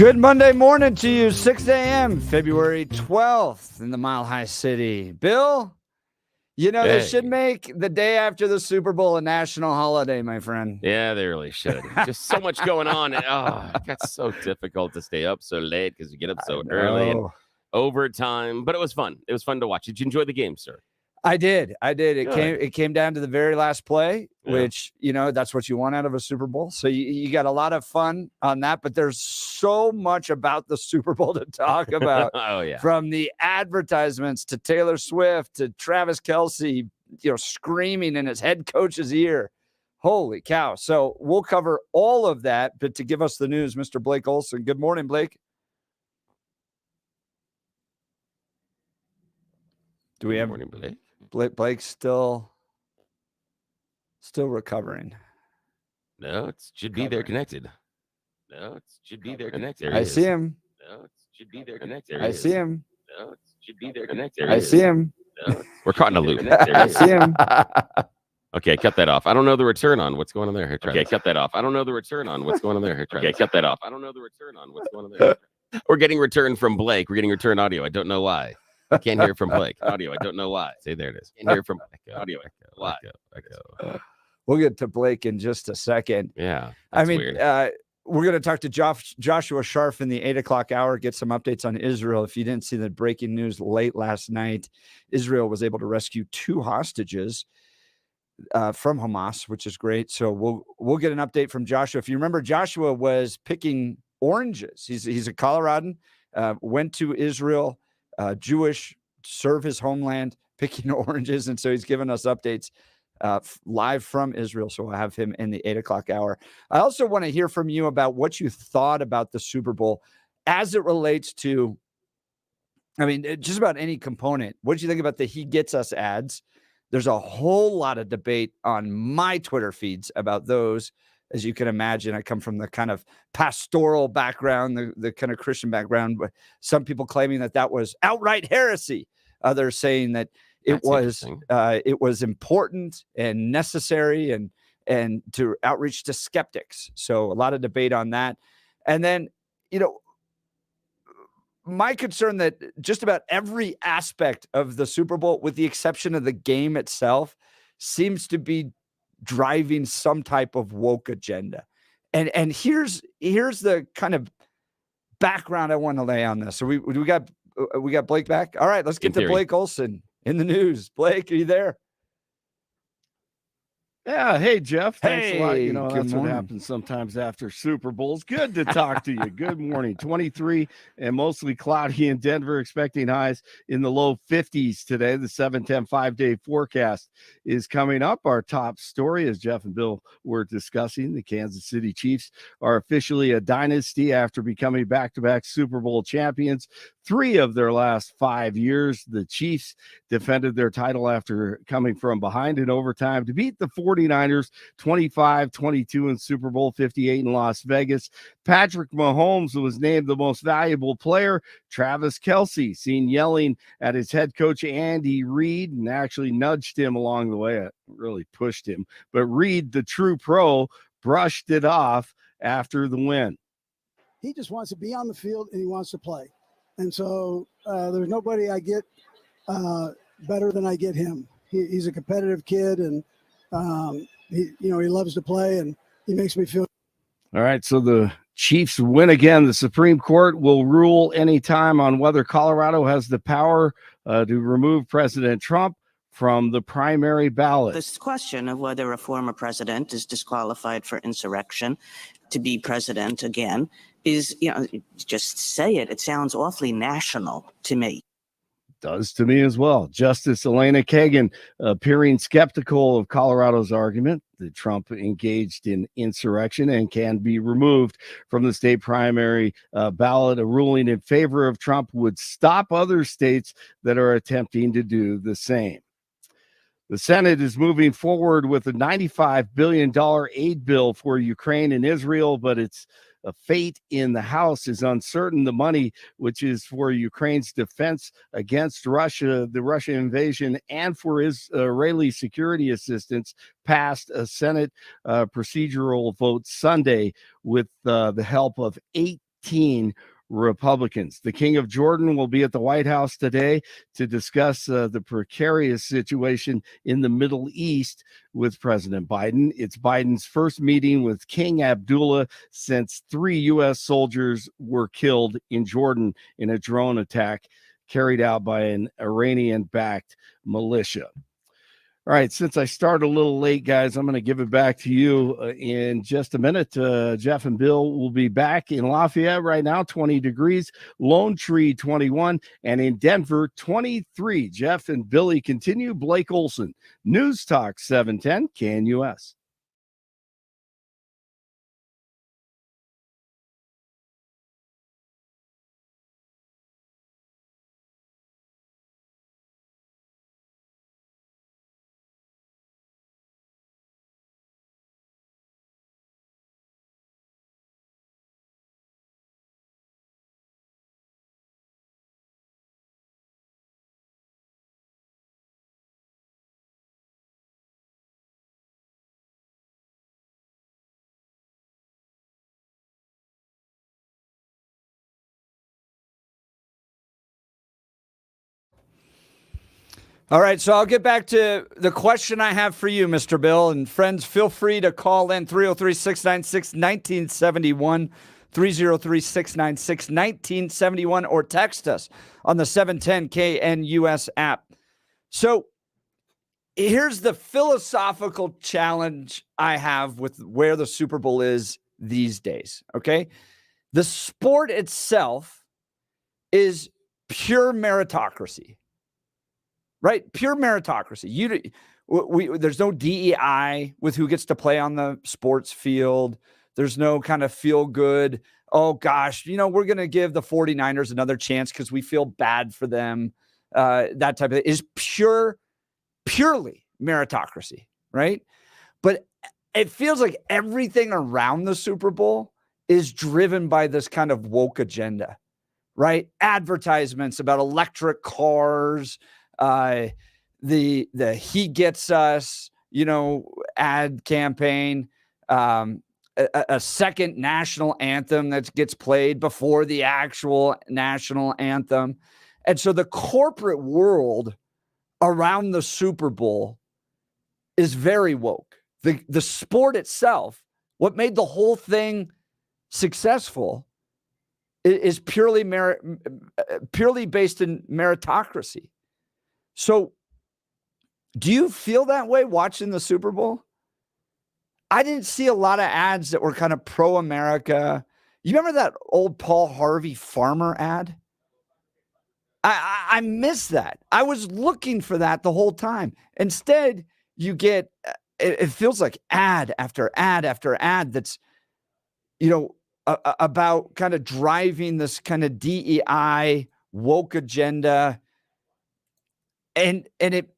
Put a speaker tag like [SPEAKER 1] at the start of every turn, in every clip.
[SPEAKER 1] Good Monday morning to you, 6 a.m., February 12th in the Mile High City. Bill, they should make the day after the Super Bowl a national holiday, my friend.
[SPEAKER 2] Yeah, they really should. Just so much going on. It got so difficult to stay up so late because you get up so early and overtime. But it was fun. It was fun to watch. Did you enjoy the game, sir?
[SPEAKER 1] I did.
[SPEAKER 2] Good.
[SPEAKER 1] It came down to the very last play, which, that's what you want out of a Super Bowl. So you got a lot of fun on that, but there's so much about the Super Bowl to talk about. From the advertisements to Taylor Swift to Travis Kelce, screaming in his head coach's ear. Holy cow. So we'll cover all of that, but to give us the news, Mr. Blake Olson. Good morning, Blake. Do we have
[SPEAKER 2] morning, Blake?
[SPEAKER 1] Blake's still recovering.
[SPEAKER 2] No, it should be there connected.
[SPEAKER 1] I see him.
[SPEAKER 2] No, it should be there connected.
[SPEAKER 1] I see him.
[SPEAKER 2] No, it should be there connected.
[SPEAKER 1] I see him.
[SPEAKER 2] No, we're caught in a loop.
[SPEAKER 1] I see him.
[SPEAKER 2] Okay, cut that off. I don't know the return on what's going on there. Here, okay, cut that off. I don't know the return on what's going on there. Here, okay, cut that off. I don't know the return on what's going on there. We're getting return from Blake. We're getting return audio. I don't know why. I can't hear from Blake. Audio. I don't know why. Say there it is. Can't hear from audio. Why?
[SPEAKER 1] We'll get to Blake in just a second.
[SPEAKER 2] Yeah.
[SPEAKER 1] We're going to talk to Joshua Sharf in the 8 o'clock hour, get some updates on Israel. If you didn't see the breaking news late last night, Israel was able to rescue 2 hostages from Hamas, which is great. So we'll get an update from Joshua. If you remember, Joshua was picking oranges. He's a Coloradan, went to Israel, Jewish, serve his homeland, picking oranges. And so he's given us updates live from Israel. So we'll have him in the 8 o'clock hour. I also want to hear from you about what you thought about the Super Bowl as it relates to, just about any component. What did you think about the He Gets Us ads? There's a whole lot of debate on my Twitter feeds about those. As you can imagine, I come from the kind of pastoral background, the kind of Christian background, but some people claiming that was outright heresy. Others saying that it was important and necessary and to outreach to skeptics. So a lot of debate on that. And then, my concern that just about every aspect of the Super Bowl, with the exception of the game itself, seems to be driving some type of woke agenda. And here's the kind of background I want to lay on this. So we got Blake back. All right, let's get to Blake Olson in the news. Blake, are you there?
[SPEAKER 3] Yeah. Hey, Jeff. Thanks a lot.
[SPEAKER 1] That's
[SPEAKER 3] what happens sometimes after Super Bowls. Good to talk to you. Good morning. 23 and mostly cloudy in Denver, expecting highs in the low 50s today. The 7-10 5-day forecast is coming up. Our top story, as Jeff and Bill were discussing, the Kansas City Chiefs are officially a dynasty after becoming back-to-back Super Bowl champions. 3 of their last 5 years. The Chiefs defended their title after coming from behind in overtime to beat the 49ers 25-22 in Super Bowl 58 in Las Vegas. Patrick Mahomes was named the most valuable player. Travis Kelce seen yelling at his head coach Andy Reid and actually nudged him along the way. It really pushed him. But Reid, the true pro, brushed it off after the win.
[SPEAKER 4] He just wants to be on the field and he wants to play. And so there's nobody I get better than I get him. He's a competitive kid, and he loves to play, and he makes me feel.
[SPEAKER 3] All right, so the Chiefs win again. The Supreme Court will rule anytime on whether Colorado has the power to remove President Trump from the primary ballot.
[SPEAKER 5] This question of whether a former president is disqualified for insurrection to be president again is, just say it. It sounds awfully national to me.
[SPEAKER 3] Does to me as well. Justice Elena Kagan appearing skeptical of Colorado's argument that Trump engaged in insurrection and can be removed from the state primary ballot. A ruling in favor of Trump would stop other states that are attempting to do the same. The Senate is moving forward with a $95 billion aid bill for Ukraine and Israel, but its fate in the House is uncertain. The money, which is for Ukraine's defense against Russia, the Russian invasion, and for Israeli security assistance, passed a Senate procedural vote Sunday with the help of 8 18 Republicans. The King of Jordan will be at the White House today to discuss the precarious situation in the Middle East with President Biden. It's Biden's first meeting with King Abdullah since 3 U.S. soldiers were killed in Jordan in a drone attack carried out by an Iranian-backed militia. All right, since I started a little late, guys, I'm going to give it back to you in just a minute. Jeff and Bill will be back in Lafayette right now, 20 degrees, Lone Tree 21, and in Denver 23. Jeff and Billy continue. Blake Olson, News Talk 710 KNUS.
[SPEAKER 1] All right, so I'll get back to the question I have for you, Mr. Bill. And friends, feel free to call in 303-696-1971, 303-696-1971, or text us on the 710 KNUS app. So here's the philosophical challenge I have with where the Super Bowl is these days, okay? The sport itself is pure meritocracy. Right? Pure meritocracy. There's no DEI with who gets to play on the sports field. There's no kind of feel good. Oh, gosh, we're going to give the 49ers another chance because we feel bad for them. That type of thing is purely meritocracy, right? But it feels like everything around the Super Bowl is driven by this kind of woke agenda, right? Advertisements about electric cars, the He Gets Us, ad campaign, a second national anthem that gets played before the actual national anthem. And so the corporate world around the Super Bowl is very woke. The sport itself, what made the whole thing successful is purely based in meritocracy. So do you feel that way watching the Super Bowl? I didn't see a lot of ads that were kind of pro-America. You remember that old Paul Harvey farmer ad? I miss that. I was looking for that the whole time. Instead, you get, it feels like ad after ad after ad that's, about kind of driving this kind of DEI woke agenda. And it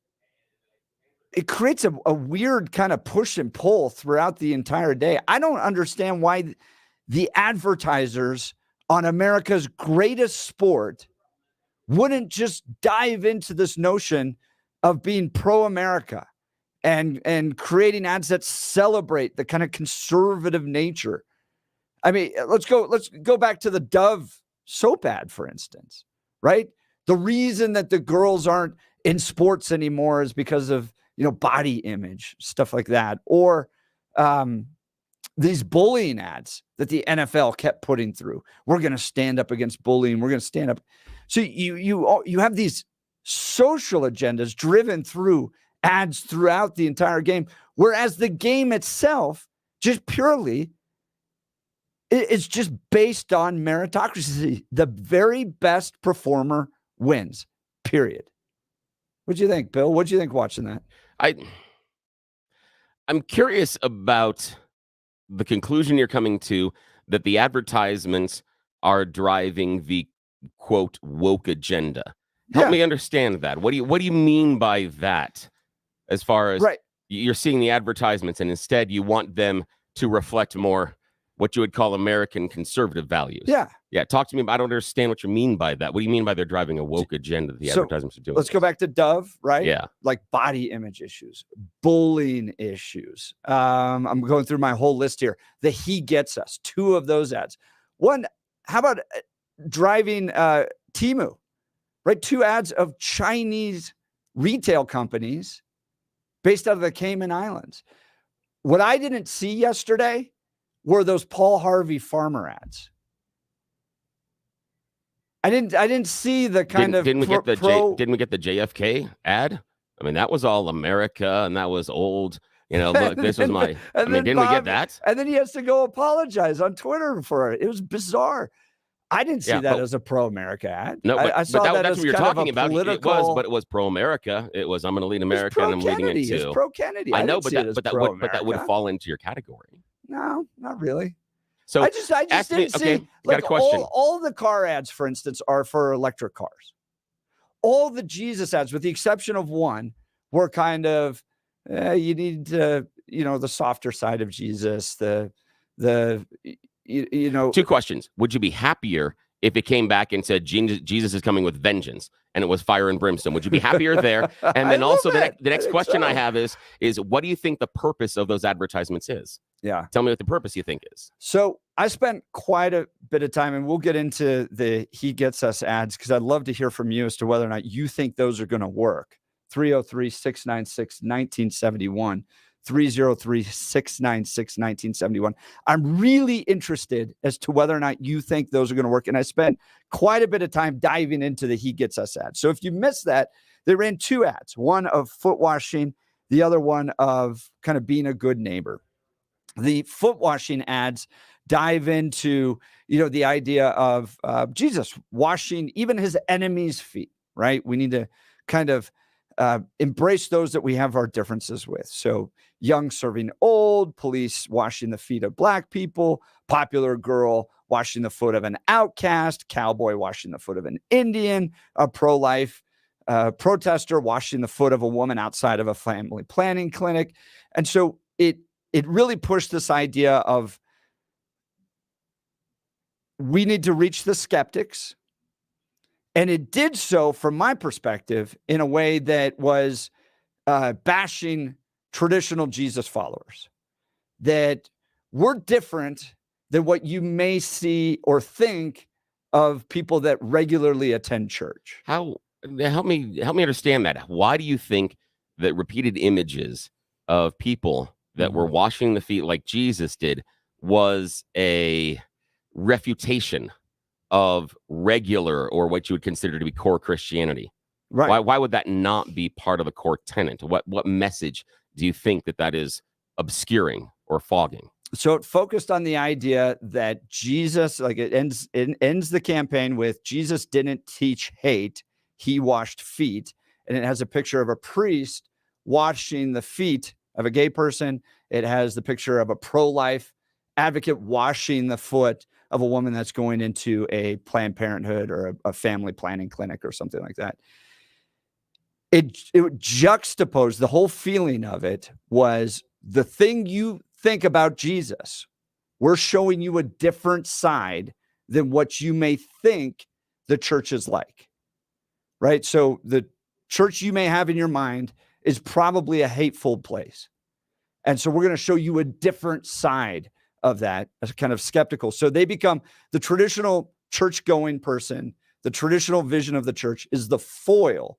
[SPEAKER 1] creates a weird kind of push and pull throughout the entire day. I don't understand why the advertisers on America's greatest sport wouldn't just dive into this notion of being pro-America and creating ads that celebrate the kind of conservative nature. I mean, let's go back to the Dove soap ad, for instance, right? The reason that the girls aren't in sports anymore is because of, body image, stuff like that. Or these bullying ads that the NFL kept putting through. We're going to stand up against bullying. We're going to stand up. So you have these social agendas driven through ads throughout the entire game, whereas the game itself just purely it's just based on meritocracy. The very best performer wins, period. What'd you think, Bill? What'd you think watching that?
[SPEAKER 2] I'm curious about the conclusion you're coming to that the advertisements are driving the quote woke agenda. Help me understand that. What do you mean by that? As far as you're seeing the advertisements and instead you want them to reflect more what you would call American conservative values. Yeah. Talk to me. I don't understand what you mean by that. What do you mean by they're driving a woke agenda that the advertisements are doing?
[SPEAKER 1] Let's go back to Dove, right?
[SPEAKER 2] Yeah.
[SPEAKER 1] Like body image issues, bullying issues. I'm going through my whole list here. The He Gets Us, 2 of those ads. One, how about driving Temu, right? 2 ads of Chinese retail companies based out of the Cayman Islands. What I didn't see yesterday were those Paul Harvey farmer ads. I didn't see the kind of
[SPEAKER 2] didn't we get the JFK ad? I mean, that was all America, and that was old. You know, look, this was my. I mean, didn't we get that?
[SPEAKER 1] And then he has to go apologize on Twitter for it. It was bizarre. I didn't see that as a pro-America ad.
[SPEAKER 2] No,
[SPEAKER 1] I saw that
[SPEAKER 2] that's
[SPEAKER 1] as
[SPEAKER 2] what you're
[SPEAKER 1] kind of
[SPEAKER 2] talking
[SPEAKER 1] a
[SPEAKER 2] about.
[SPEAKER 1] political.
[SPEAKER 2] It was pro-America. It was I'm going to lead America, and I'm leading it
[SPEAKER 1] It's
[SPEAKER 2] to.
[SPEAKER 1] pro-Kennedy.
[SPEAKER 2] I know, but
[SPEAKER 1] that
[SPEAKER 2] would fall into your category.
[SPEAKER 1] No, not really.
[SPEAKER 2] So
[SPEAKER 1] I just didn't see.
[SPEAKER 2] Okay, got a question.
[SPEAKER 1] All the car ads, for instance, are for electric cars. All the Jesus ads, with the exception of one, were kind of you need to, the softer side of Jesus.
[SPEAKER 2] Two questions. Would you be happier if it came back and said Jesus is coming with vengeance and it was fire and brimstone? Would you be happier there? And then also the next question I have is what do you think the purpose of those advertisements is?
[SPEAKER 1] Yeah.
[SPEAKER 2] Tell me what the purpose you think is.
[SPEAKER 1] So I spent quite a bit of time, and we'll get into the He Gets Us ads, because I'd love to hear from you as to whether or not you think those are going to work. 303-696-1971. 303-696-1971. I'm really interested as to whether or not you think those are going to work. And I spent quite a bit of time diving into the He Gets Us ad. So if you missed that, they ran 2 ads, one of foot washing, the other one of kind of being a good neighbor. The foot washing ads dive into, the idea of Jesus washing even his enemies' feet, right? We need to kind of embrace those that we have our differences with. So young serving old, police washing the feet of Black people, popular girl washing the foot of an outcast, cowboy washing the foot of an Indian, a pro-life protester washing the foot of a woman outside of a family planning clinic. And so it really pushed this idea of we need to reach the skeptics. And it did so, from my perspective, in a way that was bashing traditional Jesus followers, that we're different than what you may see or think of people that regularly attend church.
[SPEAKER 2] Help me understand that. Why do you think that repeated images of people that were washing the feet like Jesus did was a refutation of regular, or what you would consider to be core Christianity?
[SPEAKER 1] Right.
[SPEAKER 2] Why would that not be part of the core tenet? What message do you think that is obscuring or fogging?
[SPEAKER 1] So it focused on the idea that Jesus, like it ends the campaign with Jesus didn't teach hate, he washed feet. And it has a picture of a priest washing the feet of a gay person. It has the picture of a pro-life advocate washing the foot of a woman that's going into a Planned Parenthood or a family planning clinic or something like that. It juxtaposed, the whole feeling of it was the thing you think about Jesus. We're showing you a different side than what you may think the church is like, right? So the church you may have in your mind is probably a hateful place. And so we're going to show you a different side of that, as kind of skeptical. So they become the traditional church-going person. The traditional vision of the church is the foil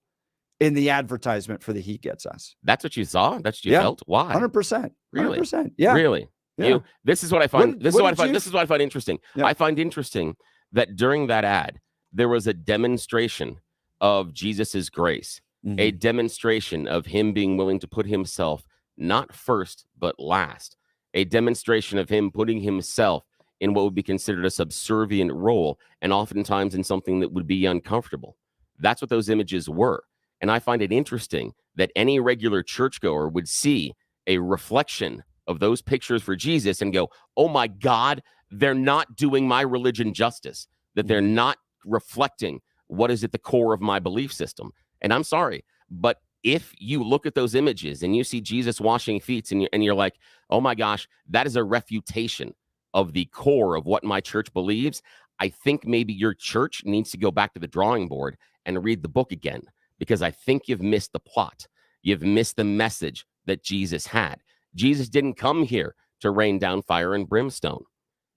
[SPEAKER 1] in the advertisement for the He Gets Us.
[SPEAKER 2] That's what you saw? That's what you felt? Why?
[SPEAKER 1] 100%.
[SPEAKER 2] Really?
[SPEAKER 1] 100%. Yeah.
[SPEAKER 2] Really?
[SPEAKER 1] Yeah.
[SPEAKER 2] This is what I find. This is what I find interesting.
[SPEAKER 1] Yeah.
[SPEAKER 2] I find interesting that during that ad, there was a demonstration of Jesus's grace, a demonstration of him being willing to put himself not first, but last. A demonstration of him putting himself in what would be considered a subservient role, and oftentimes in something that would be uncomfortable. That's what those images were. And I find it interesting that any regular churchgoer would see a reflection of those pictures for Jesus and go, oh my God, they're not doing my religion justice, that they're not reflecting what is at the core of my belief system. And I'm sorry, but if you look at those images and you see Jesus washing feet and you're like, oh my gosh, that is a refutation of the core of what my church believes, I think maybe your church needs to go back to the drawing board and read the book again, because I think you've missed the plot. You've missed the message that Jesus had. Jesus didn't come here to rain down fire and brimstone.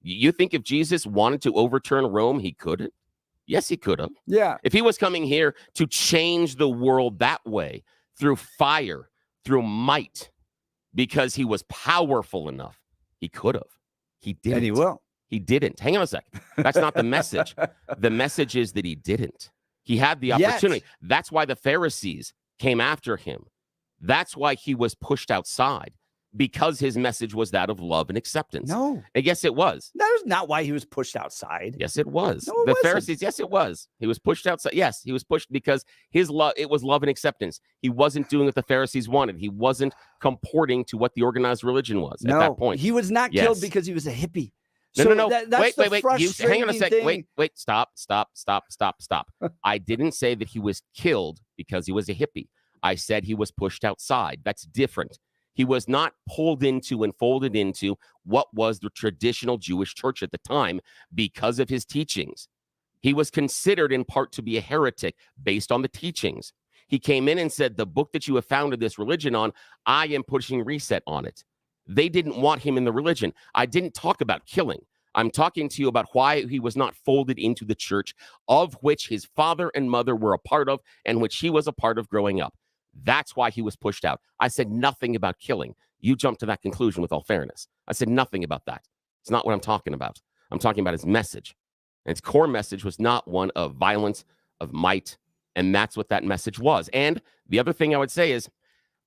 [SPEAKER 2] You think if Jesus wanted to overturn Rome, he couldn't? Yes, he could have.
[SPEAKER 1] Yeah.
[SPEAKER 2] If he was coming here to change the world that way, through fire, through might, because he was powerful enough, he could have. He didn't.
[SPEAKER 1] And he will.
[SPEAKER 2] He didn't. Hang on a second. That's not the message. The message is that he didn't. He had the opportunity. That's why the Pharisees came after him. That's why he was pushed outside, because his message was that of love and acceptance.
[SPEAKER 1] No.
[SPEAKER 2] And yes, it was.
[SPEAKER 1] That was not why he was pushed outside.
[SPEAKER 2] Yes, it was.
[SPEAKER 1] No, it
[SPEAKER 2] The
[SPEAKER 1] wasn't.
[SPEAKER 2] Pharisees, yes, it was. He was pushed outside. Yes, he was pushed because his love, it was love and acceptance. He wasn't doing what the Pharisees wanted. He wasn't comporting to what the organized religion was at that point.
[SPEAKER 1] He was not killed because he was a hippie.
[SPEAKER 2] No.
[SPEAKER 1] That's
[SPEAKER 2] Wait. Hang on a sec.
[SPEAKER 1] thing.
[SPEAKER 2] Wait. Stop. I didn't say that he was killed because he was a hippie. I said he was pushed outside. That's different. He was not pulled into and folded into what was the traditional Jewish church at the time because of his teachings. He was considered in part to be a heretic based on the teachings. He came in and said, the book that you have founded this religion on, I am pushing reset on it. They didn't want him in the religion. I didn't talk about killing. I'm talking to you about why he was not folded into the church of which his father and mother were a part of and which he was a part of growing up. That's why he was pushed out. I said nothing about killing. You jumped to that conclusion with all fairness. I said nothing about that. It's not what I'm talking about. I'm talking about his message. And his core message was not one of violence, of might, and that's what that message was. And the other thing I would say is,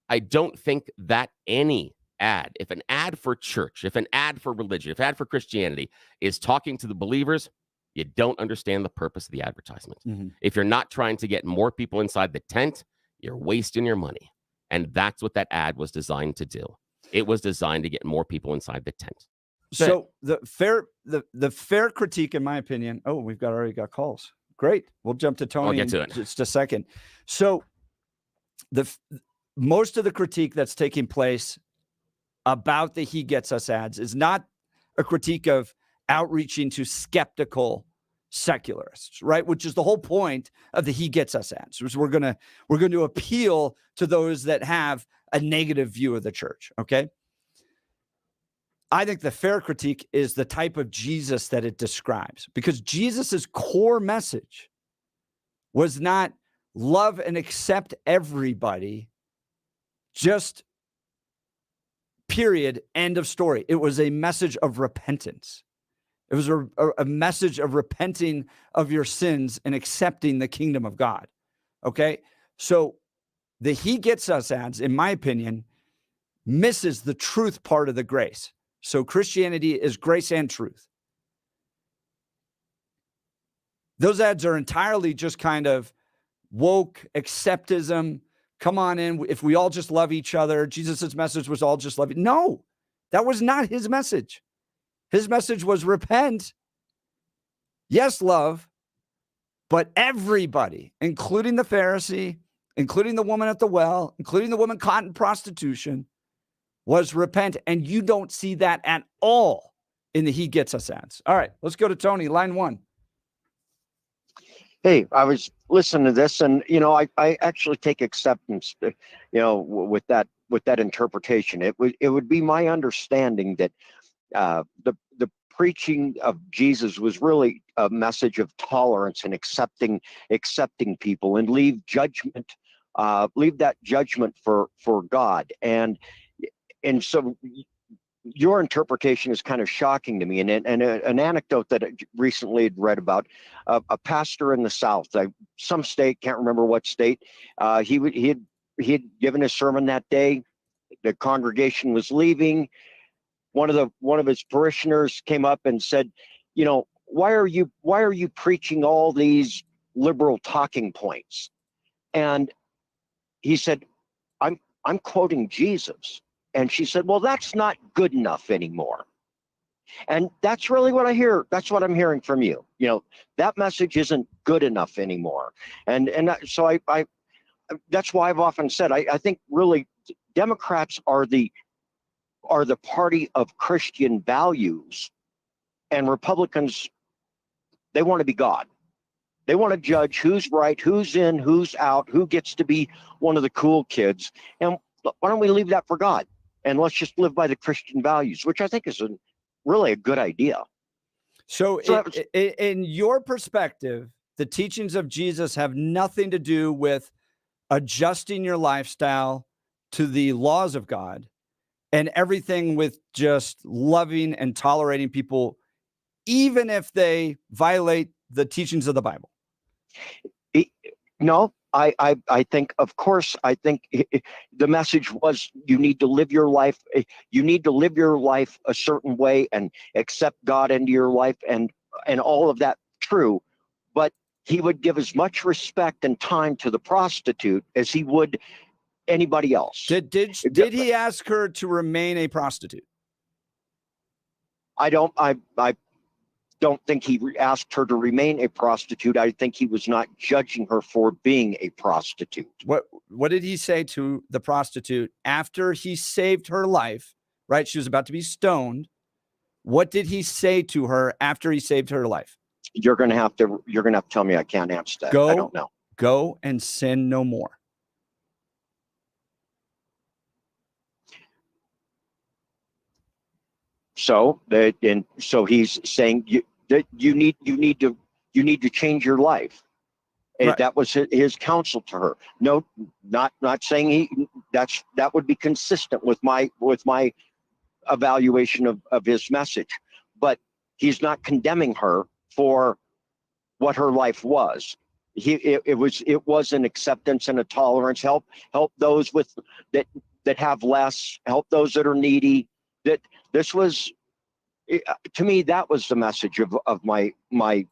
[SPEAKER 2] I don't think that any ad, if an ad for church, if an ad for religion, if an ad for Christianity is talking to the believers, you don't understand the purpose of the advertisement.
[SPEAKER 1] Mm-hmm.
[SPEAKER 2] If you're not trying to get more people inside the tent, you're wasting your money. And that's what that ad was designed to do. It was designed to get more people inside the tent.
[SPEAKER 1] So the fair critique, in my opinion. Oh, we've already got calls. Great. We'll jump to Tony.
[SPEAKER 2] I'll get to
[SPEAKER 1] in
[SPEAKER 2] it.
[SPEAKER 1] just a second. So most of the critique that's taking place about the He Gets Us ads is not a critique of outreaching to skeptical secularists, right? Which is the whole point of the He Gets Us ads. We're going to appeal to those that have a negative view of the church. Okay. I think the fair critique is the type of Jesus that it describes, because Jesus's core message was not love and accept everybody, just period, end of story. It was a message of repentance. It was a message of repenting of your sins and accepting the kingdom of God. Okay. So the He Gets Us ads, in my opinion, misses the truth part of the grace. So Christianity is grace and truth. Those ads are entirely just kind of woke acceptism. Come on in. If we all just love each other, Jesus's message was all just love. No, that was not his message. His message was repent. Yes, love, but everybody, including the Pharisee, including the woman at the well, including the woman caught in prostitution, was repent. And you don't see that at all in the He Gets Us ads. All right, let's go to Tony, line 1.
[SPEAKER 6] Hey, I was listening to this, and I actually take acceptance, with that interpretation. It would be my understanding that the preaching of Jesus was really a message of tolerance and accepting people, and leave that judgment for God. And so your interpretation is kind of shocking to me. And an anecdote that I recently had read about a pastor in the South, some state, can't remember what state, he had given his sermon that day. The congregation was leaving. One of his parishioners came up and said, why are you preaching all these liberal talking points? And he said, I'm quoting Jesus. And she said, well, that's not good enough anymore. And that's really what I hear. That's what I'm hearing from you. That message isn't good enough anymore. And so I that's why I've often said, I think really Democrats are the party of Christian values, and Republicans, they want to be God. They want to judge who's right, who's in, who's out, who gets to be one of the cool kids. And why don't we leave that for God? And let's just live by the Christian values, which I think is really a good idea.
[SPEAKER 1] So,
[SPEAKER 6] So that was-
[SPEAKER 1] in your perspective, the teachings of Jesus have nothing to do with adjusting your lifestyle to the laws of God, and everything with just loving and tolerating people, even if they violate the teachings of the Bible.
[SPEAKER 6] No, I think, of course, I think the message was you need to live your life. You need to live your life a certain way and accept God into your life, and all of that true. But he would give as much respect and time to the prostitute as he would anybody else.
[SPEAKER 1] Did he ask her to remain a prostitute?
[SPEAKER 6] I don't think he asked her to remain a prostitute. I think he was not judging her for being a prostitute.
[SPEAKER 1] What did he say to the prostitute after he saved her life? Right, she was about to be stoned. What did he say to her after he saved her life?
[SPEAKER 6] You're gonna have to tell me. I can't answer that. I don't know.
[SPEAKER 1] Go and sin no more.
[SPEAKER 6] So he's saying you need to change your life. And
[SPEAKER 1] Right.
[SPEAKER 6] that was his counsel to her. No, not saying that would be consistent with my evaluation of his message, but he's not condemning her for what her life was. It was an acceptance and a tolerance. Help those that have less. Help those that are needy. That this was, to me, that was the message of my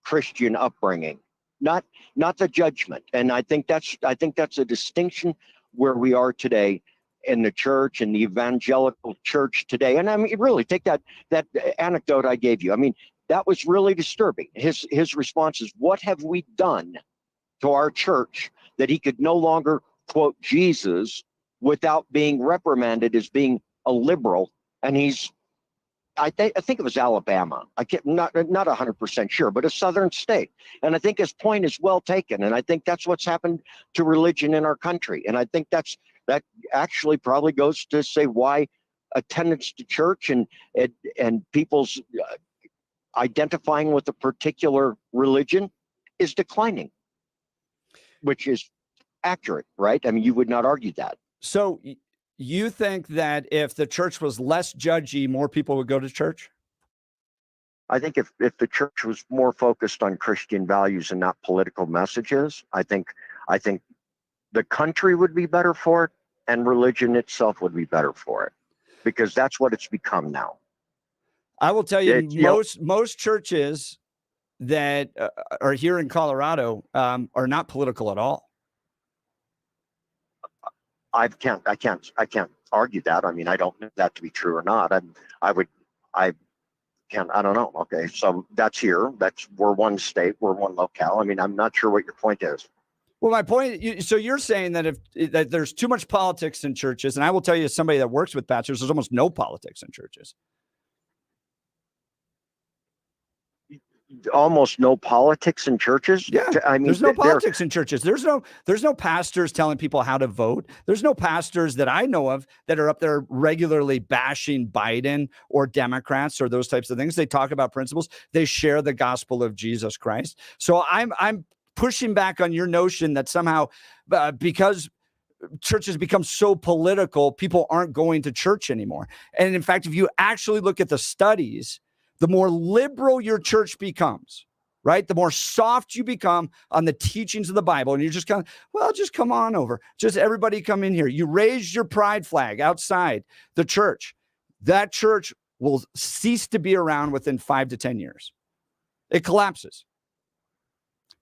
[SPEAKER 6] Christian upbringing, not the judgment. And I think that's a distinction where we are today in the church, in the evangelical church today. And I mean, really, take that anecdote I gave you. I mean, that was really disturbing. His response is, what have we done to our church that he could no longer quote Jesus without being reprimanded as being a liberal? And I think it was Alabama. I can't, not 100% sure, but a southern state. And I think his point is well taken. And I think that's what's happened to religion in our country. And I think that actually probably goes to say why attendance to church and people's identifying with a particular religion is declining, which is accurate, right? I mean, you would not argue that.
[SPEAKER 1] So you think that if the church was less judgy, more people would go to church?
[SPEAKER 6] I think if the church was more focused on Christian values and not political messages, I think the country would be better for it, and religion itself would be better for it, because that's what it's become now.
[SPEAKER 1] I will tell you, most churches that are here in Colorado are not political at all.
[SPEAKER 6] I can't argue that. I mean, I don't know that to be true or not. I don't know. Okay, so that's here. We're one state. We're one locale. I mean, I'm not sure what your point is.
[SPEAKER 1] Well, my point. So you're saying that that there's too much politics in churches, and I will tell you, as somebody that works with pastors, there's almost no politics in churches.
[SPEAKER 6] Almost no politics in churches.
[SPEAKER 1] Yeah,
[SPEAKER 6] I mean,
[SPEAKER 1] there's no politics in churches. There's no pastors telling people how to vote. There's no pastors that I know of that are up there regularly bashing Biden or Democrats or those types of things. They talk about principles. They share the gospel of Jesus Christ. So I'm pushing back on your notion that somehow because churches become so political, people aren't going to church anymore. And in fact, if you actually look at the studies, the more liberal your church becomes, right? The more soft you become on the teachings of the Bible. And you're just kind of, well, just come on over. Just everybody come in here. You raise your pride flag outside the church. That church will cease to be around within 5 to 10 years. It collapses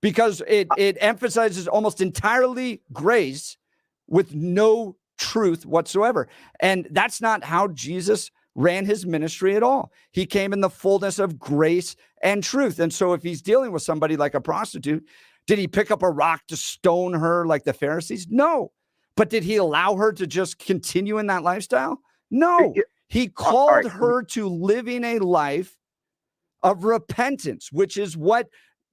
[SPEAKER 1] because it emphasizes almost entirely grace with no truth whatsoever. And that's not how Jesus ran his ministry at all. He came in the fullness of grace and truth. And so if he's dealing with somebody like a prostitute, did he pick up a rock to stone her like the Pharisees? No. But did he allow her to just continue in that lifestyle? No. He called her to living a life of repentance, which is what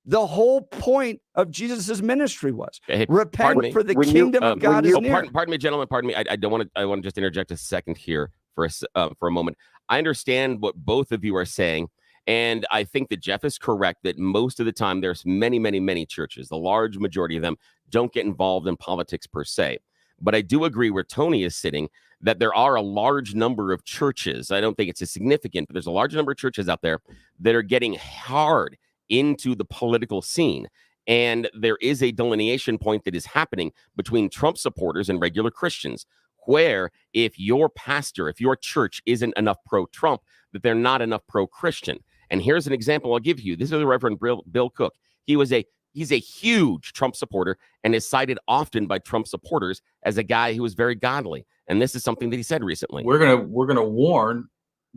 [SPEAKER 1] the whole point of Jesus's ministry was.
[SPEAKER 2] Hey,
[SPEAKER 1] repent, for the kingdom of God is near.
[SPEAKER 2] Pardon me, gentlemen. Pardon me. I want to just interject a second here for a moment. I understand what both of you are saying, And I think that Jeff is correct that most of the time there's many, many, many churches, the large majority of them don't get involved in politics per se. But I do agree where Tony is sitting that there are a large number of churches. I don't think it's as significant, but there's a large number of churches out there that are getting hard into the political scene. And there is a delineation point that is happening between Trump supporters and regular Christians, where if your pastor, if your church isn't enough pro-Trump, that they're not enough pro-Christian. And here's an example I'll give you. This is the Reverend Bill Cook. He's a huge Trump supporter and is cited often by Trump supporters as a guy who is very godly. And this is something that he said recently.
[SPEAKER 7] We're gonna warn.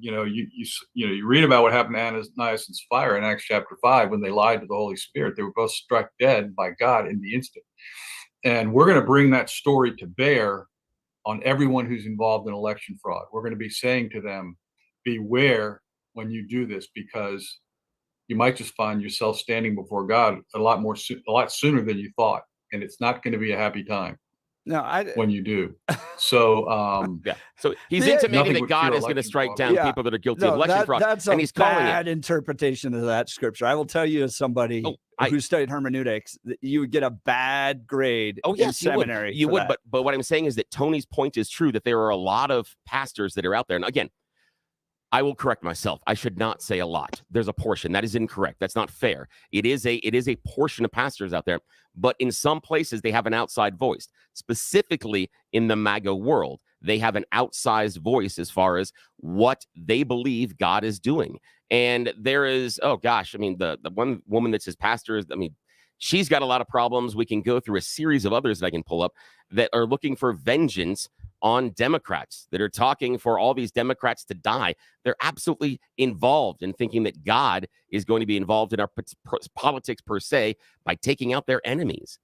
[SPEAKER 7] You read about what happened to Ananias and Sapphira in Acts chapter 5 when they lied to the Holy Spirit. They were both struck dead by God in the instant. And we're going to bring that story to bear on everyone who's involved in election fraud. We're going to be saying to them, beware when you do this, because you might just find yourself standing before God a lot sooner than you thought. And it's not going to be a happy time.
[SPEAKER 1] No,
[SPEAKER 7] when you do. So
[SPEAKER 2] yeah. So he's
[SPEAKER 1] Yeah,
[SPEAKER 2] intimating that God is going to strike down people that are guilty of election fraud.
[SPEAKER 1] That's
[SPEAKER 2] and he's calling
[SPEAKER 1] bad
[SPEAKER 2] it
[SPEAKER 1] interpretation of that scripture. I will tell you, as somebody who studied hermeneutics, that you would get a bad grade in seminary.
[SPEAKER 2] You would, but what I'm saying is that Tony's point is true, that there are a lot of pastors that are out there. And again, I will correct myself. I should not say a lot. There's a portion that is incorrect. That's not fair. It is a portion of pastors out there, but in some places they have an outside voice. Specifically in the MAGA world, they have an outsized voice as far as what they believe God is doing. And there is, the one woman that says pastor, she's got a lot of problems. We can go through a series of others that I can pull up that are looking for vengeance on Democrats, that are talking for all these Democrats to die. They're absolutely involved in thinking that God is going to be involved in our politics per se by taking out their enemies.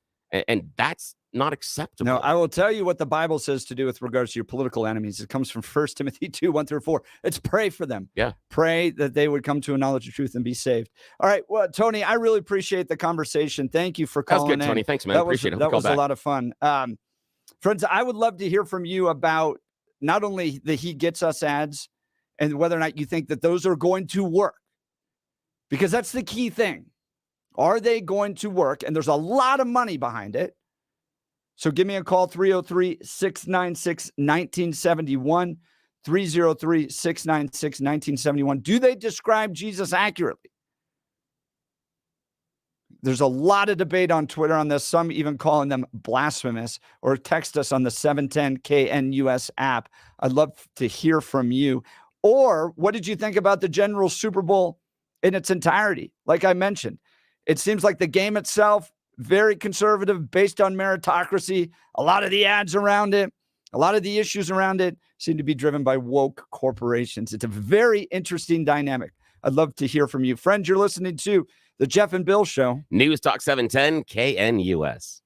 [SPEAKER 2] And that's not acceptable.
[SPEAKER 1] No, I will tell you what the Bible says to do with regards to your political enemies. It comes from 1 Timothy 2:1-4. It's pray for them.
[SPEAKER 2] Yeah.
[SPEAKER 1] Pray that they would come to a knowledge of truth and be saved. All right. Well, Tony, I really appreciate the conversation. Thank you for calling in.
[SPEAKER 2] That's good, Tony. Thanks, man. Appreciate it.
[SPEAKER 1] That was a lot of fun. Friends, I would love to hear from you about not only the He Gets Us ads and whether or not you think that those are going to work, because that's the key thing. Are they going to work? And there's a lot of money behind it. So give me a call, 303-696-1971, 303-696-1971. Do they describe Jesus accurately? There's a lot of debate on Twitter on this, some even calling them blasphemous, or text us on the 710KNUS app. I'd love to hear from you. Or what did you think about the general Super Bowl in its entirety? Like I mentioned, it seems like the game itself, very conservative, based on meritocracy. A lot of the ads around it, a lot of the issues around it seem to be driven by woke corporations. It's a very interesting dynamic. I'd love to hear from you. Friends, you're listening to The Jeff and Bill Show.
[SPEAKER 2] News Talk 710 KNUS.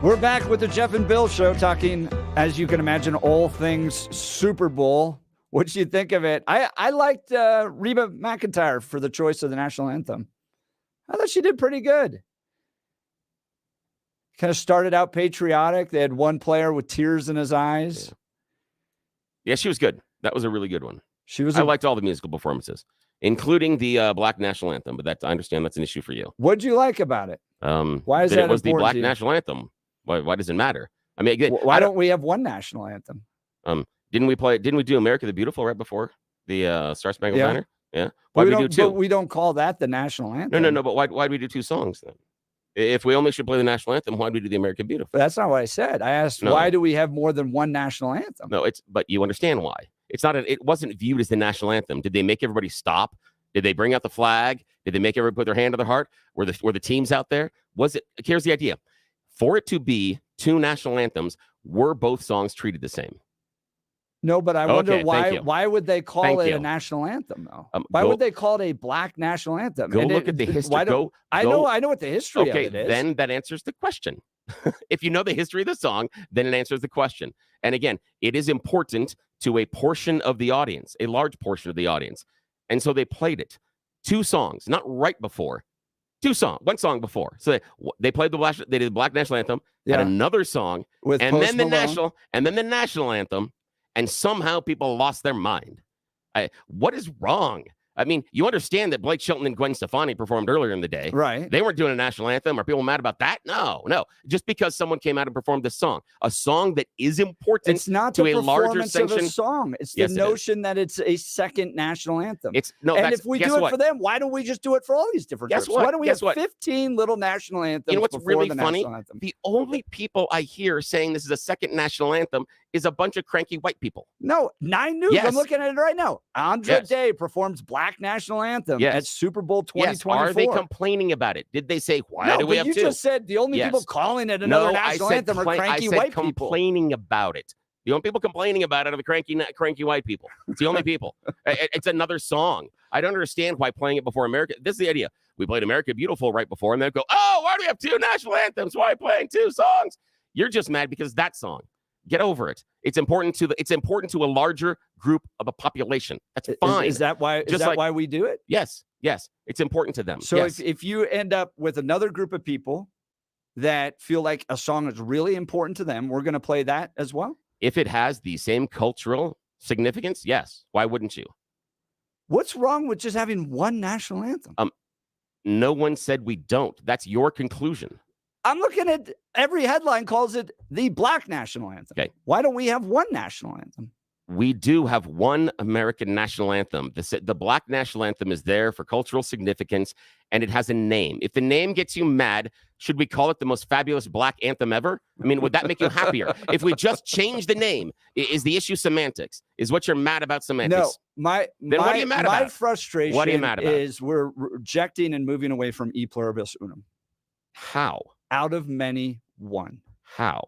[SPEAKER 1] We're back with the Jeff and Bill show, talking, as you can imagine, all things Super Bowl. What'd you think of it? I liked Reba McEntire for the choice of the national anthem. I thought she did pretty good. Kind of started out patriotic. They had one player with tears in his eyes.
[SPEAKER 2] Yeah, she was good. That was a really good one.
[SPEAKER 1] She was.
[SPEAKER 2] I liked all the musical performances, including the Black National Anthem. But I understand that's an issue for you.
[SPEAKER 1] What'd you like about it? Why is that
[SPEAKER 2] it was the
[SPEAKER 1] important
[SPEAKER 2] Black
[SPEAKER 1] to you?
[SPEAKER 2] National Anthem? Why does it matter? I mean, again,
[SPEAKER 1] Why don't we have one national anthem?
[SPEAKER 2] Didn't we do America the Beautiful right before the Star Spangled
[SPEAKER 1] Yeah.
[SPEAKER 2] Banner? Yeah.
[SPEAKER 1] But
[SPEAKER 2] Why we do two?
[SPEAKER 1] But we don't call that the national anthem.
[SPEAKER 2] No. But why do we do two songs then? If we only should play the national anthem, why do we do the American Beautiful?
[SPEAKER 1] But that's not what I said. I asked,
[SPEAKER 2] No.
[SPEAKER 1] why do we have more than one national anthem?
[SPEAKER 2] No, but you understand why. It's not. It wasn't viewed as the national anthem. Did they make everybody stop? Did they bring out the flag? Did they make everybody put their hand to their heart? Were the teams out there? Was it? Here's the idea: for it to be two national anthems, were both songs treated the same?
[SPEAKER 1] No, but I wonder
[SPEAKER 2] Okay, thank you.
[SPEAKER 1] why would they call
[SPEAKER 2] Thank
[SPEAKER 1] it a
[SPEAKER 2] you.
[SPEAKER 1] national anthem though? Why
[SPEAKER 2] go-
[SPEAKER 1] would they call it a Black national anthem?
[SPEAKER 2] Go
[SPEAKER 1] And
[SPEAKER 2] look at the history.
[SPEAKER 1] why don't- I
[SPEAKER 2] go-
[SPEAKER 1] know what the history
[SPEAKER 2] Okay,
[SPEAKER 1] of it is.
[SPEAKER 2] then that answers the question. If you know the history of the song, then it answers the question. And again, it is important to a portion of the audience, a large portion of the audience. And so they played it. Two songs, not right before. One song before. So they played they did the Black National Anthem, had another song,
[SPEAKER 1] With
[SPEAKER 2] and
[SPEAKER 1] Post
[SPEAKER 2] then the
[SPEAKER 1] Malone.
[SPEAKER 2] national anthem, and somehow people lost their mind. What is wrong? I mean, you understand that Blake Shelton and Gwen Stefani performed earlier in the day.
[SPEAKER 1] Right.
[SPEAKER 2] They weren't doing a national anthem. Are people mad about that? No. Just because someone came out and performed this song, a song that is important
[SPEAKER 1] It's not
[SPEAKER 2] to
[SPEAKER 1] the
[SPEAKER 2] a larger
[SPEAKER 1] performance of a
[SPEAKER 2] sanction.
[SPEAKER 1] song. It's the
[SPEAKER 2] Yes, it is.
[SPEAKER 1] notion that it's a second national anthem.
[SPEAKER 2] It's no.
[SPEAKER 1] And
[SPEAKER 2] that's,
[SPEAKER 1] if we
[SPEAKER 2] guess
[SPEAKER 1] do it
[SPEAKER 2] what?
[SPEAKER 1] for them, why don't we just do it for all these different
[SPEAKER 2] Guess
[SPEAKER 1] groups?
[SPEAKER 2] what?
[SPEAKER 1] Why don't we
[SPEAKER 2] Guess
[SPEAKER 1] have
[SPEAKER 2] what?
[SPEAKER 1] 15 little national anthems?
[SPEAKER 2] You know what's
[SPEAKER 1] before
[SPEAKER 2] really
[SPEAKER 1] the
[SPEAKER 2] funny?
[SPEAKER 1] national anthem?
[SPEAKER 2] The only people I hear saying this is a second national anthem is a bunch of cranky white people.
[SPEAKER 1] No, 9 News.
[SPEAKER 2] Yes.
[SPEAKER 1] I'm looking at it right now. Andre
[SPEAKER 2] Yes.
[SPEAKER 1] Day performs Black national anthem
[SPEAKER 2] Yes.
[SPEAKER 1] at Super Bowl
[SPEAKER 2] Yes.
[SPEAKER 1] 2024.
[SPEAKER 2] Are they complaining about it? Did they say why
[SPEAKER 1] no,
[SPEAKER 2] do we
[SPEAKER 1] but
[SPEAKER 2] have
[SPEAKER 1] you
[SPEAKER 2] two?
[SPEAKER 1] just said the only
[SPEAKER 2] Yes.
[SPEAKER 1] people calling it another national anthem are cranky
[SPEAKER 2] I said
[SPEAKER 1] white people.
[SPEAKER 2] complaining about it. The only people complaining about it are the cranky white people. It's the only people. It's another song. I don't understand why playing it before America. This is the idea. We played America Beautiful right before, and then go, oh, why do we have two national anthems? Why are we playing two songs? You're just mad because that song. Get over it. It's important to a larger group of a population. That's fine.
[SPEAKER 1] Is that why?
[SPEAKER 2] Just like-
[SPEAKER 1] why we do it?
[SPEAKER 2] Yes. It's important to them.
[SPEAKER 1] So
[SPEAKER 2] yes.
[SPEAKER 1] if you end up with another group of people that feel like a song is really important to them, we're going to play that as well.
[SPEAKER 2] If it has the same cultural significance, yes. Why wouldn't you?
[SPEAKER 1] What's wrong with just having one national anthem?
[SPEAKER 2] No one said we don't. That's your conclusion.
[SPEAKER 1] I'm looking at every headline calls it the Black national anthem.
[SPEAKER 2] Okay.
[SPEAKER 1] Why don't we have one national anthem?
[SPEAKER 2] We do have one American national anthem. The Black national anthem is there for cultural significance, and it has a name. If the name gets you mad, should we call it the most fabulous Black anthem ever? I mean, would that make you happier? If we just change the name, is the issue semantics? Is what you're mad about semantics?
[SPEAKER 1] No,
[SPEAKER 2] Then what are you mad
[SPEAKER 1] my
[SPEAKER 2] about?
[SPEAKER 1] frustration
[SPEAKER 2] What are you mad about?
[SPEAKER 1] is we're rejecting and moving away from e pluribus unum.
[SPEAKER 2] How?
[SPEAKER 1] Out of many, one.
[SPEAKER 2] How?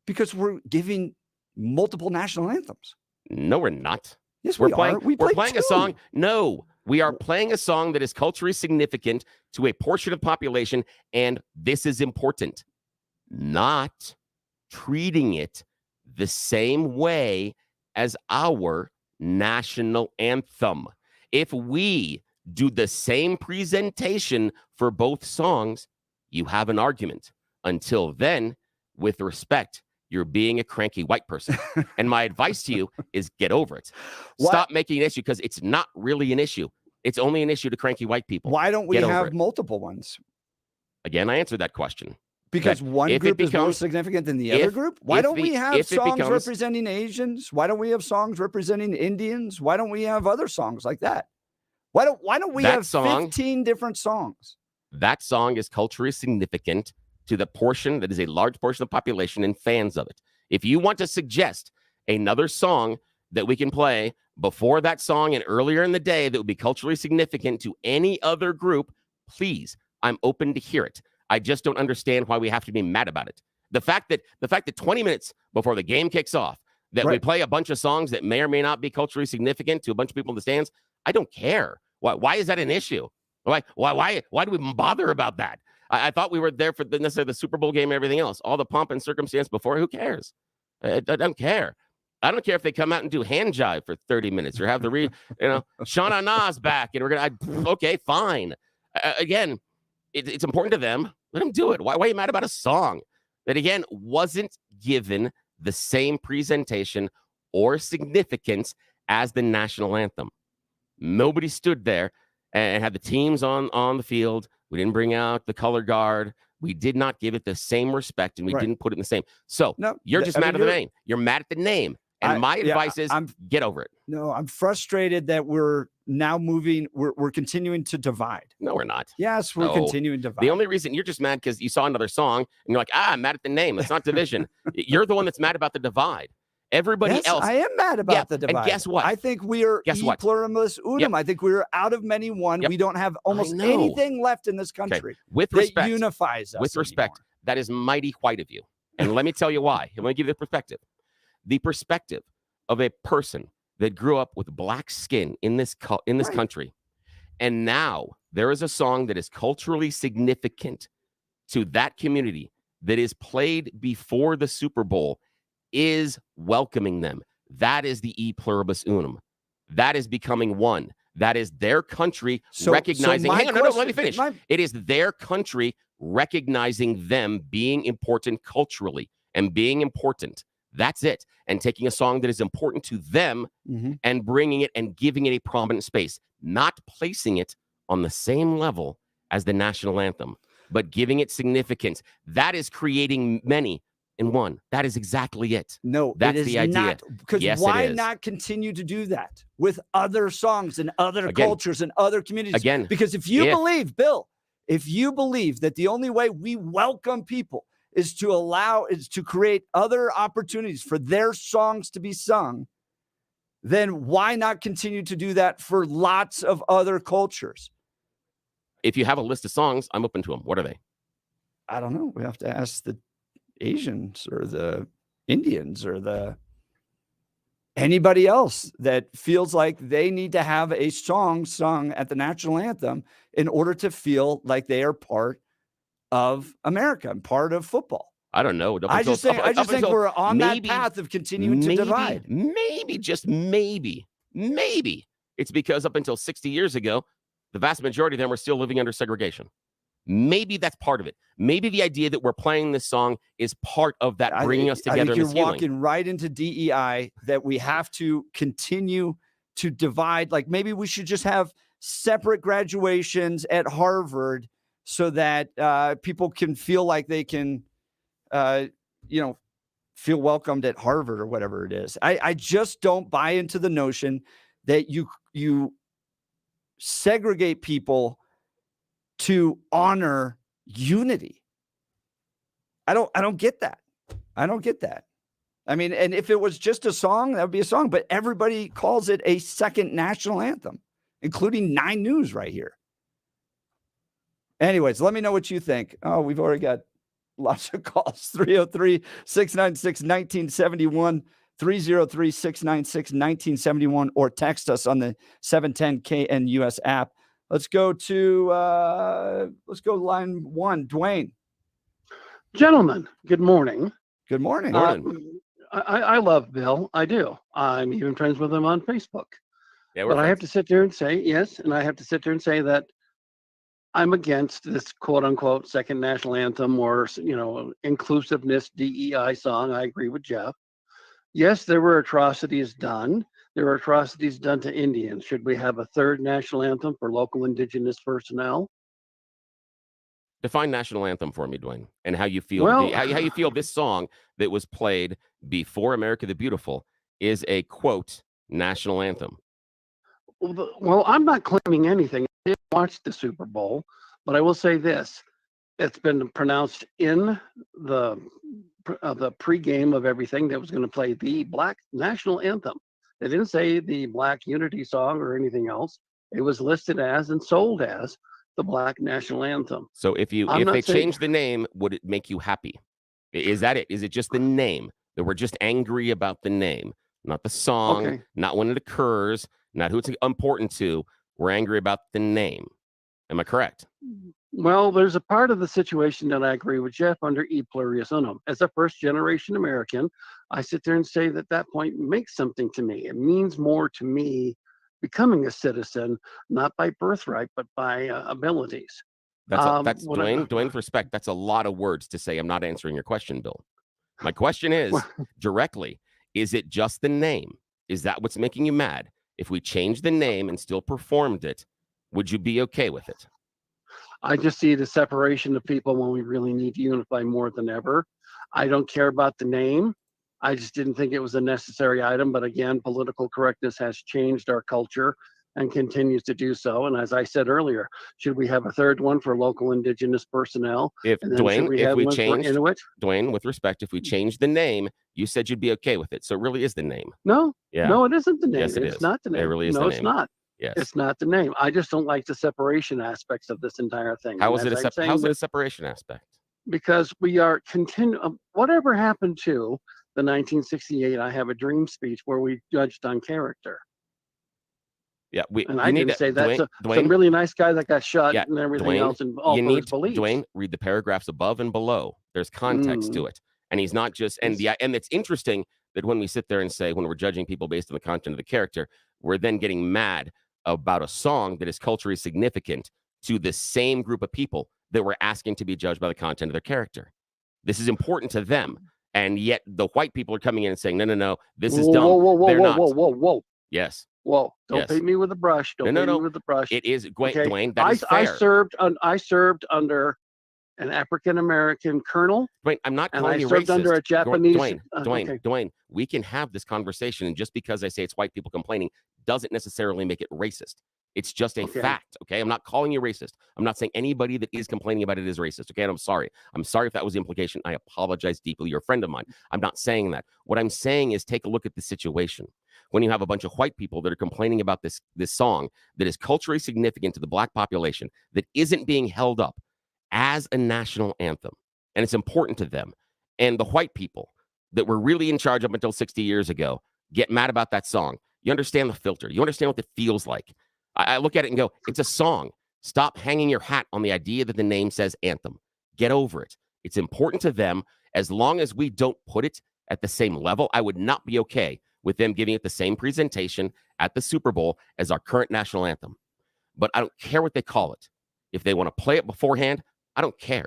[SPEAKER 1] Because we're giving multiple national anthems.
[SPEAKER 2] No, we're not.
[SPEAKER 1] Yes,
[SPEAKER 2] We're
[SPEAKER 1] we
[SPEAKER 2] playing.
[SPEAKER 1] are. We
[SPEAKER 2] We're
[SPEAKER 1] played
[SPEAKER 2] playing a
[SPEAKER 1] two.
[SPEAKER 2] song. No, we are playing a song that is culturally significant to a portion of the population, and this is important. Not treating it the same way as our national anthem. If we do the same presentation for both songs, you have an argument. Until then, with respect, you're being a cranky white person. And my advice to you is get over it.
[SPEAKER 1] Why-
[SPEAKER 2] Stop making an issue because it's not really an issue. It's only an issue to cranky white people.
[SPEAKER 1] Why don't we
[SPEAKER 2] Get over
[SPEAKER 1] have
[SPEAKER 2] it.
[SPEAKER 1] multiple ones?
[SPEAKER 2] Again, I answered that question.
[SPEAKER 1] Because one
[SPEAKER 2] If it
[SPEAKER 1] group is more
[SPEAKER 2] becomes-
[SPEAKER 1] significant than the other
[SPEAKER 2] if-
[SPEAKER 1] group? Why
[SPEAKER 2] if
[SPEAKER 1] don't
[SPEAKER 2] it-
[SPEAKER 1] we have
[SPEAKER 2] if it
[SPEAKER 1] songs
[SPEAKER 2] becomes-
[SPEAKER 1] representing Asians? Why don't we have songs representing Indians? Why don't we have other songs like that? Why don't we
[SPEAKER 2] That
[SPEAKER 1] have
[SPEAKER 2] song-
[SPEAKER 1] 15 different songs?
[SPEAKER 2] That song is culturally significant to the portion that is a large portion of the population and fans of it. If you want to suggest another song that we can play before that song and earlier in the day that would be culturally significant to any other group, please, I'm open to hear it. I just don't understand why we have to be mad about it. The fact that 20 minutes before the game kicks off, that we
[SPEAKER 1] Right.
[SPEAKER 2] play a bunch of songs that may or may not be culturally significant to a bunch of people in the stands, I don't care. Why is that an issue? Why do we bother about that? I thought we were there for necessarily the Super Bowl game and everything else. All the pomp and circumstance before, who cares? I don't care. I don't care if they come out and do hand jive for 30 minutes or have the Shauna Na's back and okay, fine. Again, it's important to them. Let them do it. Why are you mad about a song that, again, wasn't given the same presentation or significance as the national anthem? Nobody stood there and had the teams on the field. We didn't bring out the color guard. We did not give it the same respect, and we didn't put it in the same. So you're just mad at the name. You're mad at the name. And my advice is get over it.
[SPEAKER 1] No, I'm frustrated that we're now moving. We're continuing to divide.
[SPEAKER 2] No, we're not.
[SPEAKER 1] Yes, we're continuing to divide.
[SPEAKER 2] The only reason you're just mad because you saw another song and you're like, I'm mad at the name. It's not division. You're the one that's mad about the divide. Everybody else.
[SPEAKER 1] I am mad about the divide.
[SPEAKER 2] And guess what?
[SPEAKER 1] I think we are plurimus unum. I think we're out of many one. We don't have almost anything left in this country
[SPEAKER 2] with respect,
[SPEAKER 1] that unifies us.
[SPEAKER 2] With respect, that is mighty white of you. And let me tell you why. Let me give you the perspective. The perspective of a person that grew up with black skin in this country, and now there is a song that is culturally significant to that community that is played before the Super Bowl, is welcoming them. That is the e pluribus unum. That is becoming one. That is their country recognizing. Hang on, no, let me finish. It is their country recognizing them being important culturally and being important. That's it. And taking a song that is important to them and bringing it and giving it a prominent space, not placing it on the same level as the national anthem, but giving it significance. That is creating many in one. That is exactly it.
[SPEAKER 1] No,
[SPEAKER 2] that's the idea.
[SPEAKER 1] Because why not continue to do that with other songs and other cultures and other communities?
[SPEAKER 2] Again,
[SPEAKER 1] because if you believe, Bill, if you believe that the only way we welcome people is to create other opportunities for their songs to be sung, then why not continue to do that for lots of other cultures?
[SPEAKER 2] If you have a list of songs, I'm open to them. What are they?
[SPEAKER 1] I don't know. We have to ask the Asians or the Indians or anybody else that feels like they need to have a song sung at the national anthem in order to feel like they are part of America and part of football.
[SPEAKER 2] I don't know.
[SPEAKER 1] I just think we're on that path of continuing to divide.
[SPEAKER 2] Maybe, just maybe it's because up until 60 years ago, the vast majority of them were still living under segregation. Maybe that's part of it. Maybe the idea that we're playing this song is part of that bringing us together.
[SPEAKER 1] I think you're walking right into DEI, that we have to continue to divide. Like maybe we should just have separate graduations at Harvard so that people can feel like they can, feel welcomed at Harvard or whatever it is. I just don't buy into the notion that you segregate people to honor unity. I don't get that. I don't get that. I mean, and if it was just a song, that would be a song, but everybody calls it a second national anthem, including 9 News right here. Anyways, let me know what you think. Oh, we've already got lots of calls. 303-696-1971, 303-696-1971, or text us on the 710 KNUS app. Let's go to line 1. Dwayne.
[SPEAKER 8] Gentlemen, good morning.
[SPEAKER 1] Good morning.
[SPEAKER 8] I love Bill. I do. I'm even friends with him on Facebook.
[SPEAKER 2] Yeah,
[SPEAKER 8] but I have to sit there and say, that I'm against this quote unquote second national anthem or, inclusiveness DEI song. I agree with Jeff. Yes, there were atrocities done. There were atrocities done to Indians. Should we have a third national anthem for local indigenous personnel?
[SPEAKER 2] Define national anthem for me, Dwayne, and how you feel. How you feel this song that was played before America the Beautiful is a quote national anthem.
[SPEAKER 8] Well, I'm not claiming anything. I didn't watch the Super Bowl, but I will say this: it's been pronounced in the pregame of everything that was going to play the Black national anthem. They didn't say the Black Unity song or anything else. It was listed as and sold as the Black national anthem.
[SPEAKER 2] So if they change the name, would it make you happy? Is that it? Is it just the name that we're just angry about the name, not the song, not when it occurs, not who it's important to? We're angry about the name. Am I correct?
[SPEAKER 8] Well, there's a part of the situation that I agree with Jeff under e pluribus unum. As a first generation American, I sit there and say that that point makes something to me. It means more to me becoming a citizen, not by birthright, but by abilities.
[SPEAKER 2] That's
[SPEAKER 8] what I-
[SPEAKER 2] Dwayne, with respect, that's a lot of words to say I'm not answering your question, Bill. My question is directly, is it just the name? Is that what's making you mad? If we changed the name and still performed it, would you be okay with it?
[SPEAKER 8] I just see the separation of people when we really need to unify more than ever. I don't care about the name. I just didn't think it was a necessary item. But again, political correctness has changed our culture and continues to do so. And as I said earlier, should we have a third one for local indigenous personnel?
[SPEAKER 2] If
[SPEAKER 8] And then should
[SPEAKER 2] Dwayne, if
[SPEAKER 8] have
[SPEAKER 2] we
[SPEAKER 8] one for
[SPEAKER 2] changed,
[SPEAKER 8] Inuit?
[SPEAKER 2] Dwayne, with respect, if we changed the name, you said you'd be okay with it. So it really is the name.
[SPEAKER 8] No,
[SPEAKER 2] Yeah.
[SPEAKER 8] no, it isn't the name.
[SPEAKER 2] Yes, it
[SPEAKER 8] it's
[SPEAKER 2] is.
[SPEAKER 8] not the name.
[SPEAKER 2] It really is
[SPEAKER 8] no,
[SPEAKER 2] the
[SPEAKER 8] it's
[SPEAKER 2] name.
[SPEAKER 8] not.
[SPEAKER 2] Yes.
[SPEAKER 8] It's not the name. I just don't like the separation aspects of this entire thing.
[SPEAKER 2] How
[SPEAKER 8] And
[SPEAKER 2] is it
[SPEAKER 8] as I'm saying
[SPEAKER 2] how's it a
[SPEAKER 8] with-
[SPEAKER 2] separation aspect?
[SPEAKER 8] because we are whatever happened to the 1968 I Have a Dream speech where we judged on character.
[SPEAKER 2] Yeah,
[SPEAKER 8] And
[SPEAKER 2] you
[SPEAKER 8] I
[SPEAKER 2] need
[SPEAKER 8] didn't
[SPEAKER 2] to,
[SPEAKER 8] say that's
[SPEAKER 2] Dwayne,
[SPEAKER 8] some
[SPEAKER 2] Dwayne,
[SPEAKER 8] really nice guy that got shot
[SPEAKER 2] Yeah,
[SPEAKER 8] and everything
[SPEAKER 2] Dwayne,
[SPEAKER 8] else and all
[SPEAKER 2] you
[SPEAKER 8] for
[SPEAKER 2] need
[SPEAKER 8] his beliefs.
[SPEAKER 2] Dwayne, read the paragraphs above and below. There's context to it. And he's not just and it's interesting that when we sit there and say when we're judging people based on the content of the character, we're then getting mad about a song that is culturally significant to the same group of people that we're asking to be judged by the content of their character. This is important to them. And yet the white people are coming in and saying, no, this is dumb. They're not.
[SPEAKER 8] Whoa.
[SPEAKER 2] Yes,
[SPEAKER 8] Don't
[SPEAKER 2] Yes.
[SPEAKER 8] paint me with a brush. Don't
[SPEAKER 2] No,
[SPEAKER 8] paint
[SPEAKER 2] no.
[SPEAKER 8] me with a brush.
[SPEAKER 2] it is.
[SPEAKER 8] Okay?
[SPEAKER 2] Dwayne, that is
[SPEAKER 8] I
[SPEAKER 2] fair.
[SPEAKER 8] served under an African American colonel,
[SPEAKER 2] Dwayne, I'm not
[SPEAKER 8] and
[SPEAKER 2] calling
[SPEAKER 8] I
[SPEAKER 2] you
[SPEAKER 8] served
[SPEAKER 2] racist.
[SPEAKER 8] under a Japanese.
[SPEAKER 2] Dwayne, we can have this conversation, and just because I say it's white people complaining doesn't necessarily make it racist. It's just a
[SPEAKER 8] Okay.
[SPEAKER 2] fact, okay? I'm not calling you racist. I'm not saying anybody that is complaining about it is racist, okay? And I'm sorry. I'm sorry if that was the implication. I apologize deeply. You're a friend of mine. I'm not saying that. What I'm saying is take a look at the situation. When you have a bunch of white people that are complaining about this song that is culturally significant to the black population that isn't being held up as a national anthem, and it's important to them, and the white people that were really in charge up until 60 years ago get mad about that song. You understand the filter. You understand what it feels like. I look at it and go, it's a song. Stop hanging your hat on the idea that the name says anthem. Get over it. It's important to them. As long as we don't put it at the same level, I would not be okay with them giving it the same presentation at the Super Bowl as our current national anthem. But I don't care what they call it. If they want to play it beforehand, I don't care.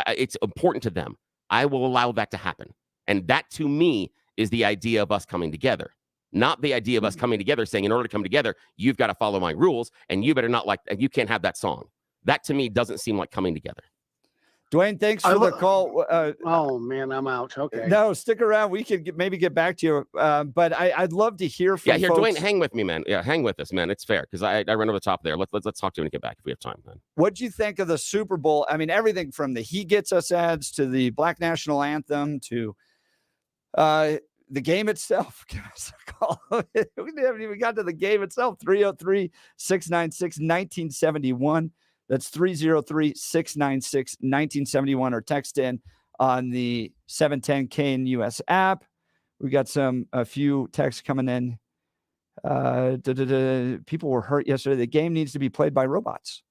[SPEAKER 2] It's important to them. I will allow that to happen. And that, to me, is the idea of us coming together. Not the idea of us coming together saying, in order to come together, you've got to follow my rules, and you better not and you can't have that song. That, to me, doesn't seem like coming together.
[SPEAKER 1] Dwayne, thanks for the call.
[SPEAKER 8] Oh man, I'm out. Okay.
[SPEAKER 1] No, stick around. We could maybe get back to you. But I'd love to hear from
[SPEAKER 2] Here,
[SPEAKER 1] folks.
[SPEAKER 2] Dwayne, hang with me, man. Yeah, hang with us, man. It's fair because I run over the top there. Let's talk to him and get back if we have time, man.
[SPEAKER 1] What'd you think of the Super Bowl? I mean, everything from the He Gets Us ads to the Black National Anthem to the game itself. Give us a call. We haven't even got to the game itself. 303-696-1971. That's 303-696-1971, or text in on the 710 KNUS app. We got a few texts coming in. People were hurt yesterday. The game needs to be played by robots.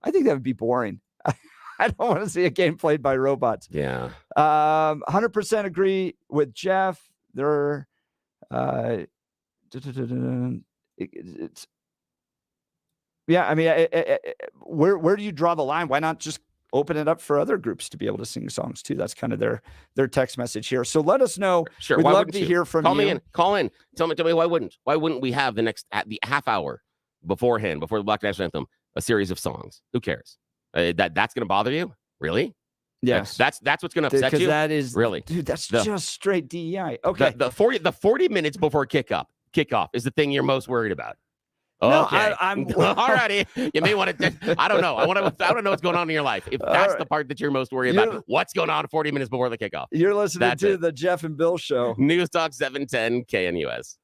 [SPEAKER 1] I think that would be boring. I don't want to see a game played by robots.
[SPEAKER 2] Yeah.
[SPEAKER 1] 100% agree with Jeff. There, it's yeah. I mean, where do you draw the line? Why not just open it up for other groups to be able to sing songs too? That's kind of their text message here. So let us know.
[SPEAKER 2] Sure.
[SPEAKER 1] We'd
[SPEAKER 2] Why
[SPEAKER 1] love
[SPEAKER 2] wouldn't
[SPEAKER 1] to
[SPEAKER 2] you?
[SPEAKER 1] hear from
[SPEAKER 2] Call
[SPEAKER 1] you.
[SPEAKER 2] me in. Call in. Tell me why wouldn't we have the half hour beforehand, before the Black National Anthem, a series of songs? Who cares? That's going to bother you? Really?
[SPEAKER 1] Yes.
[SPEAKER 2] That's what's going to upset
[SPEAKER 1] Because
[SPEAKER 2] you?
[SPEAKER 1] that is
[SPEAKER 2] Really?
[SPEAKER 1] dude. That's
[SPEAKER 2] The-
[SPEAKER 1] just straight DEI. Okay.
[SPEAKER 2] The 40 minutes before kickoff is the thing you're most worried about.
[SPEAKER 1] No,
[SPEAKER 2] Okay.
[SPEAKER 1] I'm
[SPEAKER 2] all righty. You may want to. I don't know. I want to know what's going on in your life. If that's
[SPEAKER 1] right.
[SPEAKER 2] the part that you're most worried
[SPEAKER 1] You-
[SPEAKER 2] about, what's going on 40 minutes before the kickoff?
[SPEAKER 1] You're listening
[SPEAKER 2] That's
[SPEAKER 1] to
[SPEAKER 2] it.
[SPEAKER 1] the Jeff and Bill Show.
[SPEAKER 2] News Talk 710 KNUS.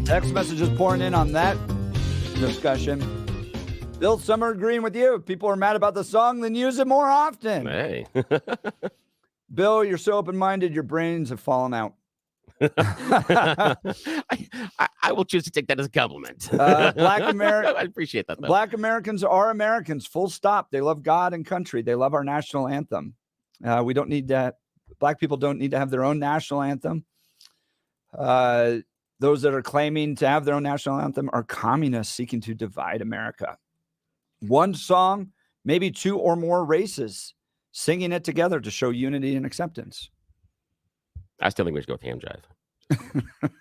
[SPEAKER 1] Text messages pouring in on that discussion. Bill, some are agreeing with you. If people are mad about the song, then use it more often.
[SPEAKER 2] Hey.
[SPEAKER 1] Bill, you're so open-minded, your brains have fallen out.
[SPEAKER 2] I will choose to take that as a compliment.
[SPEAKER 1] Black America.
[SPEAKER 2] I appreciate that, though.
[SPEAKER 1] Black Americans are Americans, full stop. They love God and country. They love our national anthem. We don't need that. Black people don't need to have their own national anthem. Those that are claiming to have their own national anthem are communists seeking to divide America. One song, maybe two or more races, singing it together to show unity and acceptance.
[SPEAKER 2] I still think we should go with Ham Jive.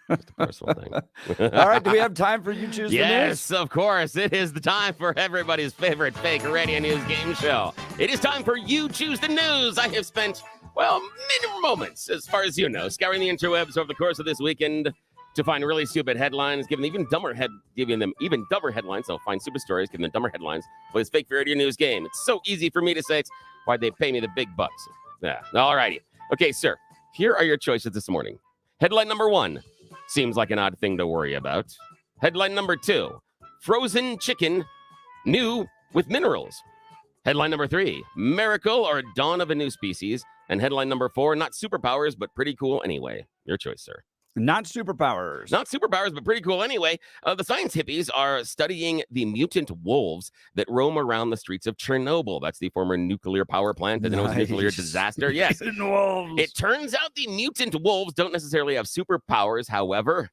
[SPEAKER 2] Just a personal thing.
[SPEAKER 1] All right, do we have time for You Choose the News?
[SPEAKER 2] Yes, of course. It is the time for everybody's favorite fake radio news game show. It is time for You Choose the News. I have spent, well, many moments, as far as you know, scouring the interwebs over the course of this weekend to find really stupid headlines, giving them even dumber headlines. I'll find stupid stories, giving them dumber headlines for this fake radio news game. It's so easy for me to say. It's why they pay me the big bucks. Yeah. All righty. Okay, sir. Here are your choices this morning. Headline number 1, seems like an odd thing to worry about. Headline number 2, frozen chicken, new with minerals. Headline number 3, miracle or dawn of a new species. And headline number 4, not superpowers, but pretty cool anyway. Your choice, sir.
[SPEAKER 1] Not superpowers.
[SPEAKER 2] Not superpowers, but pretty cool anyway. The science hippies are studying the mutant wolves that roam around the streets of Chernobyl. That's the former nuclear power plant that was a nuclear disaster. Yes. It turns out the mutant wolves don't necessarily have superpowers. However,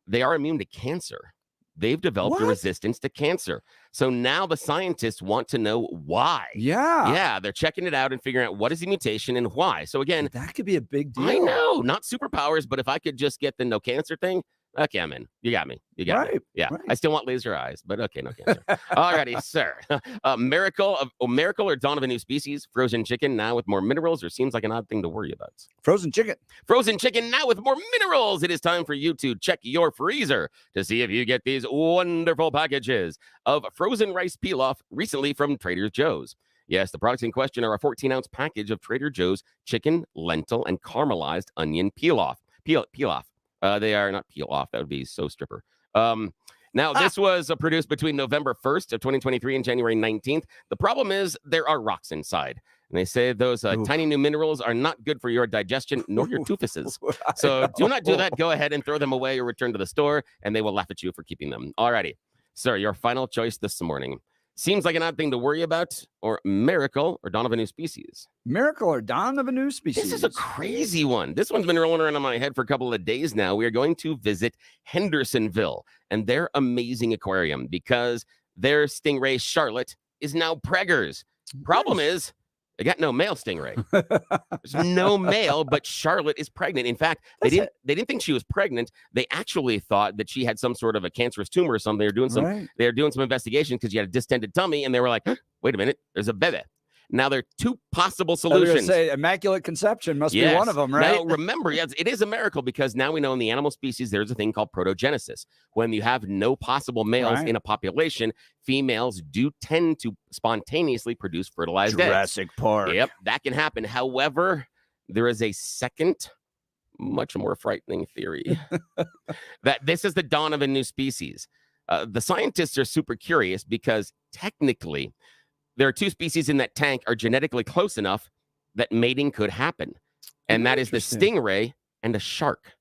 [SPEAKER 2] they are immune to cancer. They've developed a resistance to cancer. So now the scientists want to know why. Yeah, they're checking it out and figuring out what is the mutation and why. So again,
[SPEAKER 1] that could be a big deal.
[SPEAKER 2] I know, not superpowers, but if I could just get the no cancer thing, okay, I'm in. You got me. You got me. Yeah, right. I still want laser eyes, but okay, no cancer. Alrighty, sir. Miracle or dawn of a new species. Frozen chicken now with more minerals, or seems like an odd thing to worry about.
[SPEAKER 1] Frozen chicken.
[SPEAKER 2] Frozen chicken now with more minerals. It is time for you to check your freezer to see if you get these wonderful packages of frozen rice pilaf recently from Trader Joe's. Yes, the products in question are a 14-ounce package of Trader Joe's chicken, lentil, and caramelized onion pilaf. Pilaf. They are not peel off. That would be so stripper. Now, this was produced between November 1st of 2023 and January 19th. The problem is there are rocks inside. And they say those tiny new minerals are not good for your digestion nor your toofuses. So do not do that. Go ahead and throw them away or return to the store, and they will laugh at you for keeping them. Alrighty. Sir, your final choice this morning. Seems like an odd thing to worry about, or miracle or dawn of a new species.
[SPEAKER 1] Miracle or dawn of a new species.
[SPEAKER 2] This is a crazy one. This one's been rolling around in my head for a couple of days now. We are going to visit Hendersonville and their amazing aquarium because their stingray Charlotte is now preggers. Problem is, they got no male stingray. There's no male, but Charlotte is pregnant. In fact, they didn't think she was pregnant. They actually thought that she had some sort of a cancerous tumor or something. They're doing some investigation because she had a distended tummy, and they were like, wait a minute, there's a baby. Now, there are two possible solutions.
[SPEAKER 1] Say immaculate conception must be one of them, right?
[SPEAKER 2] Now, remember, yes, it is a miracle because now we know in the animal species there's a thing called protogenesis. When you have no possible males in a population, females do tend to spontaneously produce fertilized eggs.
[SPEAKER 1] Jurassic Park.
[SPEAKER 2] Yep, that can happen. However, there is a second, much more frightening theory that this is the dawn of a new species. The scientists are super curious because technically, there are two species in that tank are genetically close enough that mating could happen. And that is the stingray and a shark.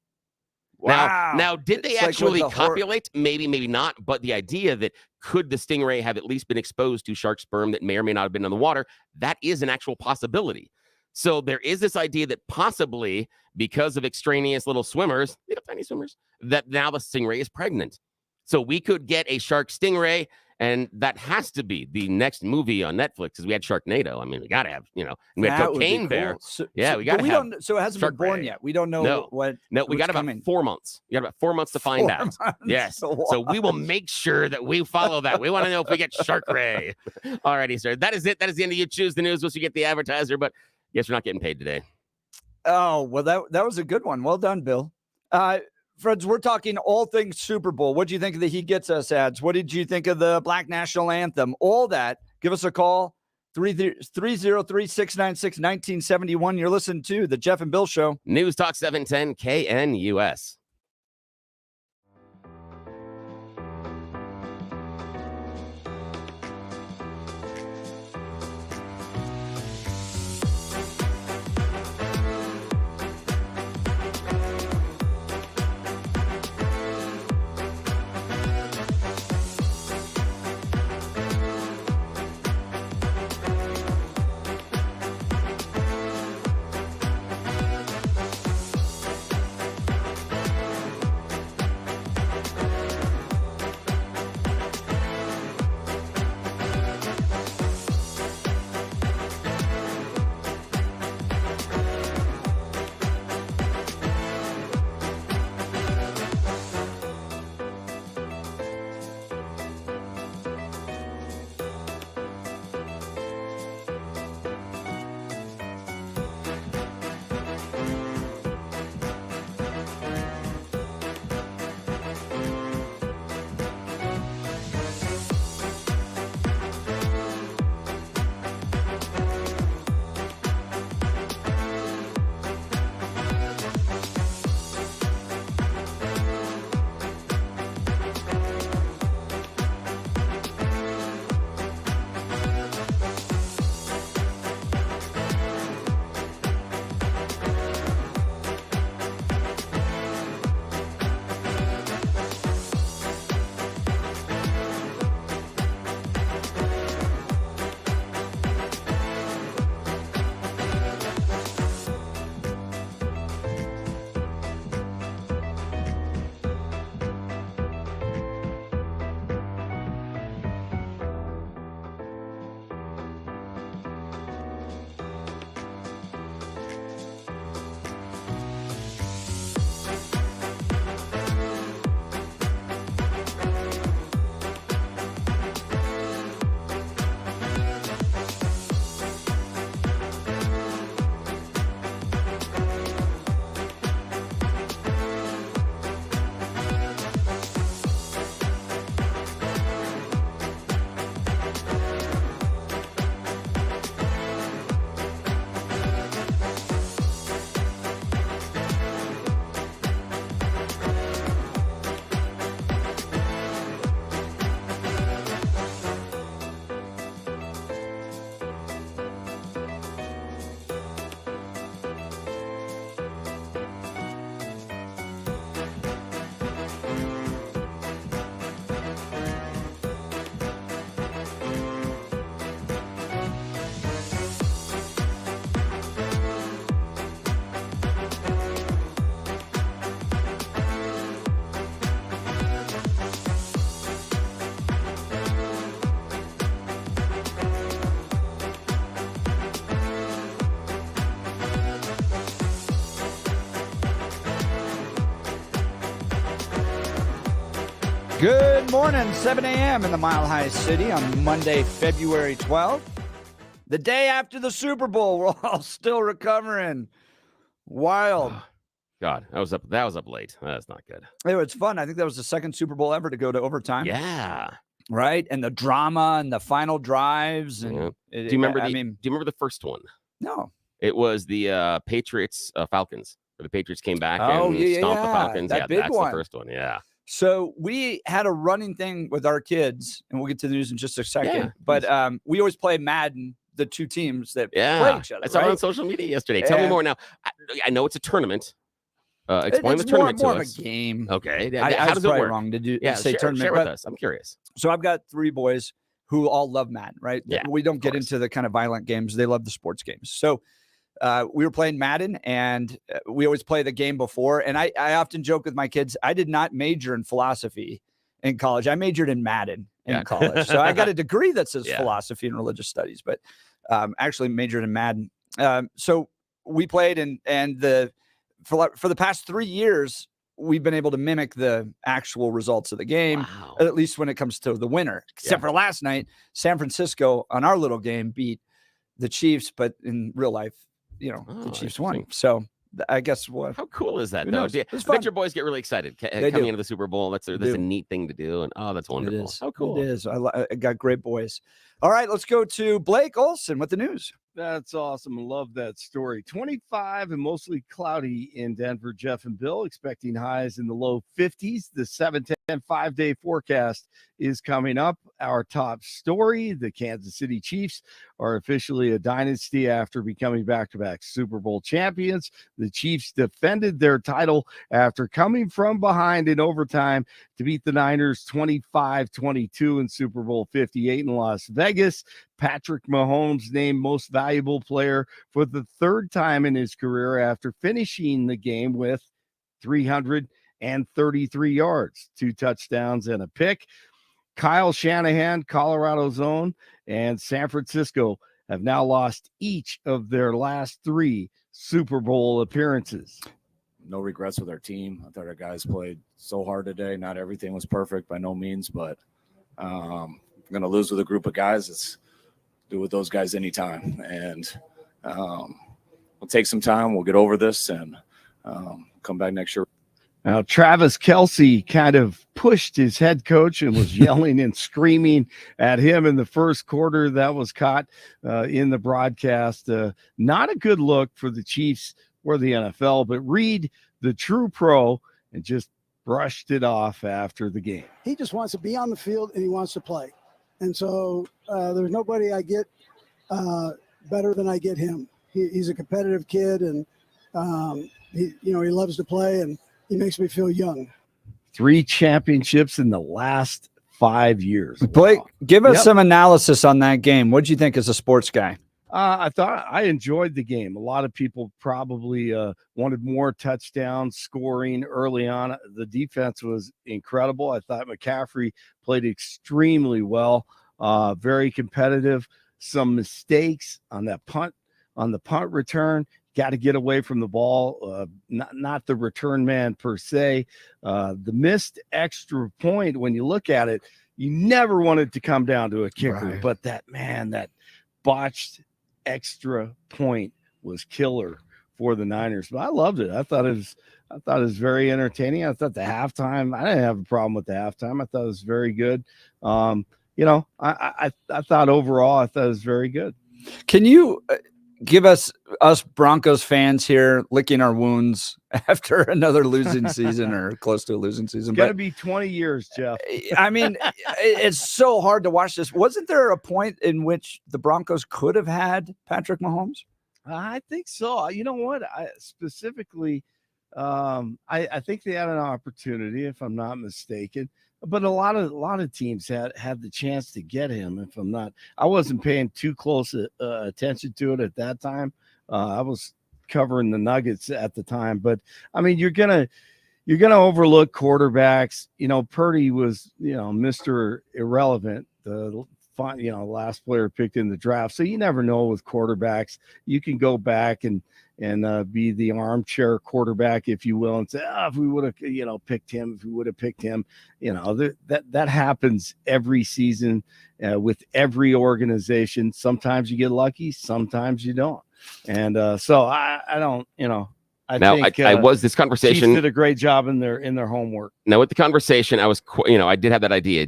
[SPEAKER 1] Wow.
[SPEAKER 2] Now, did they actually copulate? Maybe, maybe not. But the idea that could the stingray have at least been exposed to shark sperm that may or may not have been in the water, that is an actual possibility. So there is this idea that possibly because of extraneous little swimmers, little tiny swimmers, that now the stingray is pregnant. So we could get a shark stingray. And that has to be the next movie on Netflix because we had Sharknado. I mean, we got to have, we had Cocaine Bear.
[SPEAKER 1] So,
[SPEAKER 2] we got to have.
[SPEAKER 1] So it hasn't been born yet. We don't know what.
[SPEAKER 2] No, we got about 4 months. You got about 4 months to find out. Yes. So we will make sure that we follow that. We want to know if we get Shark Ray. All righty, sir. That is it. That is the end of You Choose the News. Once you get the advertiser, but yes, we're not getting paid today.
[SPEAKER 1] Oh, well, that was a good one. Well done, Bill. Friends, we're talking all things Super Bowl. What do you think of the He Gets Us ads? What did you think of the Black National Anthem? All that. Give us a call, 303-696-1971. You're listening to The Jeff and Bill Show.
[SPEAKER 2] News Talk 710 KNUS.
[SPEAKER 1] Good morning, 7 a.m. in the Mile High City on Monday, February 12th. The day after the Super Bowl, we're all still recovering. Wild.
[SPEAKER 2] God, that was up late. That's not good.
[SPEAKER 1] It was fun. I think that was the second Super Bowl ever to go to overtime.
[SPEAKER 2] Yeah.
[SPEAKER 1] Right? And the drama and the final drives. And
[SPEAKER 2] Yeah.
[SPEAKER 1] it-
[SPEAKER 2] Do you remember
[SPEAKER 1] I
[SPEAKER 2] the
[SPEAKER 1] mean,
[SPEAKER 2] do you remember the first one?
[SPEAKER 1] no.
[SPEAKER 2] It was the Patriots Falcons. Where the Patriots came back
[SPEAKER 1] Oh,
[SPEAKER 2] and
[SPEAKER 1] yeah,
[SPEAKER 2] stomped the
[SPEAKER 1] yeah.
[SPEAKER 2] Falcons.
[SPEAKER 1] That
[SPEAKER 2] Yeah,
[SPEAKER 1] big
[SPEAKER 2] that's
[SPEAKER 1] one.
[SPEAKER 2] the first one. Yeah.
[SPEAKER 1] So we had a running thing with our kids, and we'll get to the news in just a second.
[SPEAKER 2] Yeah,
[SPEAKER 1] but we always play Madden, the two teams that play
[SPEAKER 2] Yeah.
[SPEAKER 1] each other.
[SPEAKER 2] I saw it
[SPEAKER 1] right?
[SPEAKER 2] on social media yesterday. Tell me
[SPEAKER 1] And-
[SPEAKER 2] more now. I know it's a tournament. Explain
[SPEAKER 1] It's
[SPEAKER 2] the tournament
[SPEAKER 1] more
[SPEAKER 2] to
[SPEAKER 1] of
[SPEAKER 2] us.
[SPEAKER 1] a game.
[SPEAKER 2] Okay.
[SPEAKER 1] I
[SPEAKER 2] How
[SPEAKER 1] was
[SPEAKER 2] does it
[SPEAKER 1] probably
[SPEAKER 2] work?
[SPEAKER 1] wrong to do
[SPEAKER 2] Yeah,
[SPEAKER 1] say
[SPEAKER 2] share
[SPEAKER 1] tournament.
[SPEAKER 2] with
[SPEAKER 1] but-
[SPEAKER 2] us. I'm curious.
[SPEAKER 1] So I've got three boys who all love Madden, right?
[SPEAKER 2] Yeah,
[SPEAKER 1] We don't get
[SPEAKER 2] course.
[SPEAKER 1] into the kind of violent games. They love the sports games. So we were playing Madden, and we always play the game before. And I often joke with my kids, I did not major in philosophy in college. I majored in Madden in
[SPEAKER 2] Yeah.
[SPEAKER 1] college. So I got a degree that says
[SPEAKER 2] Yeah.
[SPEAKER 1] philosophy and religious studies, but actually majored in Madden. So we played, and for the past 3 years, we've been able to mimic the actual results of the game.
[SPEAKER 2] Wow.
[SPEAKER 1] At least when it comes to the winner. Except for last night, San Francisco on our little game beat the Chiefs, but in real life,
[SPEAKER 2] Oh,
[SPEAKER 1] the Chiefs won.
[SPEAKER 2] interesting.
[SPEAKER 1] So I guess what
[SPEAKER 2] How cool is that,
[SPEAKER 1] Who
[SPEAKER 2] though?
[SPEAKER 1] knows?
[SPEAKER 2] I
[SPEAKER 1] It's
[SPEAKER 2] bet
[SPEAKER 1] fun.
[SPEAKER 2] your boys get really excited
[SPEAKER 1] They
[SPEAKER 2] coming
[SPEAKER 1] do.
[SPEAKER 2] into the Super Bowl. That's a
[SPEAKER 1] do.
[SPEAKER 2] neat thing to do. And that's wonderful.
[SPEAKER 1] it is.
[SPEAKER 2] How cool.
[SPEAKER 1] It is. I got great boys. All right, let's go to Blake Olson with the news.
[SPEAKER 3] That's awesome. Love that story. 25 and mostly cloudy in Denver. Jeff and Bill expecting highs in the low 50s. The 7-10 5-day forecast is coming up. Our top story, the Kansas City Chiefs are officially a dynasty after becoming back-to-back Super Bowl champions. The Chiefs defended their title after coming from behind in overtime to beat the Niners 25-22 in Super Bowl 58 in Las Vegas. Patrick Mahomes named most valuable player for the third time in his career after finishing the game with 333 yards, 2 touchdowns, and a pick. Kyle Shanahan, Colorado's own, and San Francisco have now lost each of their last 3 Super Bowl appearances.
[SPEAKER 9] No regrets with our team. I thought our guys played so hard today. Not everything was perfect by no means, but I'm going to lose with a group of guys. It's do with those guys anytime. And we'll take some time. We'll get over this and come back next year.
[SPEAKER 3] Now, Travis Kelce kind of pushed his head coach and was yelling and screaming at him in the first quarter. That was caught in the broadcast. Not a good look for the Chiefs or the NFL, but Reed, the true pro, and just brushed it off after the game.
[SPEAKER 4] He just wants to be on the field and he wants to play. And so there's nobody I get better than I get him. He's a competitive kid, and he loves to play, and he makes me feel young.
[SPEAKER 3] 3 championships in the last 5 years.
[SPEAKER 1] Blake,
[SPEAKER 3] Wow.
[SPEAKER 1] give us
[SPEAKER 3] Yep.
[SPEAKER 1] some analysis on that game. What did you think as a sports guy?
[SPEAKER 3] I thought I enjoyed the game. A lot of people probably wanted more touchdowns scoring early on. The defense was incredible. I thought McCaffrey played extremely well, very competitive. Some mistakes on that punt, on the punt return. Got to get away from the ball, not the return man per se. The missed extra point, when you look at it, you never wanted to come down to a kicker,
[SPEAKER 1] Right.
[SPEAKER 3] but that botched extra point was killer for the Niners. But I loved it. I thought it was very entertaining. I thought the halftime, I didn't have a problem with the halftime. I thought it was very good. I thought overall, I thought it was very good.
[SPEAKER 1] Can you give us Broncos fans here licking our wounds after another losing season or close to a losing season?
[SPEAKER 3] It's got to
[SPEAKER 1] But
[SPEAKER 3] be 20 years, Jeff.
[SPEAKER 1] I mean, it's so hard to watch this. Wasn't there a point in which the Broncos could have had Patrick Mahomes?
[SPEAKER 3] I think so. You know what? I think they had an opportunity, if I'm not mistaken. But a lot of teams had the chance to get him. I wasn't paying too close attention to it at that time. I was covering the Nuggets at the time. But I mean, you're gonna overlook quarterbacks. Purdy was Mr. Irrelevant the last player picked in the draft. So you never know with quarterbacks. You can go back and be the armchair quarterback, if you will, and say, if we would have, picked him, if we would have picked him, that happens every season with every organization. Sometimes you get lucky, sometimes you don't. And so I don't, I think
[SPEAKER 2] I was this
[SPEAKER 3] Chiefs
[SPEAKER 2] conversation
[SPEAKER 3] did a great job in their homework.
[SPEAKER 2] Now with the conversation, I was, I did have that idea.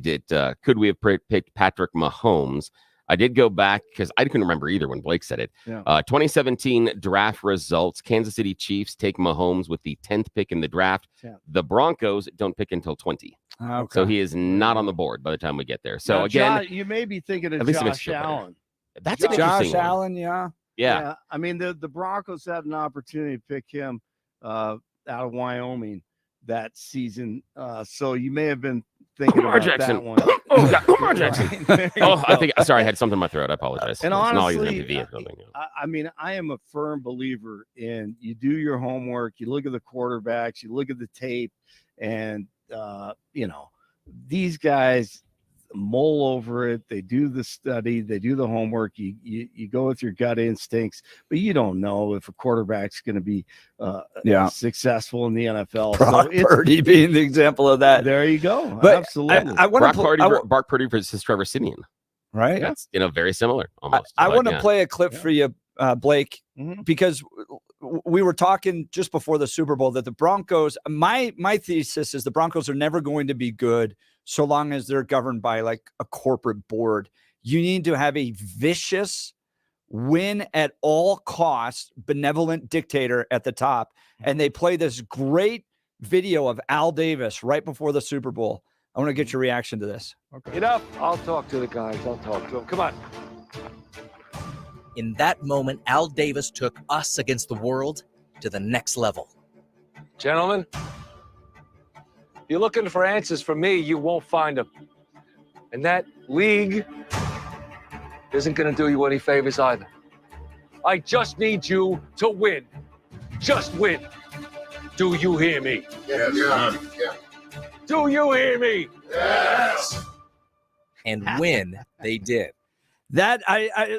[SPEAKER 2] Could we have picked Patrick Mahomes? I did go back because I couldn't remember either when Blake said it.
[SPEAKER 3] Yeah.
[SPEAKER 2] 2017 draft results: Kansas City Chiefs take Mahomes with the 10th pick in the draft.
[SPEAKER 3] Yeah.
[SPEAKER 2] The Broncos don't pick until 20.
[SPEAKER 1] Okay.
[SPEAKER 2] So he is not on the board by the time we get there. So
[SPEAKER 3] Now,
[SPEAKER 2] again,
[SPEAKER 3] you may be thinking of
[SPEAKER 2] at least it makes
[SPEAKER 3] Josh
[SPEAKER 2] you feel better.
[SPEAKER 3] Allen.
[SPEAKER 2] that's an
[SPEAKER 1] Josh
[SPEAKER 2] interesting one.
[SPEAKER 1] Allen, yeah.
[SPEAKER 2] Yeah.
[SPEAKER 3] I mean, the Broncos had an opportunity to pick him out of Wyoming that season. So you may have been thinking
[SPEAKER 2] Lamar
[SPEAKER 3] about
[SPEAKER 2] Jackson.
[SPEAKER 3] that one.
[SPEAKER 2] Oh, God, Lamar Jackson.
[SPEAKER 3] There you
[SPEAKER 2] Oh, I
[SPEAKER 3] go.
[SPEAKER 2] think, sorry, I had something in my throat. I apologize.
[SPEAKER 3] And
[SPEAKER 2] It's not always
[SPEAKER 3] honestly,
[SPEAKER 2] MTV or something.
[SPEAKER 3] I mean, I am a firm believer in you do your homework, you look at the quarterbacks, you look at the tape, and these guys mull over it. They do the study, they do the homework. You go with your gut instincts, but you don't know if a quarterback's going to be successful in the NFL.
[SPEAKER 1] Brock Purdy being the example of that.
[SPEAKER 3] There you go.
[SPEAKER 1] But
[SPEAKER 3] Absolutely.
[SPEAKER 1] I want to
[SPEAKER 2] Brock Purdy versus Trevor Siemian.
[SPEAKER 1] right.
[SPEAKER 2] That's very similar almost.
[SPEAKER 1] I want to
[SPEAKER 2] yeah.
[SPEAKER 1] play a clip for you, Blake,
[SPEAKER 3] Mhm.
[SPEAKER 1] because we were talking just before the Super Bowl that the Broncos. My thesis is the Broncos are never going to be good so long as they're governed by like a corporate board. You need to have a vicious, win at all costs, benevolent dictator at the top, and they play this great video of Al Davis right before the Super Bowl. I want to get your reaction to this.
[SPEAKER 10] Enough. I'll talk to the guys. I'll talk to them. Come on.
[SPEAKER 11] In that moment, Al Davis took us against the world to the next level.
[SPEAKER 10] Gentlemen, if you're looking for answers from me, you won't find them. And that league isn't going to do you any favors either. I just need you to win. Just win. Do you hear me?
[SPEAKER 12] Yeah.
[SPEAKER 10] Do you hear me?
[SPEAKER 11] And win they did.
[SPEAKER 1] That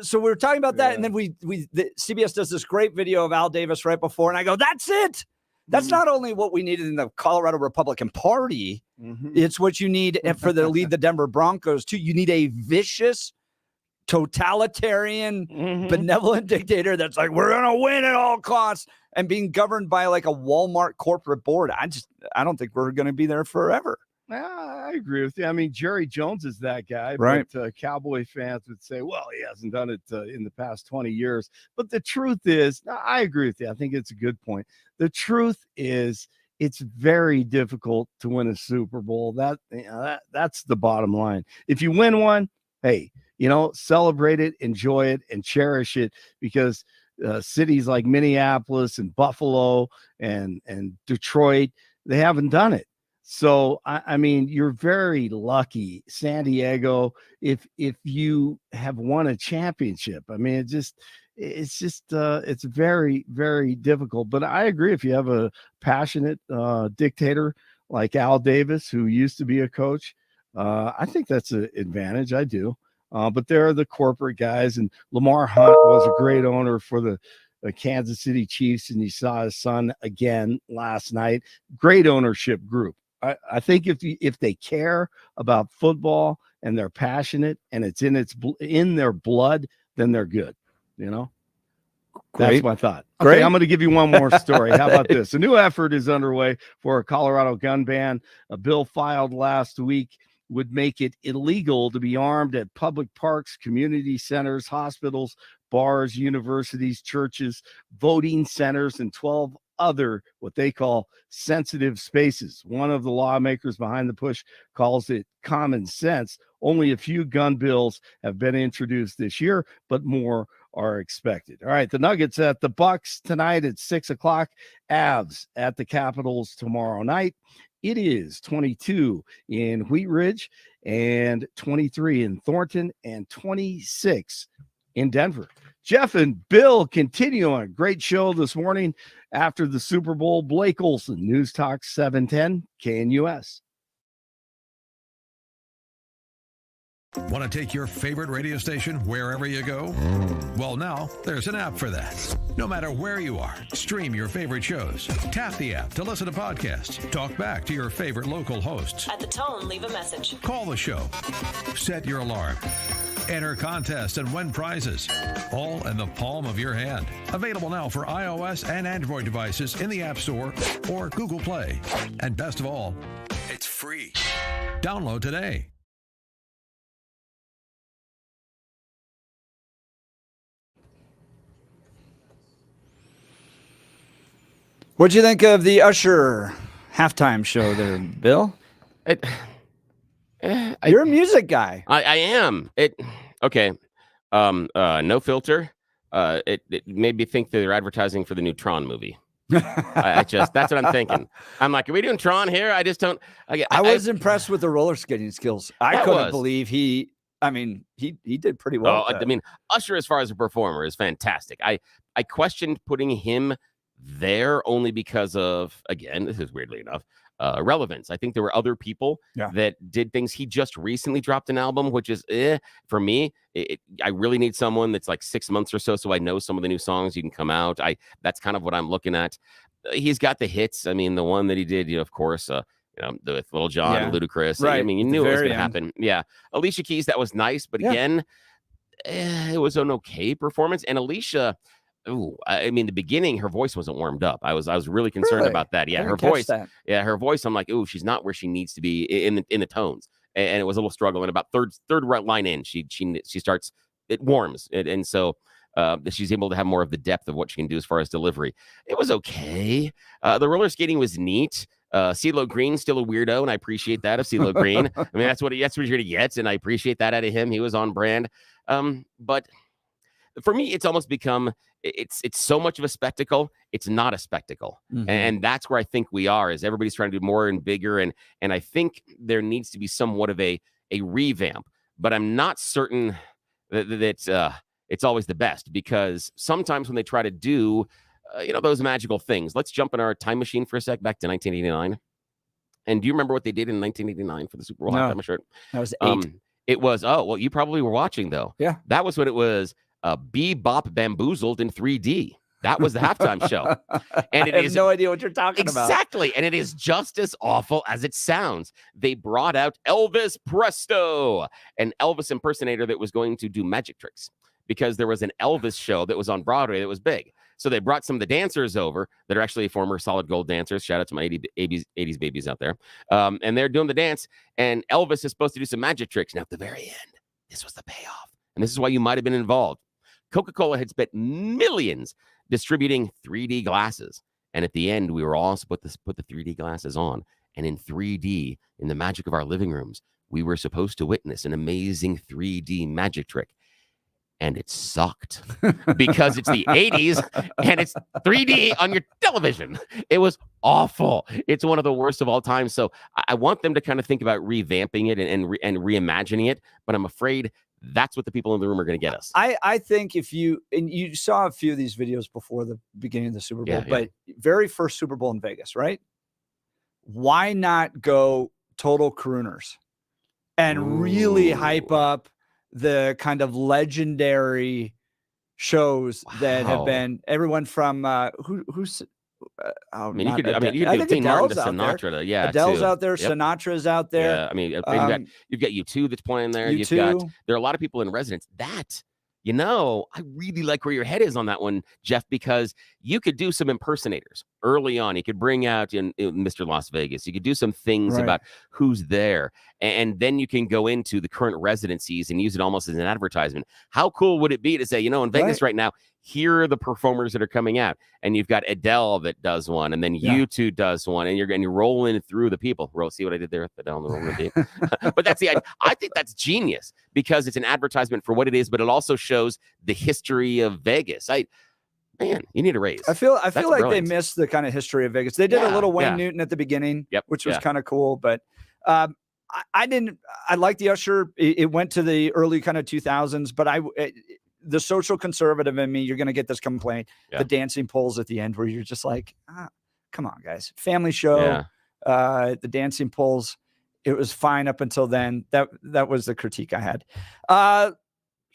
[SPEAKER 1] so we were talking about that, and then CBS does this great video of Al Davis right before, and I go, that's it. That's not only what we needed in the Colorado Republican Party, it's what you need for the lead the Denver Broncos too. You need a vicious, totalitarian, benevolent dictator that's like, we're gonna win at all costs, and being governed by like a Walmart corporate board. I don't think we're gonna be there forever.
[SPEAKER 3] I agree with you. I mean, Jerry Jones is that guy,
[SPEAKER 1] Right.
[SPEAKER 3] But Cowboy fans would say, well, he hasn't done it in the past 20 years. But the truth is, I agree with you. I think it's a good point. The truth is, it's very difficult to win a Super Bowl. That's the bottom line. If you win one, hey, celebrate it, enjoy it, and cherish it, because cities like Minneapolis and Buffalo and Detroit, they haven't done it. So, I mean, you're very lucky, San Diego, if you have won a championship. I mean, it's very, very difficult. But I agree, if you have a passionate dictator like Al Davis, who used to be a coach, I think that's an advantage. I do. But there are the corporate guys, and Lamar Hunt was a great owner for the Kansas City Chiefs, and you saw his son again last night. Great ownership group. I think if they care about football and they're passionate and it's in their blood, then they're good. That's
[SPEAKER 1] Great.
[SPEAKER 3] my thought.
[SPEAKER 1] Great.
[SPEAKER 3] Okay, I'm going to give you one more story. How about this? A new effort is underway for a Colorado gun ban. A bill filed last week would make it illegal to be armed at public parks, community centers, hospitals, bars, universities, churches, voting centers, and 12 other what they call sensitive spaces. One of the lawmakers behind the push calls it common sense. Only a few gun bills have been introduced this year, but more are expected. All right, the Nuggets at the Bucks tonight at 6:00. Avs at the Capitals tomorrow night. It is 22 in Wheat Ridge and 23 in Thornton and 26 in Denver. Jeff and Bill continue on a great show this morning after the Super Bowl. Blake Olson, News Talk 710 KNUS.
[SPEAKER 12] Want to take your favorite radio station wherever you go? Well, now there's an app for that. No matter where you are, stream your favorite shows. Tap the app to listen to podcasts. Talk back to your favorite local hosts.
[SPEAKER 13] At the tone, leave a message.
[SPEAKER 12] Call the show. Set your alarm. Enter contests and win prizes. All in the palm of your hand. Available now for iOS and Android devices in the App Store or Google Play. And best of all, it's free. Download today.
[SPEAKER 1] What'd you think of the Usher halftime show there, Bill? You're a music guy.
[SPEAKER 2] I am. Okay. No filter. It made me think that they're advertising for the new Tron movie. That's what I'm thinking. I'm like, are we doing Tron here? I just don't.
[SPEAKER 1] I was impressed with the roller skating skills. I couldn't believe he did pretty well.
[SPEAKER 2] I mean, Usher, as far as a performer, is fantastic. I questioned putting him there only because of, again, this is weirdly enough, relevance. I think there were other people that did things. He just recently dropped an album, which is for me. I really need someone that's like 6 months or so I know some of the new songs you can come out. That's kind of what I'm looking at. He's got the hits. I mean, the one that he did, of course, with Lil Jon and Ludacris.
[SPEAKER 1] Right.
[SPEAKER 2] I mean, you knew it was going to happen. Yeah, Alicia Keys, that was nice, but again, it was an okay performance. And Alicia. Ooh, I mean, the beginning, her voice wasn't warmed up. I was really concerned about that. Yeah, her voice. Yeah, her voice. I'm like, ooh, she's not where she needs to be in the tones, and it was a little struggle. And about third line in, she starts. It warms, and so she's able to have more of the depth of what she can do as far as delivery. It was okay. The roller skating was neat. CeeLo Green's still a weirdo, and I appreciate that of CeeLo Green. I mean, that's what you're gonna get, and I appreciate that out of him. He was on brand. But for me, it's almost become it's so much of a spectacle. It's not a spectacle, and that's where I think we are. Is everybody's trying to do more and bigger, and I think there needs to be somewhat of a revamp. But I'm not certain that it's always the best, because sometimes when they try to do those magical things. Let's jump in our time machine for a sec back to 1989. And do you remember what they did in 1989 for the Super Bowl halftime show?
[SPEAKER 1] That was 8.
[SPEAKER 2] It was you probably were watching though.
[SPEAKER 1] Yeah,
[SPEAKER 2] that was what it was. Bebop Bamboozled in 3D. That was the halftime show. And
[SPEAKER 1] I have no idea what you're talking about.
[SPEAKER 2] Exactly. And it is just as awful as it sounds. They brought out Elvis Presto, an Elvis impersonator that was going to do magic tricks, because there was an Elvis show that was on Broadway that was big. So they brought some of the dancers over that are actually former Solid Gold dancers. Shout out to my 80s babies out there. And they're doing the dance. And Elvis is supposed to do some magic tricks. Now, at the very end, this was the payoff. And this is why you might have been involved. Coca-Cola had spent millions distributing 3D glasses. And at the end, we were all supposed to put the 3D glasses on. And in 3D, in the magic of our living rooms, we were supposed to witness an amazing 3D magic trick. And it sucked because it's the 80s and it's 3D on your television. It was awful. It's one of the worst of all time. So I want them to kind of think about revamping it and reimagining it. But I'm afraid that's what the people in the room are going to get us.
[SPEAKER 1] I think if you saw a few of these videos before the beginning of the Super Bowl, but very first Super Bowl in Vegas, right? Why not go total crooners and really hype up the kind of legendary shows that have been everyone from who's
[SPEAKER 2] I mean, you could do Dean Martin to Sinatra.
[SPEAKER 1] Adele's out there. Sinatra's out there.
[SPEAKER 2] Yeah, I mean, you've got U2 that's playing there. There are a lot of people in residence. I really like where your head is on that one, Jeff, because you could do some impersonators early on. You could bring out in Mr. Las Vegas. You could do some things about who's there. And then you can go into the current residencies and use it almost as an advertisement. How cool would it be to say, in Vegas right now, here are the performers that are coming out. And you've got Adele that does one, and then U2 does one, and you're rolling through the people. See what I did there with Adele and the rolling beat? But that's the idea. I think that's genius because it's an advertisement for what it is, but it also shows the history of Vegas. Man, you need a raise.
[SPEAKER 1] I feel like they missed the kind of history of Vegas. They did a little Wayne Newton at the beginning, which was kind of cool, but I didn't. I like the Usher. It went to the early kind of 2000s, but the social conservative in me, you're going to get this complaint. The dancing poles at the end, where you're just like, come on, guys, family show. The dancing poles. it was fine up until then. That was the critique I had.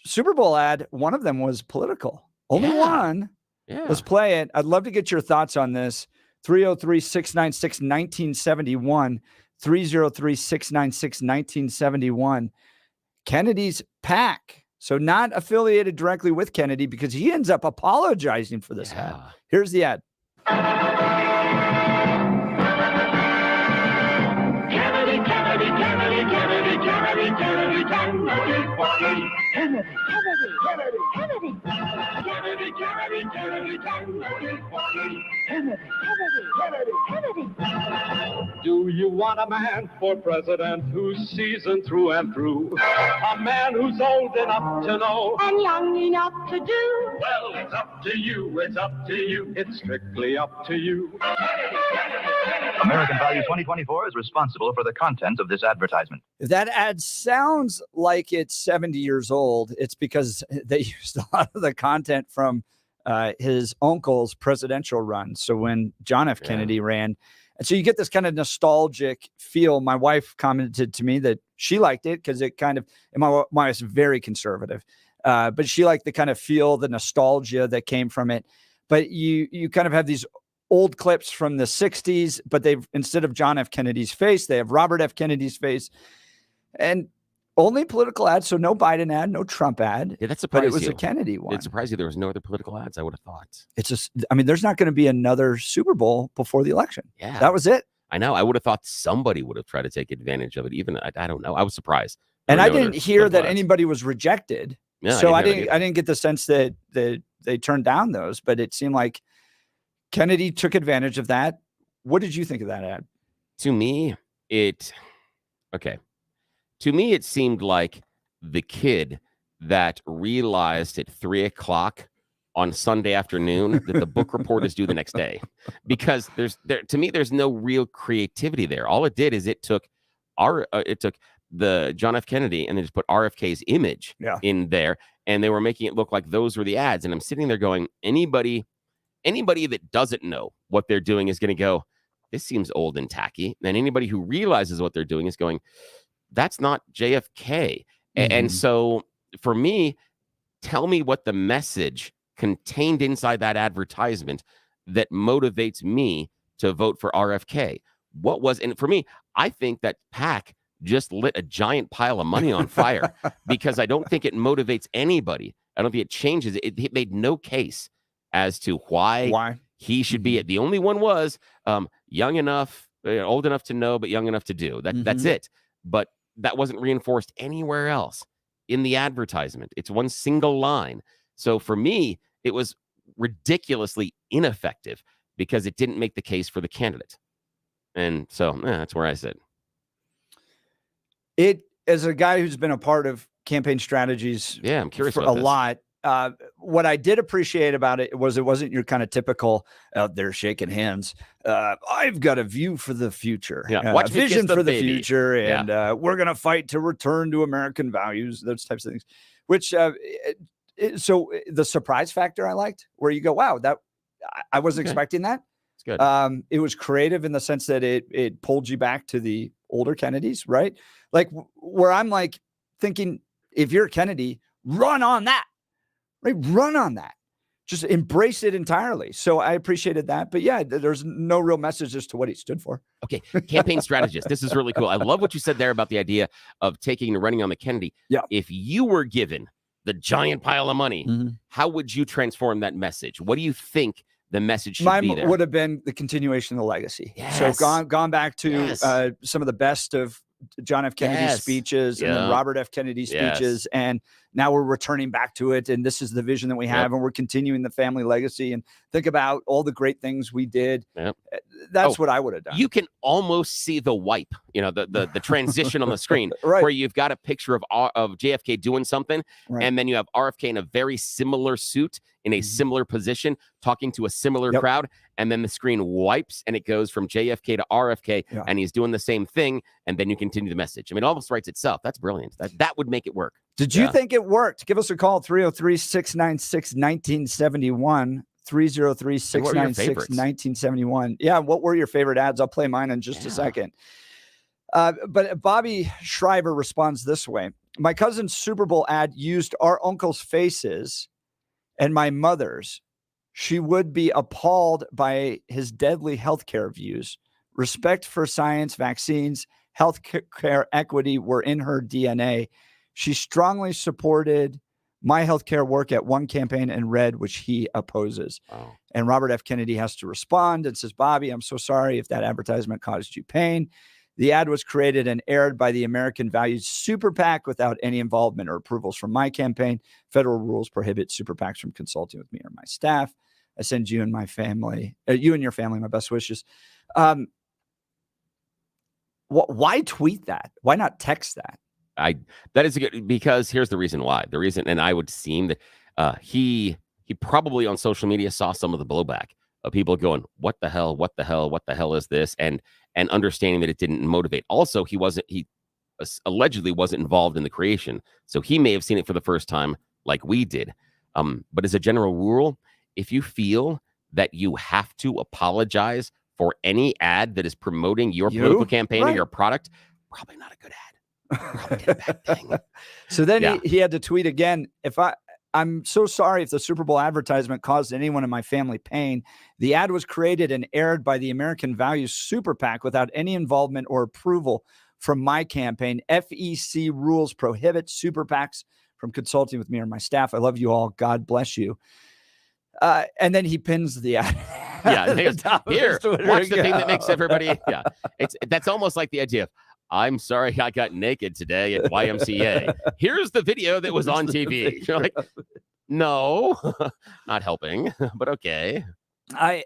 [SPEAKER 1] Super Bowl ad, one of them was political. Only one.
[SPEAKER 2] Yeah.
[SPEAKER 1] Let's play it. I'd love to get your thoughts on this. 303-696-1971. 303-696-1971. Kennedy's PAC. So not affiliated directly with Kennedy because he ends up apologizing for this ad. Here's the ad.
[SPEAKER 13] Kennedy, Kennedy, Kennedy, Kennedy, Kennedy, Kennedy, Kennedy, Kennedy, Kennedy, Kennedy, Kennedy, Kennedy, Kennedy, Kennedy, Kennedy, Kennedy, Kennedy. Do you want a man for president who's seasoned through and through? A man who's old enough to know and young enough to do? Well, it's up to you, it's up to you, it's strictly up to you.
[SPEAKER 14] American Value 2024 is responsible for the content of this advertisement.
[SPEAKER 1] If that ad sounds like it's 70 years old, it's because they used a lot of the content from his uncle's presidential run. So when John F. Kennedy ran, and so you get this kind of nostalgic feel. My wife commented to me that she liked it because it kind of, and my wife's very conservative, but she liked the kind of feel, the nostalgia that came from it. But you kind of have these old clips from the 60s, but they've, instead of John F. Kennedy's face, they have Robert F. Kennedy's face. And only political ads, so no Biden ad, no Trump ad.
[SPEAKER 2] Yeah, that's
[SPEAKER 1] but
[SPEAKER 2] surprised
[SPEAKER 1] it was
[SPEAKER 2] you.
[SPEAKER 1] a Kennedy one.
[SPEAKER 2] It surprised you there was no other political ads, I would have thought.
[SPEAKER 1] It's just, I mean, there's not going to be another Super Bowl before the election.
[SPEAKER 2] Yeah.
[SPEAKER 1] That was it.
[SPEAKER 2] I know. I would have thought somebody would have tried to take advantage of it. Even, I don't know. I was surprised. There
[SPEAKER 1] And
[SPEAKER 2] were
[SPEAKER 1] I
[SPEAKER 2] no
[SPEAKER 1] didn't
[SPEAKER 2] other
[SPEAKER 1] hear that
[SPEAKER 2] political ads.
[SPEAKER 1] anybody was rejected.
[SPEAKER 2] Yeah,
[SPEAKER 1] So I
[SPEAKER 2] hear that either.
[SPEAKER 1] didn't get the sense that they turned down those, but it seemed like Kennedy took advantage of that. What did you think of that ad?
[SPEAKER 2] To me, it seemed like the kid that realized at 3:00 on Sunday afternoon that the book report is due the next day, because to me there's no real creativity there. All it did is it took the John F. Kennedy and then just put RFK's image in there, and they were making it look like those were the ads. And I'm sitting there going, anybody that doesn't know what they're doing is going to go, this seems old and tacky. And anybody who realizes what they're doing is going, that's not JFK. And so for me, tell me what the message contained inside that advertisement that motivates me to vote for RFK. What was, and for me, I think that PAC just lit a giant pile of money on fire because I don't think it motivates anybody. I don't think it changes. It made no case as to why he should be it. The only one was young enough, old enough to know, but young enough to do. That's it. But that wasn't reinforced anywhere else in the advertisement. It's one single line. So for me, it was ridiculously ineffective because it didn't make the case for the candidate. And so that's where I sit.
[SPEAKER 1] It, as a guy who's been a part of campaign strategies
[SPEAKER 2] I'm curious
[SPEAKER 1] for
[SPEAKER 2] about
[SPEAKER 1] a
[SPEAKER 2] this.
[SPEAKER 1] lot, what I did appreciate about it wasn't your kind of typical out there shaking hands. I've got a view for the future,
[SPEAKER 2] watch me kiss
[SPEAKER 1] vision
[SPEAKER 2] the
[SPEAKER 1] for the
[SPEAKER 2] baby.
[SPEAKER 1] future, and we're going to fight to return to American values, those types of things, which so the surprise factor I liked, where you go, wow, that I wasn't expecting that.
[SPEAKER 2] It's good.
[SPEAKER 1] It was creative in the sense that it pulled you back to the older Kennedys, right? Like where I'm like thinking, if you're Kennedy, run on that. Right, run on that. Just embrace it entirely. So I appreciated that. But yeah, there's no real message as to what he stood for.
[SPEAKER 2] Okay, campaign strategist. This is really cool. I love what you said there about the idea of taking and running on the Kennedy.
[SPEAKER 1] Yeah.
[SPEAKER 2] If you were given the giant pile of money, how would you transform that message? What do you think the message should be
[SPEAKER 1] Mine
[SPEAKER 2] there?
[SPEAKER 1] would have been the continuation of the legacy.
[SPEAKER 2] Yes.
[SPEAKER 1] So gone back to
[SPEAKER 2] Yes.
[SPEAKER 1] some of the best of John F. Kennedy's
[SPEAKER 2] Yes.
[SPEAKER 1] speeches and then
[SPEAKER 2] Yeah.
[SPEAKER 1] Robert F. Kennedy's
[SPEAKER 2] Yes.
[SPEAKER 1] speeches. And now we're returning back to it. And this is the vision that we have.
[SPEAKER 2] Yep.
[SPEAKER 1] And we're continuing the family legacy and think about all the great things we did.
[SPEAKER 2] Yep.
[SPEAKER 1] That's
[SPEAKER 2] Oh,
[SPEAKER 1] what I would have done.
[SPEAKER 2] You can almost see the wipe, the transition on the screen,
[SPEAKER 1] Right.
[SPEAKER 2] where you've got a picture of JFK doing something,
[SPEAKER 1] Right.
[SPEAKER 2] and then you have RFK in a very similar suit, in a similar position, talking to a similar
[SPEAKER 1] Yep.
[SPEAKER 2] crowd, and then the screen wipes, and it goes from JFK to RFK,
[SPEAKER 1] Yeah.
[SPEAKER 2] and he's doing the same thing, and then you continue the message. I mean, it almost writes itself. That's brilliant. That would make it work.
[SPEAKER 1] Did you
[SPEAKER 2] Yeah.
[SPEAKER 1] think it worked? Give us a call, 303-696-1971. 303-696-1971. Yeah, what were your favorite ads? I'll play mine in just a second. But Bobby Shriver responds this way. My cousin's Super Bowl ad used our uncle's faces and my mother's. She would be appalled by his deadly healthcare views. Respect for science, vaccines, healthcare equity were in her DNA. She strongly supported my healthcare work at one campaign in red, which he opposes.
[SPEAKER 2] Wow.
[SPEAKER 1] And Robert F. Kennedy has to respond and says, Bobby, I'm so sorry if that advertisement caused you pain. The ad was created and aired by the American Values Super PAC without any involvement or approvals from my campaign. Federal rules prohibit super PACs from consulting with me or my staff. I send you and my family, you and your family, my best wishes. Why tweet that? Why not text that?
[SPEAKER 2] That is good, because here's the reason why. The reason, and I would seem that he probably on social media saw some of the blowback of people going, what the hell is this? And understanding that it didn't motivate. Also, he allegedly wasn't involved in the creation. So he may have seen it for the first time like we did. But as a general rule, if you feel that you have to apologize for any ad that is promoting your political campaign or your product, probably not a good ad. Probably a bad thing.
[SPEAKER 1] So then he had to tweet again. I'm so sorry if the Super Bowl advertisement caused anyone in my family pain. The ad was created and aired by the American Values Super PAC without any involvement or approval from my campaign. FEC rules prohibit Super PACs from consulting with me or my staff. I love you all. God bless you. And then he pins the ad.
[SPEAKER 2] Yeah, here, watch the thing that makes everybody. Yeah, that's almost like the idea of, I'm sorry I got naked today at YMCA. Here's the video that was on TV. You're like, no, not helping, but okay.
[SPEAKER 1] I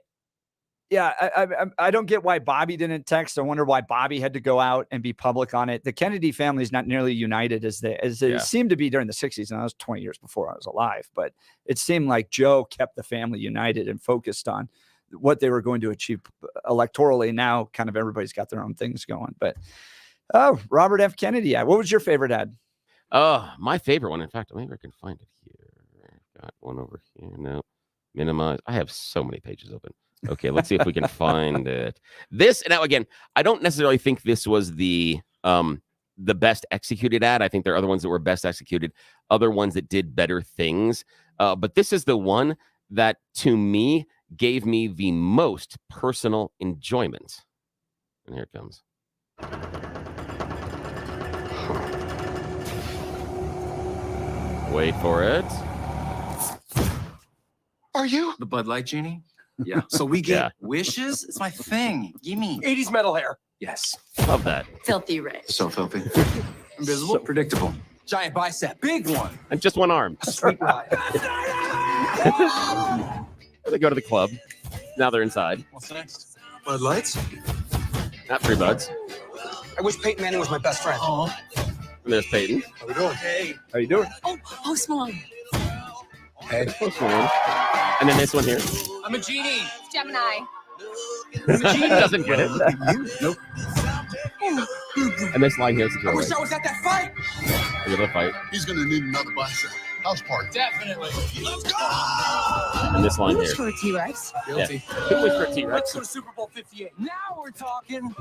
[SPEAKER 1] don't get why Bobby didn't text. I wonder why Bobby had to go out and be public on it. The Kennedy family is not nearly united as they seemed to be during the 60s. And that was 20 years before I was alive. But it seemed like Joe kept the family united and focused on what they were going to achieve electorally. Now kind of everybody's got their own things going. But Robert F. Kennedy ad. What was your favorite ad?
[SPEAKER 2] My favorite one. In fact, maybe I can find it here. I've got one over here. No, minimize. I have so many pages open. Okay, let's see if we can find it. This, now again, I don't necessarily think this was the best executed ad. I think there are other ones that were best executed, other ones that did better things. But this is the one that, to me, gave me the most personal enjoyment. And here it comes. Wait for it.
[SPEAKER 15] Are you the Bud Light genie? Yeah. So we get wishes? It's my thing. Give me
[SPEAKER 10] 80s metal hair.
[SPEAKER 15] Yes.
[SPEAKER 2] Love that.
[SPEAKER 16] Filthy rich.
[SPEAKER 15] So filthy. Invisible. Predictable.
[SPEAKER 10] Giant bicep. Big one.
[SPEAKER 2] And just one arm.
[SPEAKER 10] Sweet ride.
[SPEAKER 2] They go to the club. Now they're inside.
[SPEAKER 15] What's next? Bud Lights?
[SPEAKER 2] Not free buds.
[SPEAKER 10] I wish Peyton Manning was my best friend.
[SPEAKER 2] And there's Peyton.
[SPEAKER 15] How we doing?
[SPEAKER 10] Hey.
[SPEAKER 1] How you doing?
[SPEAKER 16] Oh, Post Malone.
[SPEAKER 2] Hey. Post Malone. And then this one here.
[SPEAKER 10] I'm a genie.
[SPEAKER 16] Gemini.
[SPEAKER 2] Doesn't get it.
[SPEAKER 15] Nope.
[SPEAKER 2] And this line here is
[SPEAKER 10] I wish I was at that fight.
[SPEAKER 2] Look at the fight.
[SPEAKER 15] He's gonna need another bicep. House party.
[SPEAKER 10] Definitely. Let's go.
[SPEAKER 2] And this line here.
[SPEAKER 16] For a T-Rex.
[SPEAKER 10] Guilty.
[SPEAKER 2] Who was for T-Rex?
[SPEAKER 10] Let's go to Super Bowl 58. Now we're talking.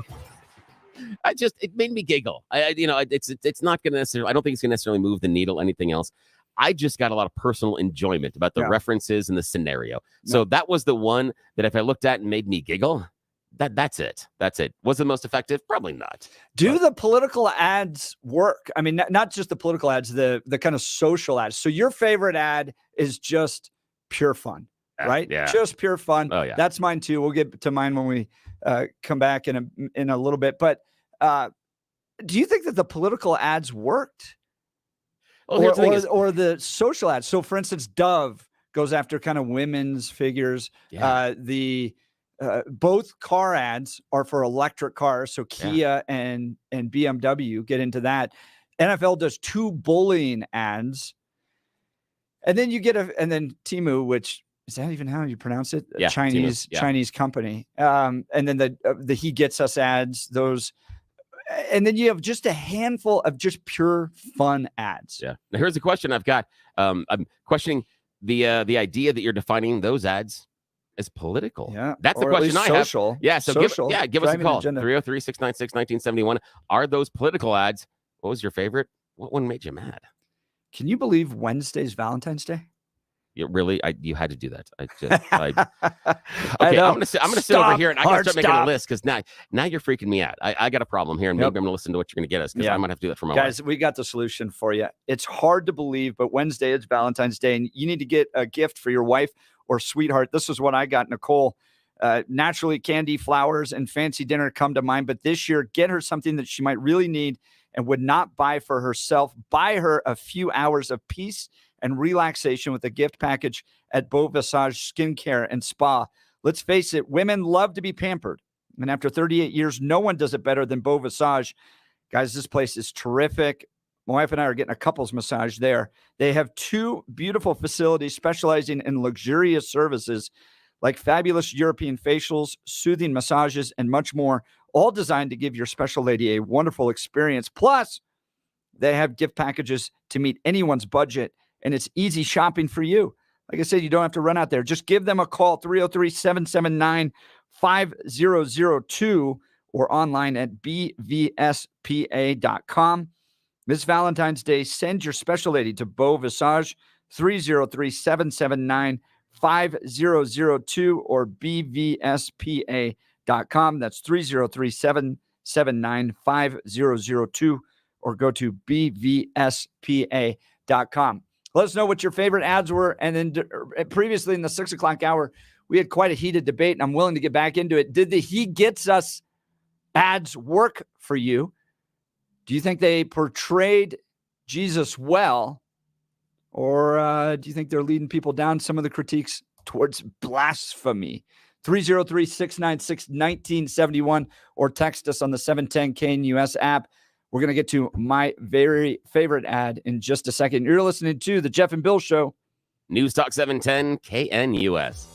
[SPEAKER 2] It made me giggle. It's not going to necessarily, I don't think it's going to necessarily move the needle, anything else. I just got a lot of personal enjoyment about the references and the scenario. So that was the one that if I looked at and made me giggle, that's it. That's it. Was it most effective? Probably not.
[SPEAKER 1] Do the political ads work? I mean, not just the political ads, the kind of social ads. So your favorite ad is just pure fun, right?
[SPEAKER 2] Yeah.
[SPEAKER 1] Just pure fun.
[SPEAKER 2] Oh, yeah.
[SPEAKER 1] That's mine too. We'll get to mine when we come back in a little bit. But do you think that the political ads worked?
[SPEAKER 2] Well,
[SPEAKER 1] or the social ads? So for instance, Dove goes after kind of women's figures.
[SPEAKER 2] Yeah.
[SPEAKER 1] Both car ads are for electric cars. So Kia and BMW get into that. NFL does 2 bullying ads. And then you get and then Temu, which is that even how you pronounce it?
[SPEAKER 2] Yeah,
[SPEAKER 1] Chinese company. And then the He Gets Us ads, those. And then you have just a handful of just pure fun ads.
[SPEAKER 2] Yeah. Now here's a question I've got. I'm questioning the idea that you're defining those ads as political?
[SPEAKER 1] Yeah,
[SPEAKER 2] That's the
[SPEAKER 1] or at
[SPEAKER 2] question
[SPEAKER 1] least
[SPEAKER 2] I have.
[SPEAKER 1] social.
[SPEAKER 2] Yeah, so
[SPEAKER 1] Social,
[SPEAKER 2] give us a
[SPEAKER 1] driving
[SPEAKER 2] call.
[SPEAKER 1] agenda.
[SPEAKER 2] 303-696-1971. Are those political ads? What was your favorite? What one made you mad?
[SPEAKER 1] Can you believe Wednesday's Valentine's Day?
[SPEAKER 2] You really? You had to do that. Okay,
[SPEAKER 1] I know.
[SPEAKER 2] I'm gonna sit over
[SPEAKER 1] Stop,
[SPEAKER 2] here and I gotta
[SPEAKER 1] hard
[SPEAKER 2] start making a
[SPEAKER 1] stop.
[SPEAKER 2] list because now you're freaking me out. I got a problem here, and
[SPEAKER 1] Yep.
[SPEAKER 2] maybe I'm gonna listen to what you're gonna get us because
[SPEAKER 1] Yeah.
[SPEAKER 2] I might have to do that for my
[SPEAKER 1] Guys,
[SPEAKER 2] wife.
[SPEAKER 1] we got the solution for you. It's hard to believe, but Wednesday is Valentine's Day, and you need to get a gift for your wife or sweetheart. This is what I got, Nicole. Naturally, candy, flowers, and fancy dinner come to mind, but this year, get her something that she might really need and would not buy for herself. Buy her a few hours of peace and relaxation with a gift package at Beau Visage Skincare and Spa. Let's face it, women love to be pampered. And after 38 years, no one does it better than Beau Visage. Guys, this place is terrific. My wife and I are getting a couples massage there. They have 2 beautiful facilities specializing in luxurious services like fabulous European facials, soothing massages, and much more, all designed to give your special lady a wonderful experience. Plus, they have gift packages to meet anyone's budget, and it's easy shopping for you. Like I said, you don't have to run out there. Just give them a call, 303-779-5002, or online at bvspa.com. This Valentine's Day, send your special lady to Beau Visage, 303-779-5002, or bvspa.com. That's 303-779-5002, or go to bvspa.com. Let us know what your favorite ads were. And then previously in the 6 o'clock hour, we had quite a heated debate, and I'm willing to get back into it. Did the He Gets Us ads work for you? Do you think they portrayed Jesus well? Or do you think they're leading people down some of the critiques towards blasphemy? 303-696-1971, or text us on the 710 KNUS app. We're going to get to my very favorite ad in just a second. You're listening to The Jeff and Bill Show.
[SPEAKER 2] News Talk 710 KNUS.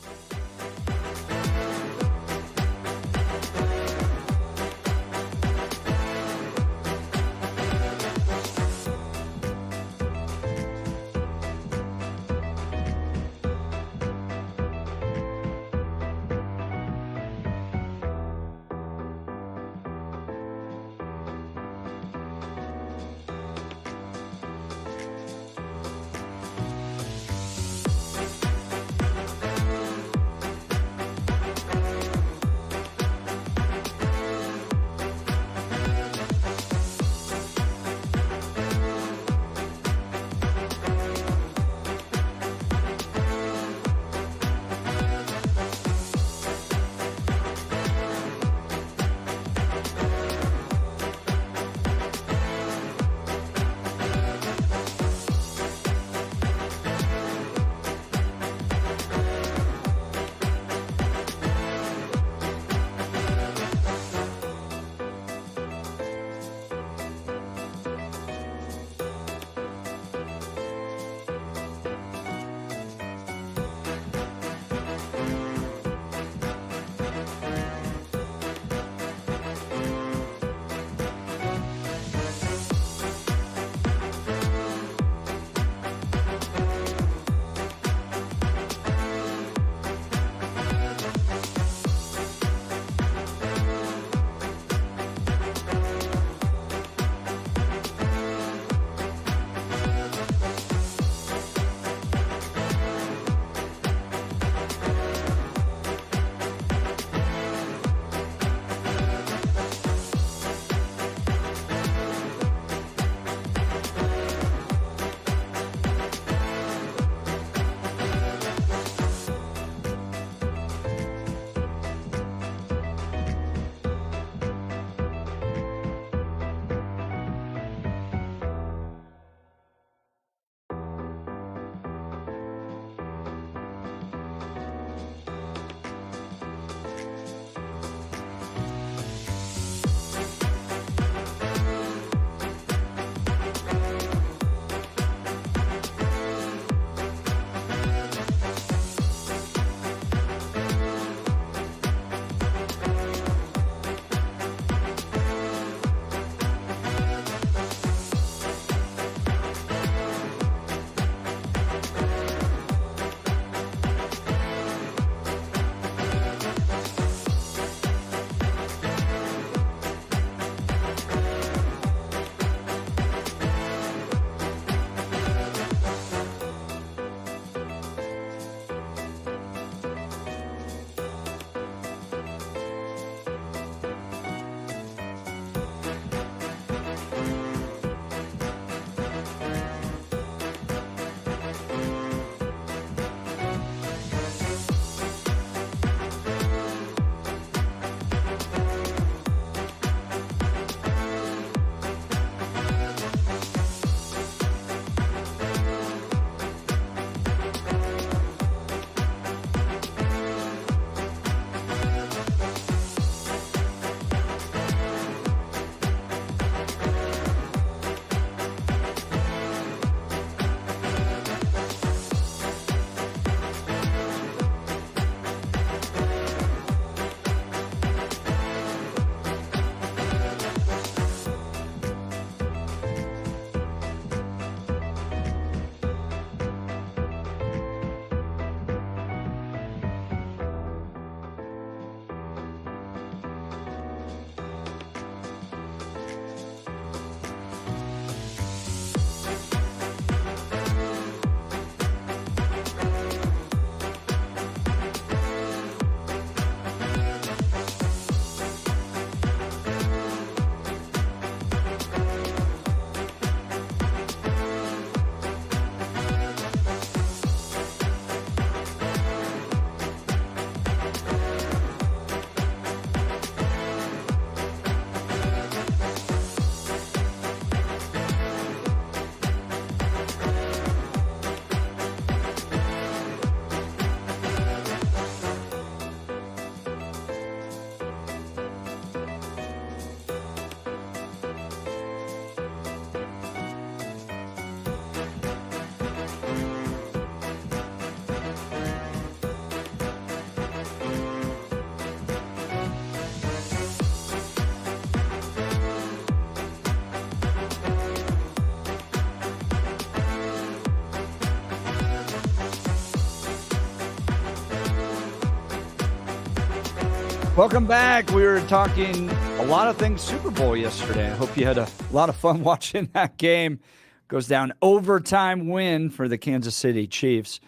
[SPEAKER 1] Welcome back. We were talking a lot of things Super Bowl yesterday. I hope you had a lot of fun watching that game. Goes down overtime win for the Kansas City Chiefs.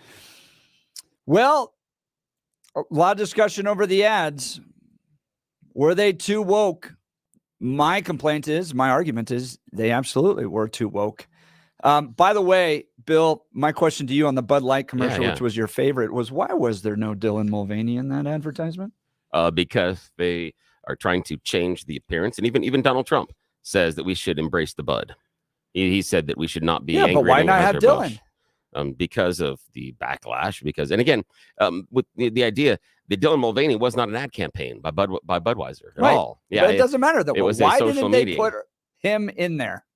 [SPEAKER 1] Well, a lot of discussion over the ads. Were they too woke? My argument is they absolutely were too woke. By the way, Bill, my question to you on the Bud Light commercial, which was your favorite, was why was there no Dylan Mulvaney in that advertisement?
[SPEAKER 2] Because they are trying to change the appearance. And even Donald Trump says that we should embrace the Bud. He said that we should not be angry.
[SPEAKER 1] But why not have Dylan?
[SPEAKER 2] Because of the backlash. And again, with the idea that Dylan Mulvaney was not an ad campaign by Budweiser at all. Yeah,
[SPEAKER 1] but it doesn't matter though.
[SPEAKER 2] It was
[SPEAKER 1] why
[SPEAKER 2] a social
[SPEAKER 1] didn't
[SPEAKER 2] media.
[SPEAKER 1] they put him in there?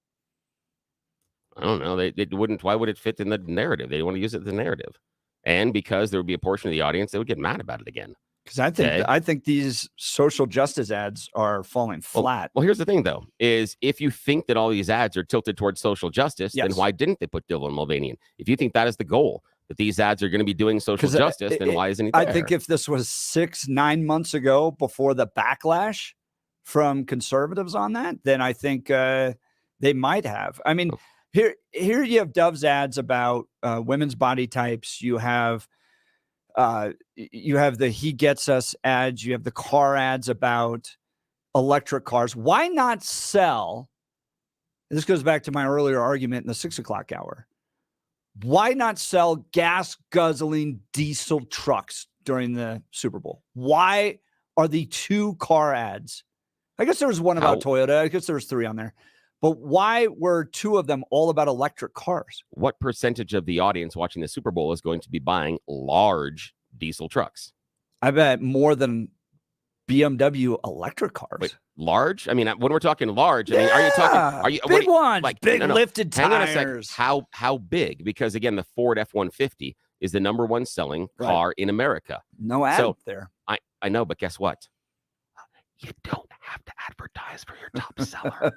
[SPEAKER 2] I don't know. They wouldn't. Why would it fit in the narrative? They want to use it as a narrative, and because there would be a portion of the audience that would get mad about it again.
[SPEAKER 1] Because I think these social justice ads are falling flat.
[SPEAKER 2] Well, here's the thing, though, is if you think that all these ads are tilted towards social justice, then why didn't they put Dylan Mulvaney in? If you think that is the goal, that these ads are going to be doing social justice, then why isn't he there?
[SPEAKER 1] I think if this was 6-9 months ago before the backlash from conservatives on that, then I think they might have. I mean, here you have Dove's ads about women's body types. You have the He Gets Us ads. You have the car ads about electric cars. Why not sell? This goes back to my earlier argument in the 6 o'clock hour. Why not sell gas guzzling diesel trucks during the Super Bowl? Why are the 2 car ads? I guess there was one about Toyota. I guess there was 3 on there. But why were 2 of them all about electric cars?
[SPEAKER 2] What percentage of the audience watching the Super Bowl is going to be buying large diesel trucks?
[SPEAKER 1] I bet more than BMW electric cars.
[SPEAKER 2] Wait, large? I mean, when we're talking large, I mean, are you talking? Are you
[SPEAKER 1] big ones? Like big
[SPEAKER 2] no.
[SPEAKER 1] lifted tires.
[SPEAKER 2] Hang on a second. How big? Because again, the Ford F-150 is the #1 selling car in America.
[SPEAKER 1] No ad there.
[SPEAKER 2] I know, but guess what? You don't have to advertise for your top seller.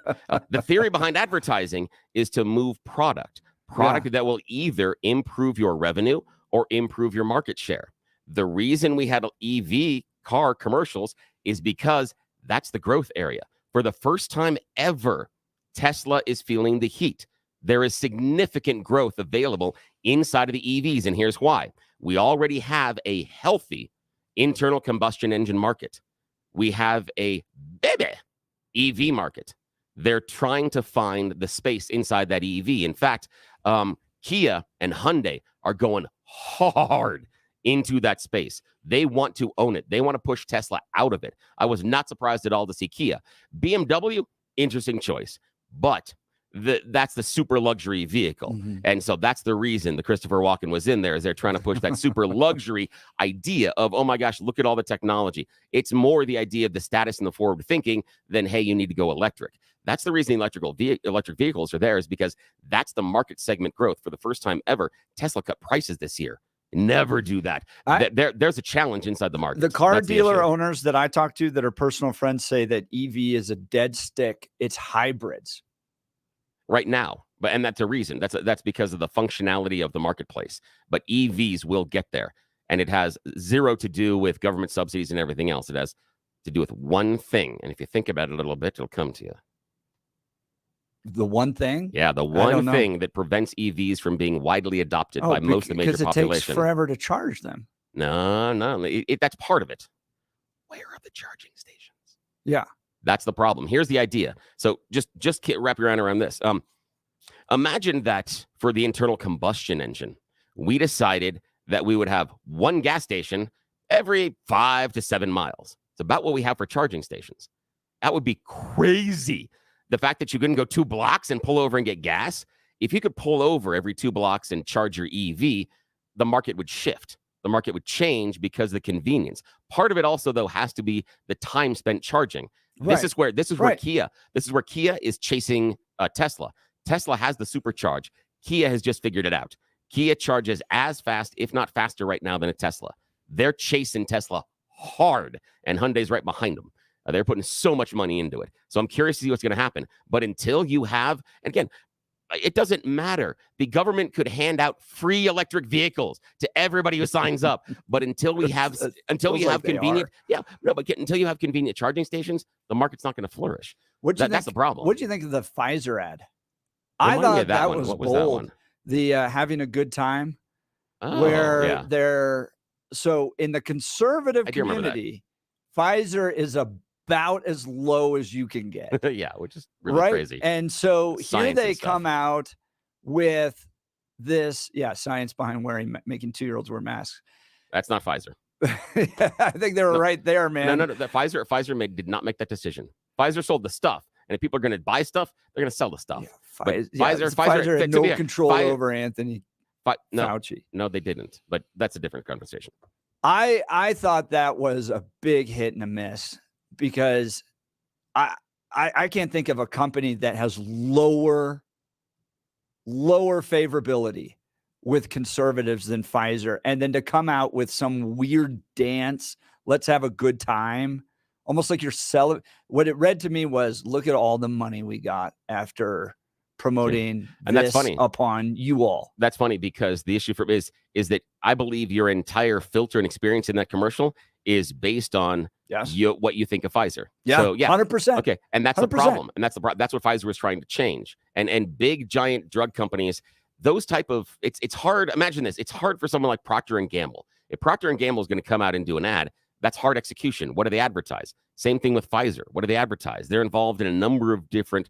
[SPEAKER 2] The theory behind advertising is to move product that will either improve your revenue or improve your market share. The reason we had EV car commercials is because that's the growth area. For the first time ever, Tesla is feeling the heat. There is significant growth available inside of the EVs, and here's why. We already have a healthy internal combustion engine market. We have a baby EV market. They're trying to find the space inside that EV. In fact, Kia and Hyundai are going hard into that space. They want to own it. They want to push Tesla out of it. I was not surprised at all to see Kia. BMW, interesting choice, but that's the super luxury vehicle.
[SPEAKER 1] Mm-hmm.
[SPEAKER 2] And so that's the reason the Christopher Walken was in there, is they're trying to push that super luxury idea of, oh my gosh, look at all the technology. It's more the idea of the status and the forward thinking than, hey, you need to go electric. That's the reason electric vehicles are there, is because that's the market segment growth. For the first time ever, Tesla cut prices this year. Never do that. There's a challenge inside the market.
[SPEAKER 1] The car dealer owners that I talk to that are personal friends say that EV is a dead stick. It's hybrids.
[SPEAKER 2] Right now, and that's a reason. That's because of the functionality of the marketplace. But EVs will get there, and it has zero to do with government subsidies and everything else. It has to do with one thing, and if you think about it a little bit, it'll come to you.
[SPEAKER 1] The one thing?
[SPEAKER 2] Yeah, the one thing that prevents EVs from being widely adopted by most of the major population.
[SPEAKER 1] Because it takes forever to charge them.
[SPEAKER 2] No, that's part of it. Where are the charging stations?
[SPEAKER 1] Yeah.
[SPEAKER 2] That's the problem. Here's the idea. So just wrap your mind around this. Imagine that for the internal combustion engine, we decided that we would have one gas station every 5 to 7 miles. It's about what we have for charging stations. That would be crazy. The fact that you couldn't go 2 blocks and pull over and get gas. If you could pull over every 2 blocks and charge your EV, the market would shift. The market would change because of the convenience. Part of it also, though, has to be the time spent charging. This is where Kia is chasing Tesla. Tesla has the supercharge. Kia has just figured it out. Kia charges as fast, if not faster right now than a Tesla. They're chasing Tesla hard, and Hyundai's right behind them. They're putting so much money into it. So I'm curious to see what's going to happen. But until you have, and again, It doesn't matter. The government could hand out free electric vehicles to everybody who signs up, but until we have until we
[SPEAKER 1] feels
[SPEAKER 2] have
[SPEAKER 1] like they
[SPEAKER 2] convenient, until you have convenient charging stations, the market's not going to flourish. That's the problem.
[SPEAKER 1] What do you think of the Pfizer ad?
[SPEAKER 2] Remind
[SPEAKER 1] I
[SPEAKER 2] me
[SPEAKER 1] thought
[SPEAKER 2] of
[SPEAKER 1] that
[SPEAKER 2] one.
[SPEAKER 1] was
[SPEAKER 2] What was that
[SPEAKER 1] bold.
[SPEAKER 2] one?
[SPEAKER 1] The having a good time,
[SPEAKER 2] Oh,
[SPEAKER 1] where
[SPEAKER 2] yeah.
[SPEAKER 1] they're so in the conservative
[SPEAKER 2] I do remember that.
[SPEAKER 1] community, Pfizer is about as low as you can get.
[SPEAKER 2] Yeah, which is really
[SPEAKER 1] right?
[SPEAKER 2] crazy.
[SPEAKER 1] And so here
[SPEAKER 2] Science
[SPEAKER 1] they
[SPEAKER 2] and stuff.
[SPEAKER 1] come out with this, science behind making 2-year-olds wear masks.
[SPEAKER 2] That's not Pfizer.
[SPEAKER 1] I think they were right there, man.
[SPEAKER 2] No. The Pfizer did not make that decision. Pfizer sold the stuff, and if people are going to buy stuff, they're going to sell the stuff. But
[SPEAKER 1] Pfizer had
[SPEAKER 2] to
[SPEAKER 1] no
[SPEAKER 2] be fair,
[SPEAKER 1] control
[SPEAKER 2] Pfizer-
[SPEAKER 1] over Anthony Fauci.
[SPEAKER 2] No, they didn't. But that's a different conversation.
[SPEAKER 1] I thought that was a big hit and a miss because I can't think of a company that has lower favorability with conservatives than Pfizer, and then to come out with some weird dance, let's have a good time, almost like you're selling. What it read to me was, look at all the money we got after promoting
[SPEAKER 2] And
[SPEAKER 1] this
[SPEAKER 2] that's funny.
[SPEAKER 1] upon you all.
[SPEAKER 2] That's funny because the issue for is that I believe your entire filter and experience in that commercial is based on what you think of Pfizer.
[SPEAKER 1] Yeah,
[SPEAKER 2] So,
[SPEAKER 1] 100%.
[SPEAKER 2] Okay, and that's the
[SPEAKER 1] 100%.
[SPEAKER 2] problem, and that's what Pfizer was trying to change. And big giant drug companies, those type of it's hard. Imagine this: it's hard for someone like Procter and Gamble. If Procter and Gamble is going to come out and do an ad, that's hard execution. What do they advertise? Same thing with Pfizer. What do they advertise? They're involved in a number of different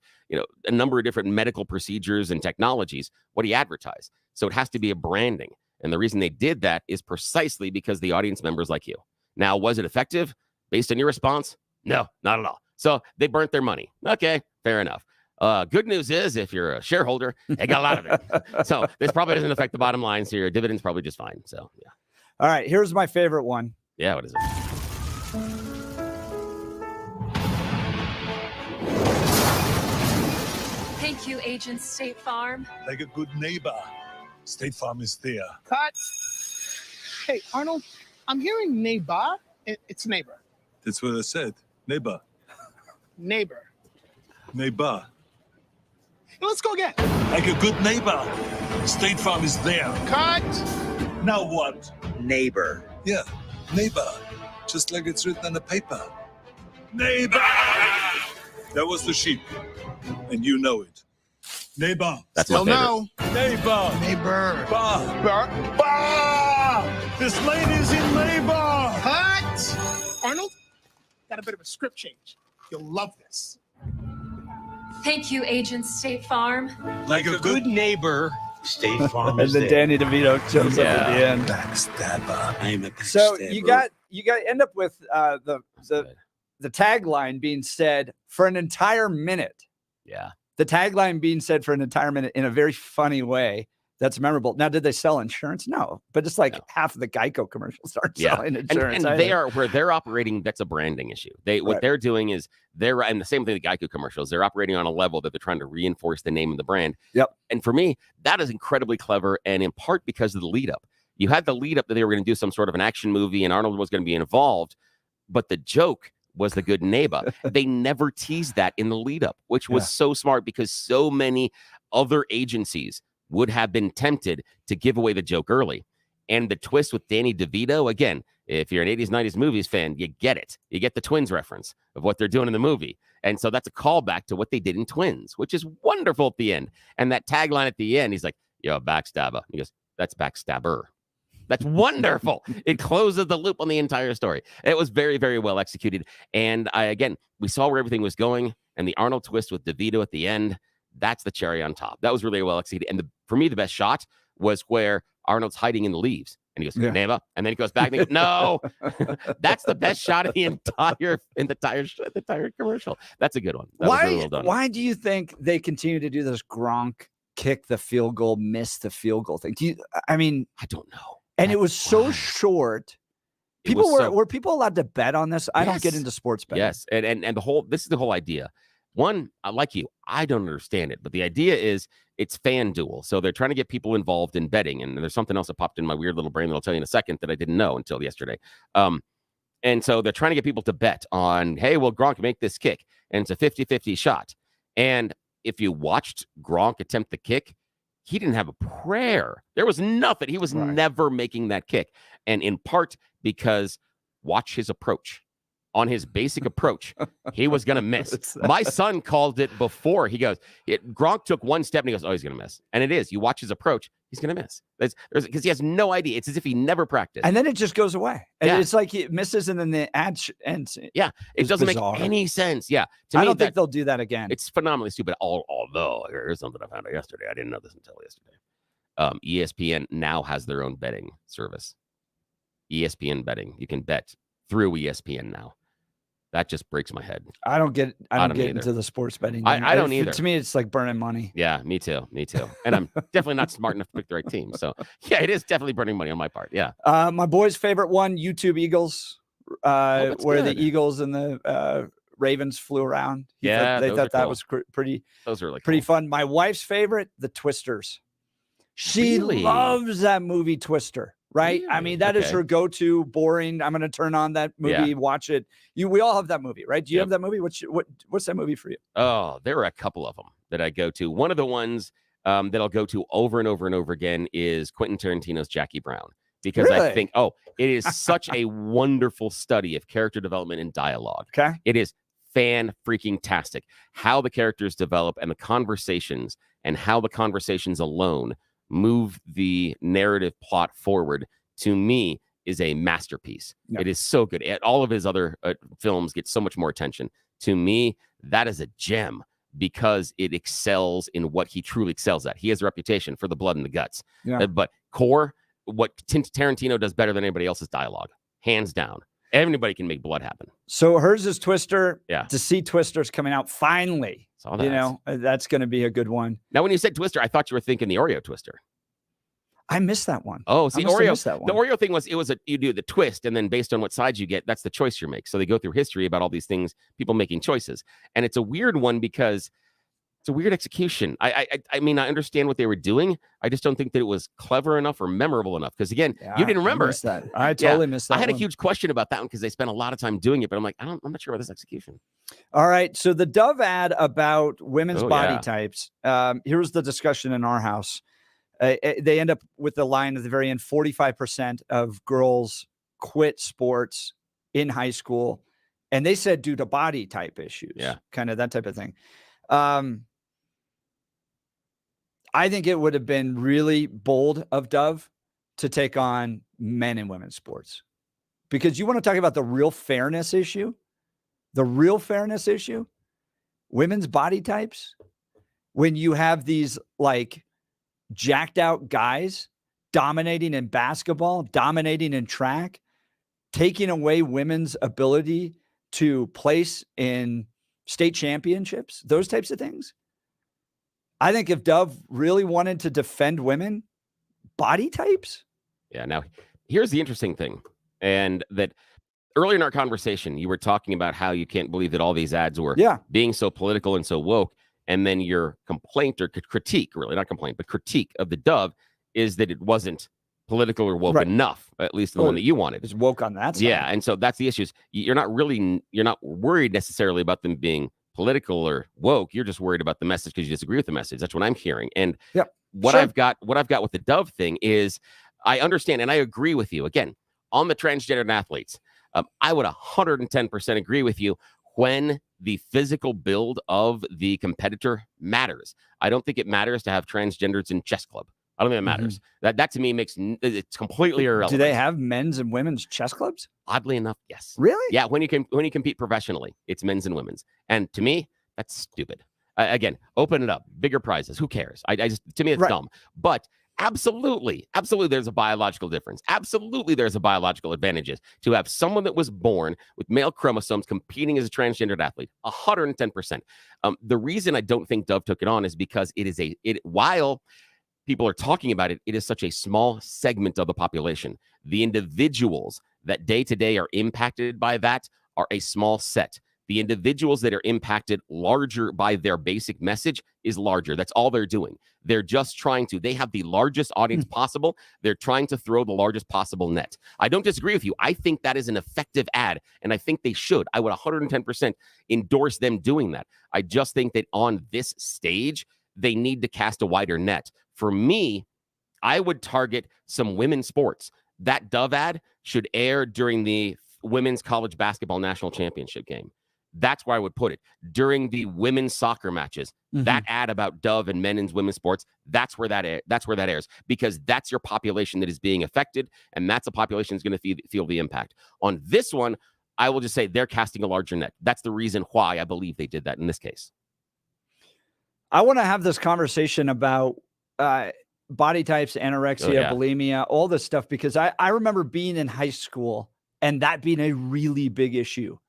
[SPEAKER 2] medical procedures and technologies. What do you advertise? So it has to be a branding. And the reason they did that is precisely because the audience members like you. Now, was it effective based on your response? No, not at all. So they burnt their money. Okay, fair enough. Good news is if you're a shareholder, they got a lot of it. So this probably doesn't affect the bottom line. So your dividend's probably just fine. So yeah.
[SPEAKER 1] All right, here's my favorite one.
[SPEAKER 2] Yeah, what is it?
[SPEAKER 16] Thank you, Agent State Farm.
[SPEAKER 17] Like a good neighbor, State Farm is there.
[SPEAKER 18] Cut. Hey, Arnold, I'm hearing neighbor. It's neighbor.
[SPEAKER 17] That's what I said. Neighbor.
[SPEAKER 18] Neighbor.
[SPEAKER 17] Neighbor.
[SPEAKER 18] Let's go again.
[SPEAKER 17] Like a good neighbor, State Farm is there.
[SPEAKER 18] Cut.
[SPEAKER 17] Now what?
[SPEAKER 19] Neighbor.
[SPEAKER 17] Yeah, neighbor. Just like it's written on the paper. Neighbor! That was the sheep. And you know it. Neighbor.
[SPEAKER 2] That's
[SPEAKER 18] Still
[SPEAKER 2] my favorite.
[SPEAKER 18] no.
[SPEAKER 17] Neighbor.
[SPEAKER 18] Neighbor.
[SPEAKER 17] Bar. Bar. This lady's in labor.
[SPEAKER 18] Cut. Arnold, got a bit of a script change. You'll love this.
[SPEAKER 16] Thank you, Agent State Farm.
[SPEAKER 17] Like a good neighbor, State Farm
[SPEAKER 1] And
[SPEAKER 17] is
[SPEAKER 1] then
[SPEAKER 17] there.
[SPEAKER 1] Danny DeVito shows up at the end.
[SPEAKER 17] Backstabber. I'm a backstabber.
[SPEAKER 1] So you got end up with the tagline being said for an entire minute.
[SPEAKER 2] Yeah.
[SPEAKER 1] The tagline being said for an entire minute in a very funny way. That's memorable. Now, did they sell insurance? No, but it's like half of the Geico commercials aren't selling insurance.
[SPEAKER 2] And they are where they're operating. That's a branding issue. What
[SPEAKER 1] Right.
[SPEAKER 2] they're doing is and the same thing with Geico commercials. They're operating on a level that they're trying to reinforce the name of the brand.
[SPEAKER 1] Yep.
[SPEAKER 2] And for me, that is incredibly clever, and in part because of the lead up. You had the lead up that they were going to do some sort of an action movie, and Arnold was going to be involved, but the joke was the good neighbor. They never teased that in the lead up, which was so smart because so many other agencies would have been tempted to give away the joke early. And the twist with Danny DeVito, again, if you're an 80s, 90s movies fan, you get it. You get the Twins reference of what they're doing in the movie. And so that's a callback to what they did in Twins, which is wonderful at the end. And that tagline at the end, he's like, yo, backstabber. He goes, that's backstabber. That's wonderful. It closes the loop on the entire story. It was very, very well executed. And we saw where everything was going. And the Arnold twist with DeVito at the end, that's the cherry on top. That was really well executed. And for me, the best shot was where Arnold's hiding in the leaves. And he goes, neighbor. And then he goes back and he goes, no. That's the best shot of the entire commercial. That's a good one. That was really well done.
[SPEAKER 1] Why do you think they continue to do this Gronk kick the field goal, miss the field goal thing? I
[SPEAKER 2] don't know.
[SPEAKER 1] And it was so short. People were people allowed to bet on this? I don't get into sports betting.
[SPEAKER 2] Yes. And this is the whole idea. One, like you, I don't understand it, but the idea is it's FanDuel. So they're trying to get people involved in betting. And there's something else that popped in my weird little brain that I'll tell you in a second that I didn't know until yesterday. And so they're trying to get people to bet on, hey, will Gronk make this kick? And it's a 50-50 shot. And if you watched Gronk attempt the kick, he didn't have a prayer. There was nothing. He was never making that kick. And in part because watch his approach. On his basic approach, he was going to miss. My son called it before. He goes, Gronk took one step and he goes, oh, he's going to miss. And it is. You watch his approach, he's going to miss. Because he has no idea. It's as if he never practiced.
[SPEAKER 1] And then it just goes away.
[SPEAKER 2] Yeah.
[SPEAKER 1] It's like he misses and then the ad ends.
[SPEAKER 2] Yeah, it doesn't
[SPEAKER 1] bizarre.
[SPEAKER 2] make any sense. Yeah,
[SPEAKER 1] I don't think they'll do that again.
[SPEAKER 2] It's phenomenally stupid. Although here's something I found out yesterday. I didn't know this until yesterday. ESPN now has their own betting service. ESPN betting. You can bet through ESPN now. That just breaks my head.
[SPEAKER 1] I don't get
[SPEAKER 2] either.
[SPEAKER 1] into the sports betting.
[SPEAKER 2] I don't either.
[SPEAKER 1] To me, it's like burning money.
[SPEAKER 2] Yeah, me too. And I'm definitely not smart enough to pick the right team. So yeah, it is definitely burning money on my part. Yeah.
[SPEAKER 1] My boy's favorite one, YouTube Eagles, where
[SPEAKER 2] good.
[SPEAKER 1] the Eagles and the Ravens flew around. They thought that was pretty.
[SPEAKER 2] Those are really
[SPEAKER 1] pretty fun. My wife's favorite, the Twisters. She loves that movie Twister. Right. I mean, that is her go-to. Boring. I'm going to turn on that movie, watch it. We all have that movie, right? Do you have that movie? What's that movie for you?
[SPEAKER 2] Oh, there are a couple of them that I go to. One of the ones that I'll go to over and over and over again is Quentin Tarantino's Jackie Brown, because I think, it is such a wonderful study of character development and dialogue.
[SPEAKER 1] Okay.
[SPEAKER 2] It is fan-freaking-tastic. How the characters develop and the conversations and how the conversations alone move the narrative plot forward, to me, is a masterpiece. It is so good. All of his other films get so much more attention. To me, that is a gem because it excels in what he truly excels at. He has a reputation for the blood and the guts. But core, what Tarantino does better than anybody else is dialogue. Hands down. Anybody can make blood happen.
[SPEAKER 1] So hers is Twister.
[SPEAKER 2] Yeah.
[SPEAKER 1] To see Twisters coming out finally.
[SPEAKER 2] Saw that.
[SPEAKER 1] You know, that's going to be a good one.
[SPEAKER 2] Now, when you said Twister, I thought you were thinking the Oreo Twister.
[SPEAKER 1] I missed that one.
[SPEAKER 2] Oh, see,
[SPEAKER 1] I must have
[SPEAKER 2] Oreo.
[SPEAKER 1] missed that one.
[SPEAKER 2] The Oreo thing was you do the twist, and then based on what sides you get, that's the choice you make. So they go through history about all these things, people making choices, and it's a weird one because it's a weird execution. I mean, I understand what they were doing. I just don't think that it was clever enough or memorable enough. Because again, you didn't remember
[SPEAKER 1] I missed that. I totally missed that.
[SPEAKER 2] I had
[SPEAKER 1] one.
[SPEAKER 2] a huge question about that one because they spent a lot of time doing it, but I'm like, I'm not sure about this execution.
[SPEAKER 1] All right. So the Dove ad about women's body types. Here's the discussion in our house. They end up with the line at the very end: 45% of girls quit sports in high school, and they said due to body type issues.
[SPEAKER 2] Yeah,
[SPEAKER 1] kind of that type of thing. I think it would have been really bold of Dove to take on men and women's sports, because you want to talk about the real fairness issue. The real fairness issue, women's body types, when you have these like jacked out guys dominating in basketball, dominating in track, taking away women's ability to place in state championships, those types of things. I think if Dove really wanted to defend women body types.
[SPEAKER 2] Yeah. Now, here's the interesting thing, and that earlier in our conversation, you were talking about how you can't believe that all these ads were being so political and so woke. And then your complaint or critique, really not complaint, but critique of the Dove is that it wasn't political or woke enough, at least the one that you wanted.
[SPEAKER 1] It's woke on that side.
[SPEAKER 2] Yeah. And so that's the issue. You're not worried necessarily about them being political or woke. You're just worried about the message because you disagree with the message. That's what I'm hearing. And what I've got with the Dove thing is I understand and I agree with you. Again, on the transgender athletes, I would 110% agree with you when the physical build of the competitor matters. I don't think it matters to have transgenders in chess club. I don't think it matters. That to me it's completely irrelevant.
[SPEAKER 1] Do they have men's and women's chess clubs?
[SPEAKER 2] Oddly enough, yes.
[SPEAKER 1] Really?
[SPEAKER 2] Yeah. When you compete professionally, it's men's and women's. And to me, that's stupid. Again, open it up, bigger prizes. Who cares? To me, it's dumb. But absolutely, there's a biological difference. Absolutely, there's a biological advantages to have someone that was born with male chromosomes competing as a transgendered athlete. 110%. The reason I don't think Dove took it on is because while people are talking about it, it is such a small segment of the population. The individuals that day to day are impacted by that are a small set. The individuals that are impacted larger by their basic message is larger. That's all they're doing. They're just trying to. They have the largest audience possible. They're trying to throw the largest possible net. I don't disagree with you. I think that is an effective ad, and I think they should. I would 110% endorse them doing that. I just think that on this stage, they need to cast a wider net. For me, I would target some women's sports. That Dove ad should air during the Women's College Basketball National Championship game. That's where I would put it. During the women's soccer matches, that ad about Dove and men's women's sports, that's where that airs, because that's your population that is being affected, and that's a population that's going to feel the impact. On this one, I will just say they're casting a larger net. That's the reason why I believe they did that in this case.
[SPEAKER 1] I want to have this conversation about body types, anorexia, bulimia, all this stuff, because I remember being in high school and that being a really big issue.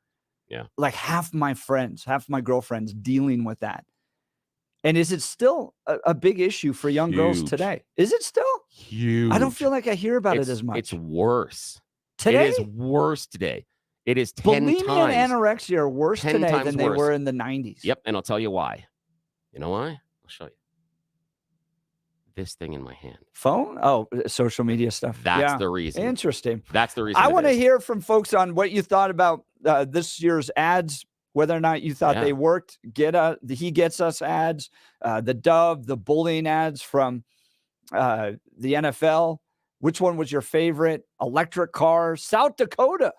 [SPEAKER 2] Yeah.
[SPEAKER 1] Like half my friends, half my girlfriends dealing with that. And is it still a big issue for young girls today? Is it still?
[SPEAKER 2] Huge.
[SPEAKER 1] I don't feel like I hear about it as much.
[SPEAKER 2] It's worse.
[SPEAKER 1] Today?
[SPEAKER 2] It is worse today. It is 10
[SPEAKER 1] Bulimia
[SPEAKER 2] times.
[SPEAKER 1] and anorexia are worse
[SPEAKER 2] 10
[SPEAKER 1] today
[SPEAKER 2] times
[SPEAKER 1] than they
[SPEAKER 2] worse.
[SPEAKER 1] were in the 90s.
[SPEAKER 2] Yep, and I'll tell you why. You know why? I'll show you. This thing in my hand.
[SPEAKER 1] Phone? Oh, social media stuff.
[SPEAKER 2] That's the reason.
[SPEAKER 1] Interesting.
[SPEAKER 2] That's the reason.
[SPEAKER 1] I
[SPEAKER 2] it
[SPEAKER 1] want to
[SPEAKER 2] is.
[SPEAKER 1] hear from folks on what you thought about this year's ads, whether or not you thought they worked. He Gets Us ads, the Dove, the bullying ads from the NFL. Which one was your favorite? Electric cars. South Dakota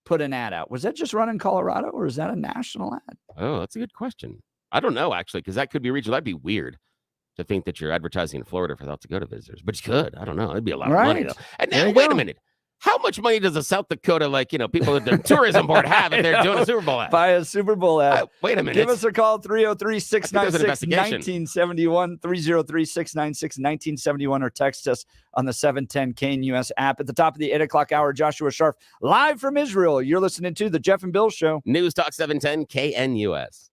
[SPEAKER 1] put an ad out. Was that just run in Colorado, or is that a national ad?
[SPEAKER 2] Oh, that's a good question. I don't know, actually, because that could be regional. That'd be weird to think that you're advertising in Florida for South Dakota visitors, but you could. I don't know. It'd be a lot of money, though. And
[SPEAKER 1] There
[SPEAKER 2] now,
[SPEAKER 1] you
[SPEAKER 2] wait
[SPEAKER 1] go.
[SPEAKER 2] a minute. How much money does a South Dakota, people at their tourism board have if they're doing a Super Bowl ad?
[SPEAKER 1] Buy a Super Bowl ad.
[SPEAKER 2] Wait a minute.
[SPEAKER 1] Give us a call, 303-696-1971, 303-696-1971, or text us on the 710 KNUS app. At the top of the 8 o'clock hour, Joshua Sharf, live from Israel. You're listening to The Jeff and Bill Show.
[SPEAKER 2] News Talk 710 KNUS.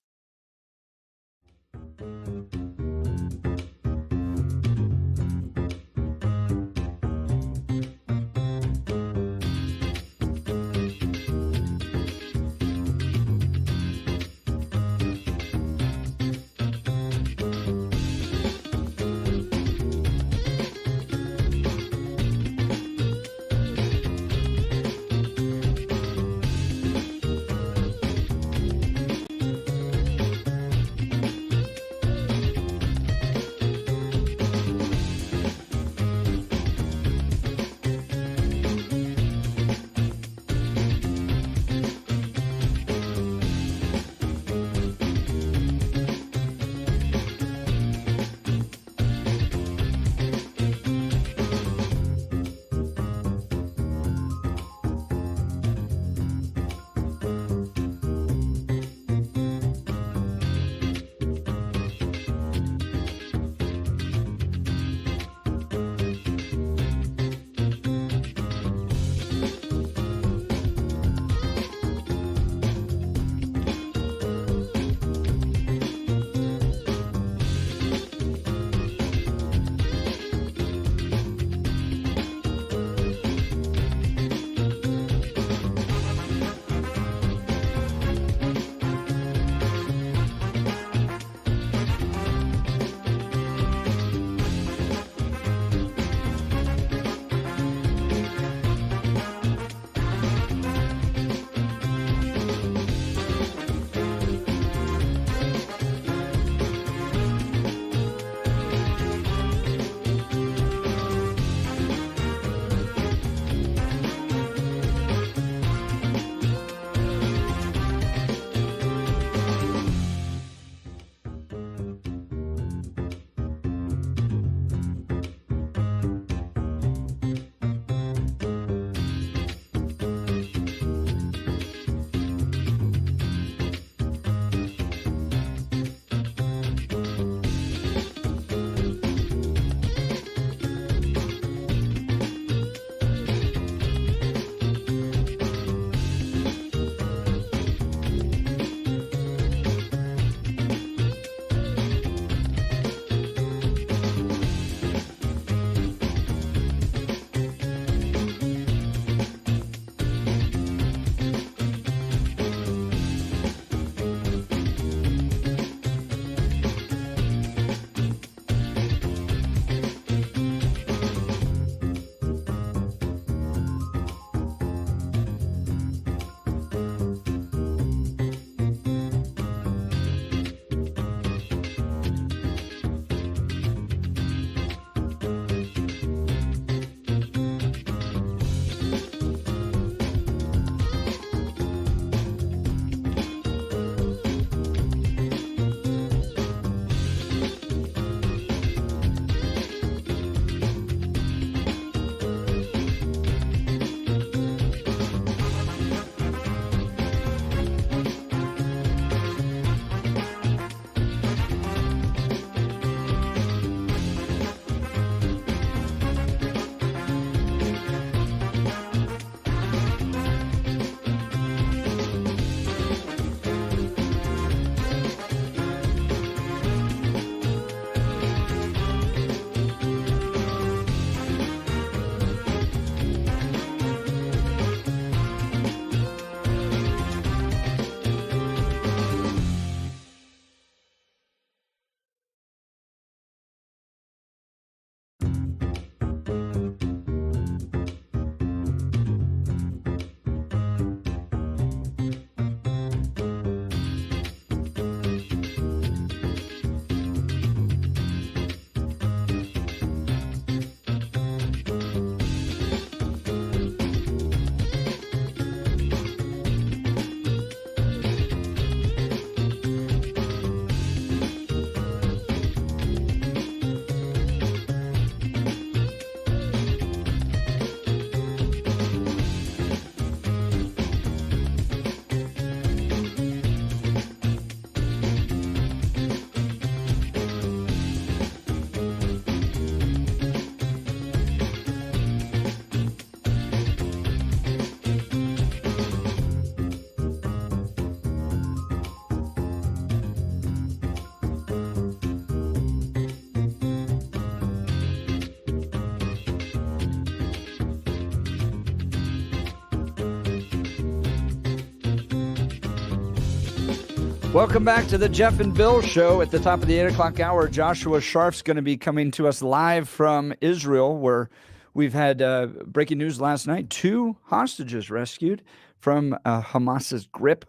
[SPEAKER 1] Welcome back to the Jeff and Bill Show. At the top of the 8 o'clock hour, Joshua Sharf's going to be coming to us live from Israel, where we've had breaking news last night. 2 hostages rescued from Hamas's grip.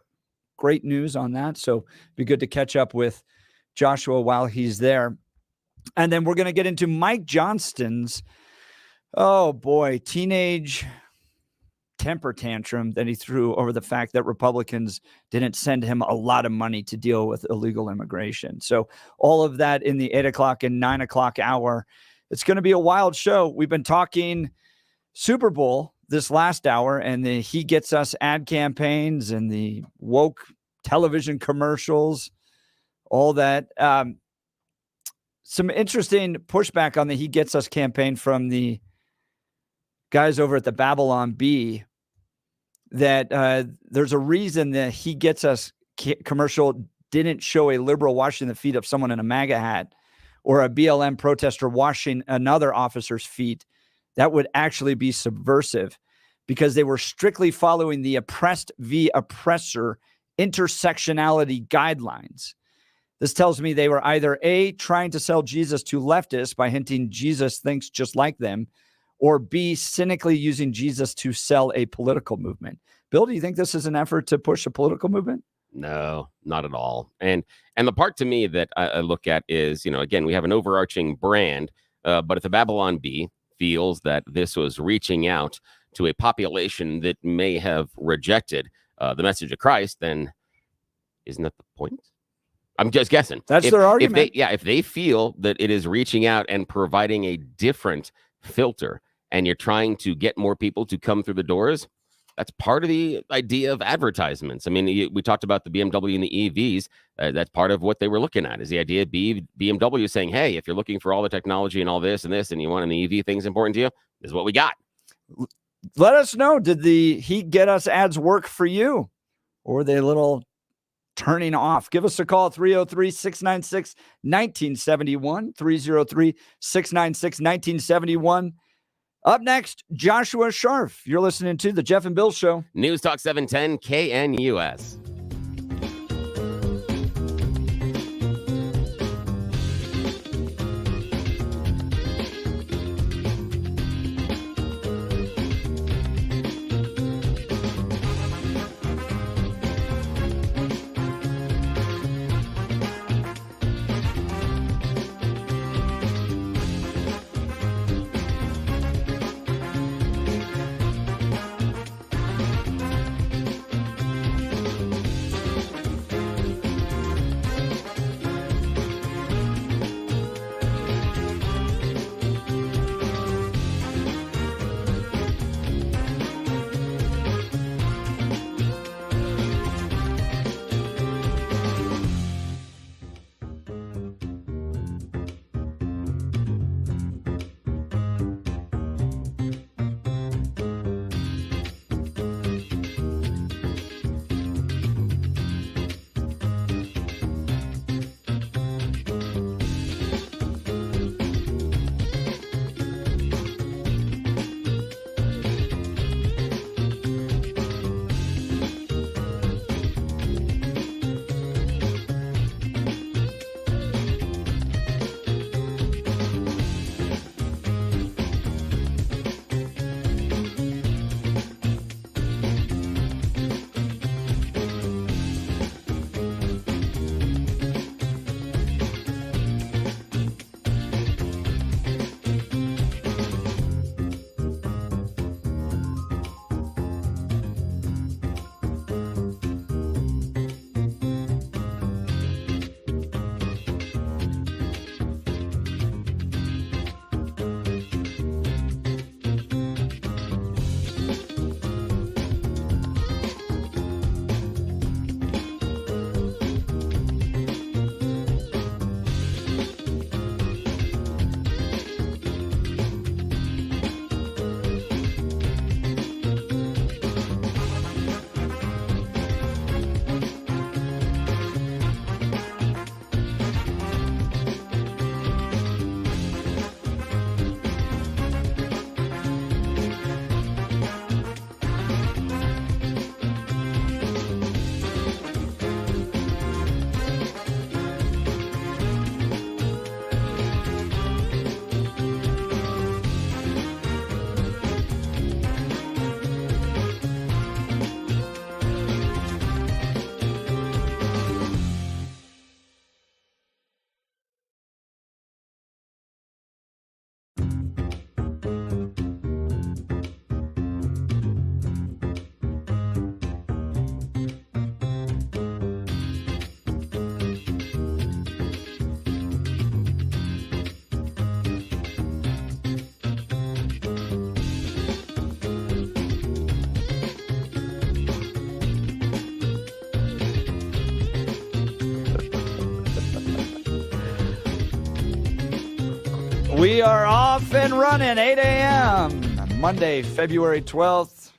[SPEAKER 1] Great news on that. So be good to catch up with Joshua while he's there. And then we're going to get into Mike Johnston's, oh boy, teenage temper tantrum that he threw over the fact that Republicans didn't send him a lot of money to deal with illegal immigration. So all of that in the 8 o'clock and 9 o'clock hour. It's going to be a wild show. We've been talking Super Bowl this last hour, and the He Gets Us ad campaigns and the woke television commercials, all that. Some interesting pushback on the He Gets Us campaign from the guys over at the Babylon Bee, that there's a reason the He Gets Us commercial didn't show a liberal washing the feet of someone in a MAGA hat or a BLM protester washing another officer's feet. That would actually be subversive, because they were strictly following the oppressed v. oppressor intersectionality guidelines. This tells me they were either A, trying to sell Jesus to leftists by hinting Jesus thinks just like them, or B, cynically using Jesus to sell a political movement. Bill, do you think this is an effort to push a political movement?
[SPEAKER 2] No, not at all. And the part to me that I look at is, again, we have an overarching brand, but if the Babylon Bee feels that this was reaching out to a population that may have rejected the message of Christ, then isn't that the point? I'm just guessing.
[SPEAKER 1] That's their argument.
[SPEAKER 2] If they feel that it is reaching out and providing a different filter, and you're trying to get more people to come through the doors, that's part of the idea of advertisements. I mean, we talked about the BMW and the EVs. That's part of what they were looking at, is the idea of BMW saying, hey, if you're looking for all the technology and all this and this, and you want an EV thing's important to you, this is what we got.
[SPEAKER 1] Let us know. Did the He Get Us ads work for you? Or were they a little turning off? Give us a call, 303-696-1971, 303-696-1971. Up next, Joshua Sharf. You're listening to the Jeff and Bill Show.
[SPEAKER 2] News Talk 710 KNUS.
[SPEAKER 1] We are off and running, 8 a.m. Monday, February 12th,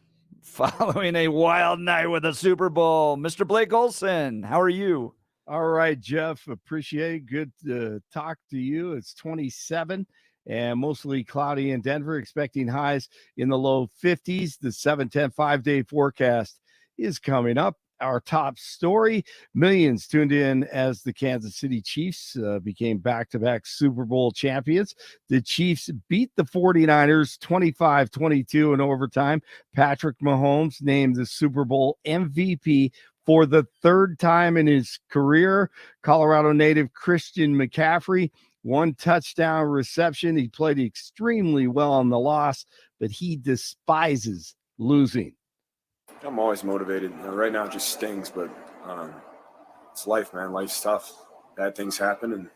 [SPEAKER 1] following a wild night with the Super Bowl. Mr. Blake Olson, how are you?
[SPEAKER 3] All right, Jeff, appreciate it. Good to talk to you. It's 27 and mostly cloudy in Denver, expecting highs in the low 50s. The 7-10 5-day forecast is coming up. Our top story, millions tuned in as the Kansas City Chiefs became back-to-back Super Bowl champions. The Chiefs beat the 49ers 25-22 in overtime. Patrick Mahomes named the Super Bowl MVP for the third time in his career. Colorado native Christian McCaffrey, 1 touchdown reception. He played extremely well on the loss, but he despises losing.
[SPEAKER 19] I'm always motivated. Right now it just stings, but it's life, man. Life's tough. Bad things happen, and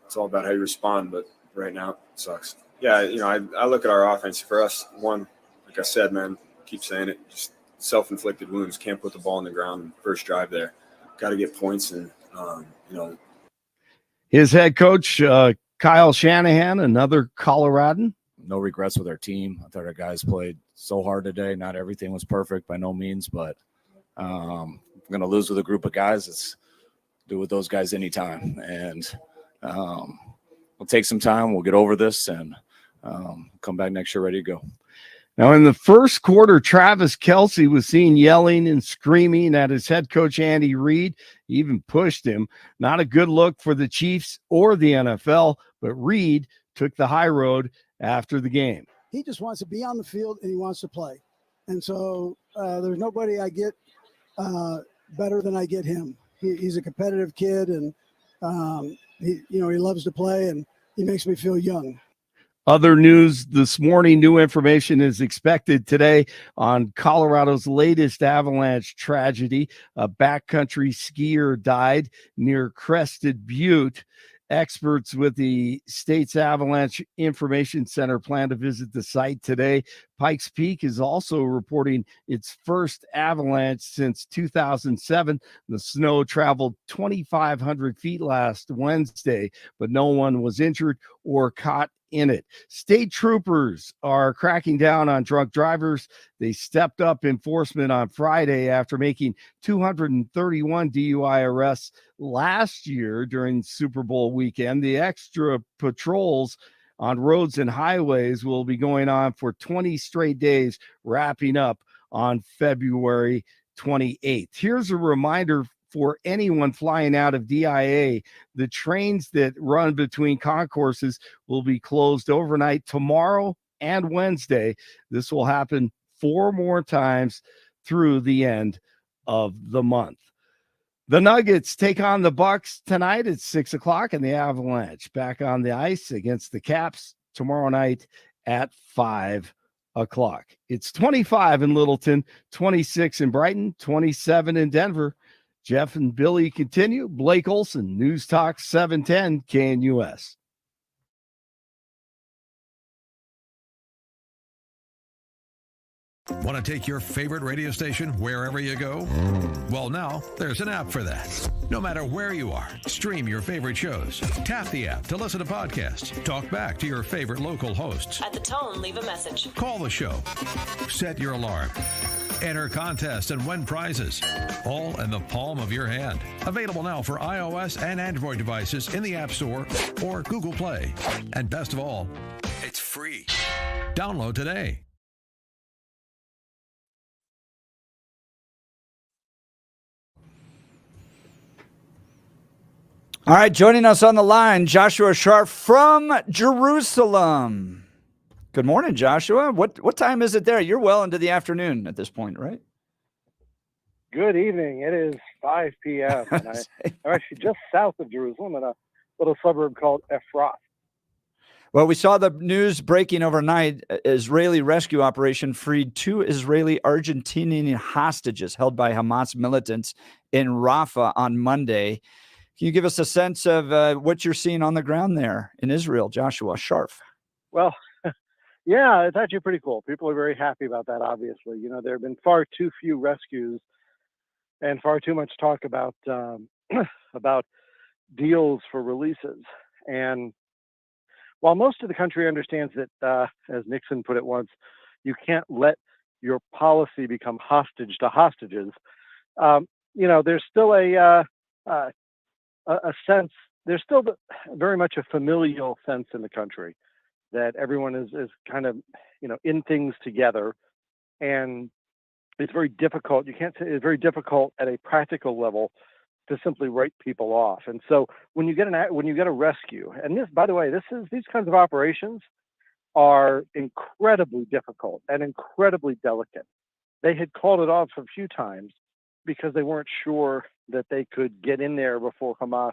[SPEAKER 19] it's all about how you respond. But right now it sucks. Yeah, I look at our offense. For us, one, like I said, man, keep saying it, just self-inflicted wounds. Can't put the ball on the ground first drive there. Got to get points, and
[SPEAKER 3] His head coach, Kyle Shanahan, another Coloradan.
[SPEAKER 9] No regrets with our team. I thought our guys played so hard today. Not everything was perfect by no means, but I'm going to lose with a group of guys. It's do with those guys anytime. And we'll take some time. We'll get over this and come back next year ready to go.
[SPEAKER 3] Now, in the first quarter, Travis Kelce was seen yelling and screaming at his head coach, Andy Reid. He even pushed him. Not a good look for the Chiefs or the NFL, but Reid took the high road after the game.
[SPEAKER 4] He just wants to be on the field and he wants to play. And so there's nobody I get better than I get him. He's a competitive kid, and he loves to play, and he makes me feel young.
[SPEAKER 3] Other news this morning, new information is expected today on Colorado's latest avalanche tragedy. A backcountry skier died near Crested Butte. Experts with the state's Avalanche Information Center plan to visit the site today. Pikes Peak is also reporting its first avalanche since 2007. The snow traveled 2,500 feet last Wednesday, but no one was injured or caught in it. State troopers are cracking down on drunk drivers. They stepped up enforcement on Friday after making 231 DUI arrests last year during Super Bowl weekend. The extra patrols on roads and highways will be going on for 20 straight days, wrapping up on February 28th. Here's a reminder for anyone flying out of DIA. The trains that run between concourses will be closed overnight tomorrow and Wednesday. This will happen 4 more times through the end of the month. The Nuggets take on the Bucks tonight at 6:00, and the Avalanche back on the ice against the Caps tomorrow night at 5:00. It's 25 in Littleton, 26 in Brighton, 27 in Denver. Jeff and Billy continue. Blake Olson, News Talk 710 KNUS.
[SPEAKER 12] Want to take your favorite radio station wherever you go? Well, now there's an app for that. No matter where you are, stream your favorite shows. Tap the app to listen to podcasts. Talk back to your favorite local hosts.
[SPEAKER 20] At the tone, leave a message.
[SPEAKER 12] Call the show. Set your alarm. Enter contests and win prizes. All in the palm of your hand. Available now for iOS and Android devices in the App Store or Google Play. And best of all, it's free. Download today.
[SPEAKER 1] All right, joining us on the line, Joshua Sharp from Jerusalem. Good morning, Joshua. What time is it there? You're well into the afternoon at this point, right?
[SPEAKER 21] Good evening. It is 5 p.m. and I'm actually just south of Jerusalem in a little suburb called Efrat.
[SPEAKER 1] Well, we saw the news breaking overnight. Israeli rescue operation freed 2 Israeli Argentinian hostages held by Hamas militants in Rafah on Monday. Can you give us a sense of what you're seeing on the ground there in Israel, Joshua Sharp?
[SPEAKER 21] Well, yeah, it's actually pretty cool. People are very happy about that, obviously. You know, there have been far too few rescues and far too much talk about about deals for releases. And while most of the country understands that, as Nixon put it once, you can't let your policy become hostage to hostages. There's still a sense. There's still very much a familial sense in the country that everyone is kind of in things together, and it's very difficult. You can't say it's very difficult at a practical level to simply write people off. And so when you get a rescue, and this, by the way, these kinds of operations are incredibly difficult and incredibly delicate. They had called it off a few times because they weren't sure that they could get in there before Hamas,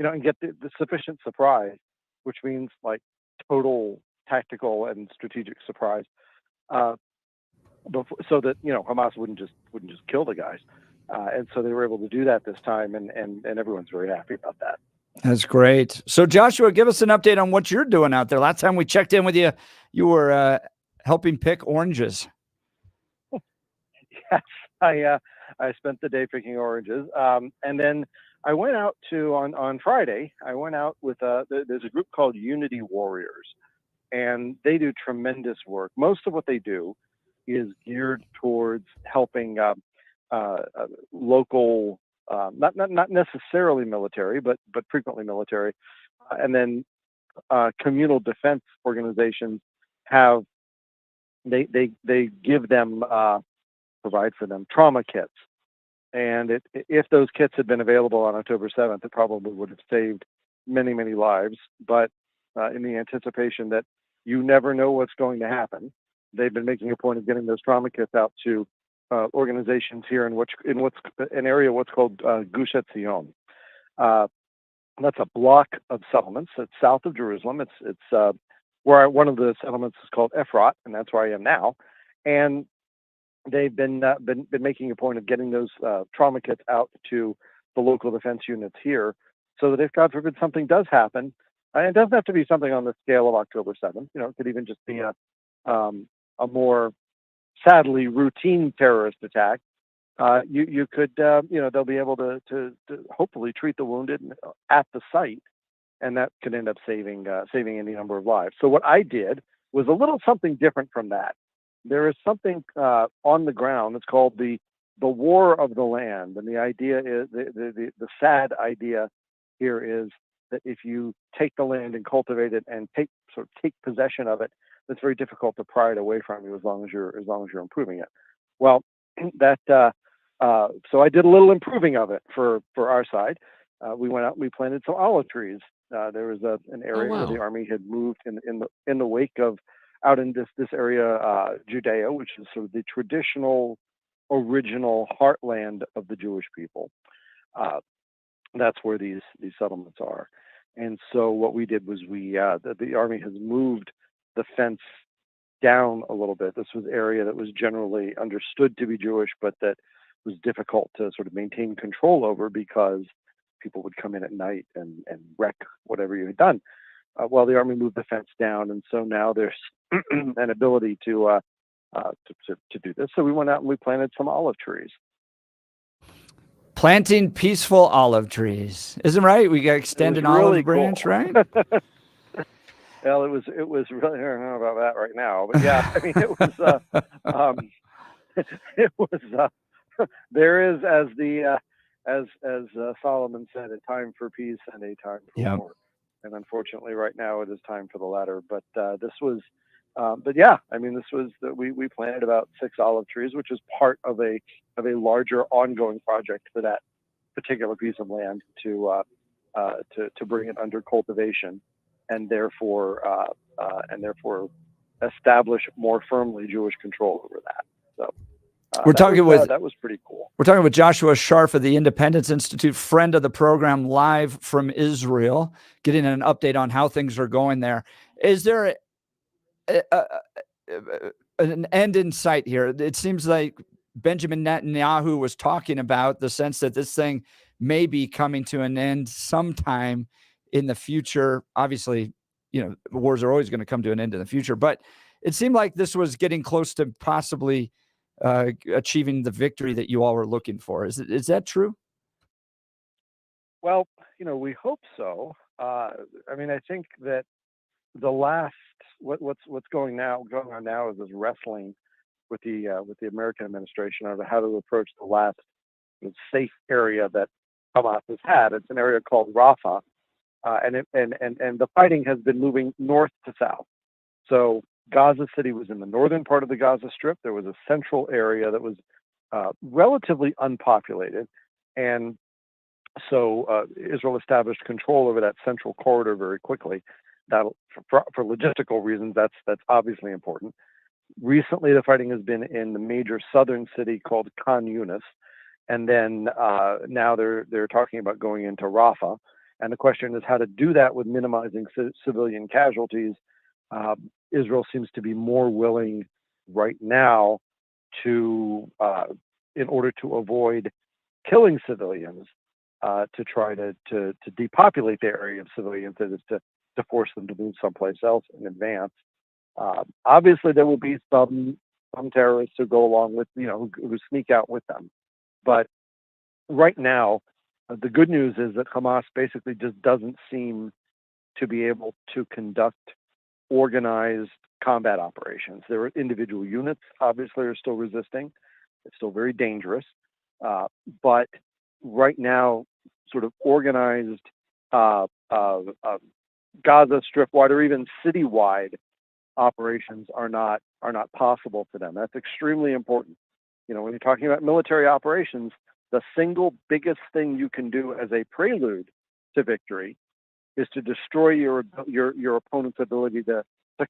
[SPEAKER 21] and get the sufficient surprise, which means like total tactical and strategic surprise, so that Hamas wouldn't just kill the guys. And so they were able to do that this time, and everyone's very happy about that.
[SPEAKER 1] That's great. So Joshua, give us an update on what you're doing out there. Last time we checked in with you, you were helping pick oranges.
[SPEAKER 21] Yes, I spent the day picking oranges, and then I went out on Friday. I went out with there's a group called Unity Warriors, and they do tremendous work. Most of what they do is geared towards helping local, not necessarily military, but frequently military, and then communal defense organizations have they give them provide for them trauma kits, and if those kits had been available on October 7th, it probably would have saved many lives. But in the anticipation that you never know what's going to happen, they've been making a point of getting those trauma kits out to organizations here in what's an area what's called Gush Etzion. That's a block of settlements. It's south of Jerusalem. It's where one of the settlements is called Efrat, and that's where I am now. And they've been making a point of getting those trauma kits out to the local defense units here, so that if God forbid something does happen, and it doesn't have to be something on the scale of October 7th. It could even just be a more sadly routine terrorist attack. You could they'll be able to hopefully treat the wounded at the site, and that could end up saving any number of lives. So what I did was a little something different from that. There is something on the ground that's called the War of the Land, and the idea is the sad idea here is that if you take the land and cultivate it and take possession of it, it's very difficult to pry it away from you as long as you're improving it. Well, so I did a little improving of it for our side. We went out and we planted some olive trees. There was an area where the army had moved in the wake of out in this area, Judea, which is sort of the traditional, original heartland of the Jewish people. That's where these settlements are. And so what we did was the army has moved the fence down a little bit. This was area that was generally understood to be Jewish, but that was difficult to sort of maintain control over because people would come in at night and wreck whatever you had done. Well, the army moved the fence down, and so now there's an ability to do this. So we went out and we planted some olive trees.
[SPEAKER 1] Planting peaceful olive trees, isn't right? We got extended olive branch, right?
[SPEAKER 21] Well, it was really, I don't know about that right now, but yeah, I mean, it was there is, as Solomon said, a time for peace and a time for war. And unfortunately, right now it is time for the latter. But this was, we planted about 6 olive trees, which is part of a larger ongoing project for that particular piece of land to bring it under cultivation, and therefore establish more firmly Jewish control over that. So. That was pretty cool.
[SPEAKER 1] We're talking with Joshua Sharf of the Independence Institute, friend of the program, live from Israel, getting an update on how things are going there. Is there an end in sight here? It seems like Benjamin Netanyahu was talking about the sense that this thing may be coming to an end sometime in the future. Obviously, wars are always going to come to an end in the future, but it seemed like this was getting close to possibly achieving the victory that you all were looking for. Is that true?
[SPEAKER 21] Well, we hope so. I think that the last what's going on now is this wrestling with the American administration on how to approach the last safe area that Hamas has had. It's an area called Rafah, and the fighting has been moving north to south. So Gaza City was in the northern part of the Gaza Strip. There was a central area that was relatively unpopulated, and so Israel established control over that central corridor very quickly. That, for logistical reasons, that's obviously important. Recently, the fighting has been in the major southern city called Khan Yunis, and then now they're talking about going into Rafah. And the question is how to do that with minimizing civilian casualties. Israel seems to be more willing right now to, in order to avoid killing civilians, to try to depopulate the area of civilians, that is to force them to move someplace else in advance. Obviously, there will be some terrorists who go along with, who sneak out with them. But right now, the good news is that Hamas basically just doesn't seem to be able to conduct organized combat operations. There are individual units, obviously, are still resisting. It's still very dangerous. But right now, sort of organized Gaza Strip-wide or even city-wide operations are not possible for them. That's extremely important. When you're talking about military operations, the single biggest thing you can do as a prelude to victory is to destroy your opponent's ability to